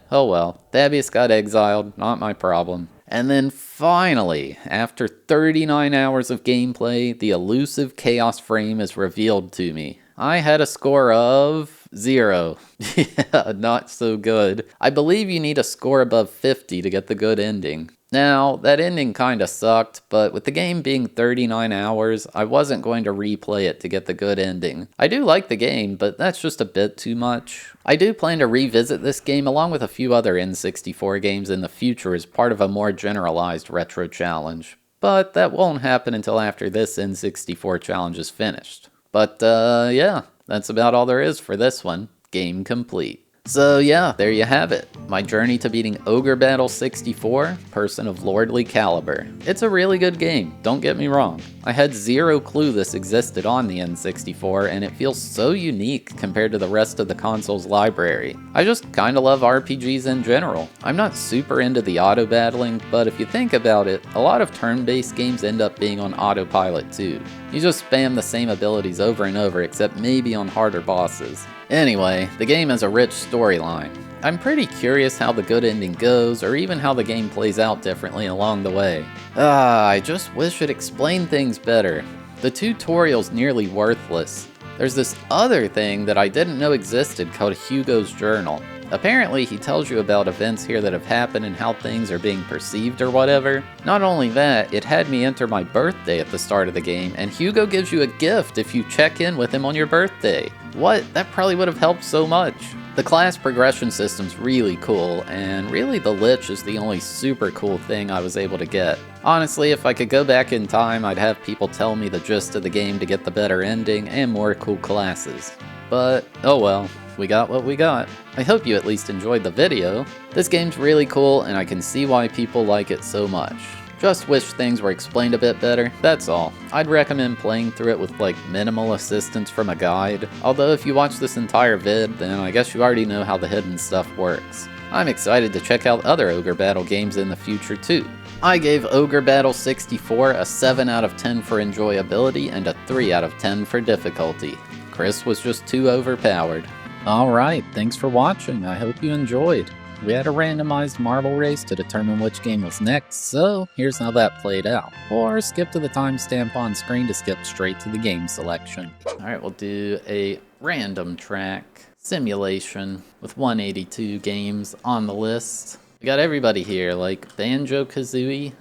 Oh well. Thabeast got exiled, not my problem. And then finally, after 39 hours of gameplay, the elusive chaos frame is revealed to me. I had a score of 0. Yeah, not so good. I believe you need a score above 50 to get the good ending. Now, that ending kinda sucked, but with the game being 39 hours, I wasn't going to replay it to get the good ending. I do like the game, but that's just a bit too much. I do plan to revisit this game along with a few other N64 games in the future as part of a more generalized retro challenge. But that won't happen until after this N64 challenge is finished. But, yeah, that's about all there is for this one. Game complete. So yeah, there you have it. My journey to beating Ogre Battle 64, Person of Lordly Caliber. It's a really good game, don't get me wrong. I had zero clue this existed on the N64, and it feels so unique compared to the rest of the console's library. I just kinda love RPGs in general. I'm not super into the auto battling, but if you think about it, a lot of turn-based games end up being on autopilot too. You just spam the same abilities over and over, except maybe on harder bosses. Anyway, the game has a rich storyline. I'm pretty curious how the good ending goes, or even how the game plays out differently along the way. I just wish it explained things better. The tutorial's nearly worthless. There's this other thing that I didn't know existed called Hugo's Journal. Apparently, he tells you about events here that have happened and how things are being perceived or whatever. Not only that, it had me enter my birthday at the start of the game, and Hugo gives you a gift if you check in with him on your birthday. What? That probably would have helped so much. The class progression system's really cool, and really the Lich is the only super cool thing I was able to get. Honestly, if I could go back in time, I'd have people tell me the gist of the game to get the better ending and more cool classes. But, oh well, we got what we got. I hope you at least enjoyed the video. This game's really cool, and I can see why people like it so much. Just wish things were explained a bit better, that's all. I'd recommend playing through it with like minimal assistance from a guide, although if you watch this entire vid, then I guess you already know how the hidden stuff works. I'm excited to check out other Ogre Battle games in the future too. I gave Ogre Battle 64 a 7 out of 10 for enjoyability and a 3 out of 10 for difficulty. Chris was just too overpowered. Alright, thanks for watching, I hope you enjoyed. We had a randomized marble race to determine which game was next, so here's how that played out. Or skip to the timestamp on screen to skip straight to the game selection. Alright, we'll do a random track simulation with 182 games on the list. We got everybody here, like Banjo-Kazooie,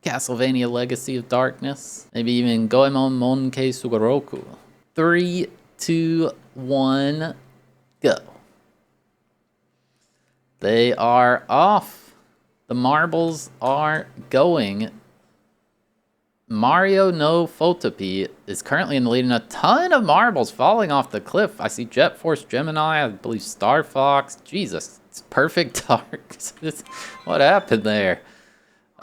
Castlevania Legacy of Darkness, maybe even Goemon Monkei Sugoroku. 3, 2, 1, go. They are off. The marbles are going. Mario no Photopea is currently in the lead, and a ton of marbles falling off the cliff. I see Jet Force Gemini, I believe Star Fox. Jesus, it's Perfect Dark. What happened there?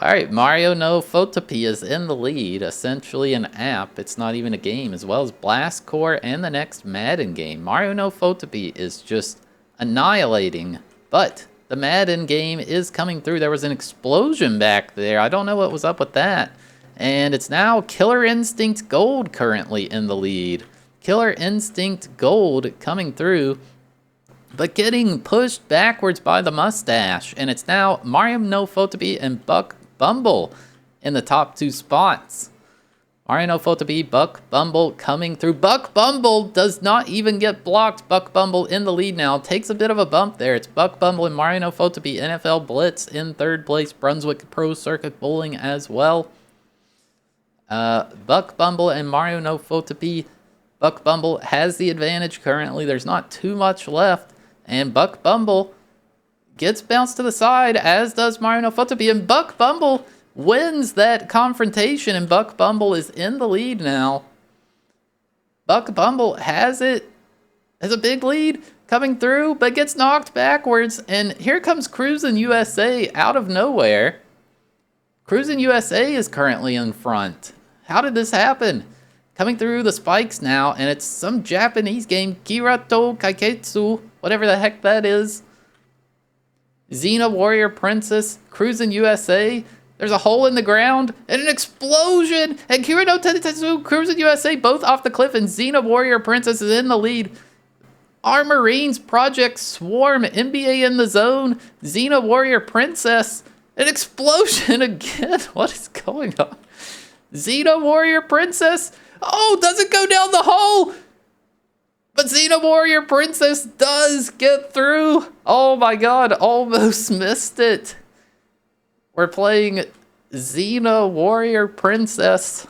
Alright, Mario no Photopea is in the lead, essentially an app. It's not even a game, as well as Blast Corps and the next Madden game. Mario no Photopea is just annihilating, but the Madden game is coming through. There was an explosion back there. I don't know what was up with that. And it's now Killer Instinct Gold currently in the lead. Killer Instinct Gold coming through, but getting pushed backwards by the mustache. And it's now Mario no Photopea and Buck Bumble in the top 2 spots. Mario no Photopea, Buck Bumble coming through. Buck Bumble does not even get blocked. Buck Bumble in the lead now. Takes a bit of a bump there. It's Buck Bumble and Mario no Photopea. NFL Blitz in 3rd place. Brunswick Pro Circuit Bowling as well. Buck Bumble and Mario no Photopea. Buck Bumble has the advantage currently. There's not too much left. And Buck Bumble gets bounced to the side, as does Mario no Photopea. And Buck Bumble wins that confrontation, and Buck Bumble is in the lead now. Buck Bumble has a big lead coming through, but gets knocked backwards, and here comes Cruisin' USA out of nowhere. Cruisin' USA is currently in front. How did this happen? Coming through the spikes now, and it's some Japanese game, Kirato Kaiketsu, whatever the heck that is. Xena Warrior Princess, Cruisin' USA. There's a hole in the ground and an explosion, and Kira no Tetsu, Cruisin' USA, both off the cliff, and Xena Warrior Princess is in the lead. Our Marines, Project Swarm, NBA in the zone, Xena Warrior Princess, an explosion again. What is going on? Xena Warrior Princess, oh, doesn't go down the hole, but Xena Warrior Princess does get through. Oh my god, almost missed it. We're playing Xena Warrior Princess,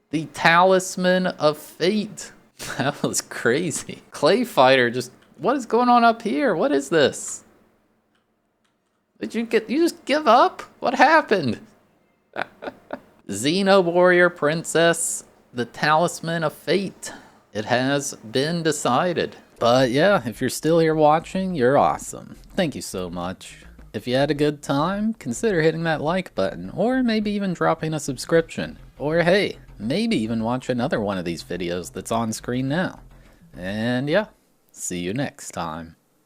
the Talisman of Fate. That was crazy. Clay Fighter just, what is going on up here? What is this? Did you just give up? What happened? Xena Warrior Princess, the Talisman of Fate. It has been decided. But yeah, if you're still here watching, you're awesome. Thank you so much. If you had a good time, consider hitting that like button, or maybe even dropping a subscription. Or hey, maybe even watch another one of these videos that's on screen now. And yeah, see you next time.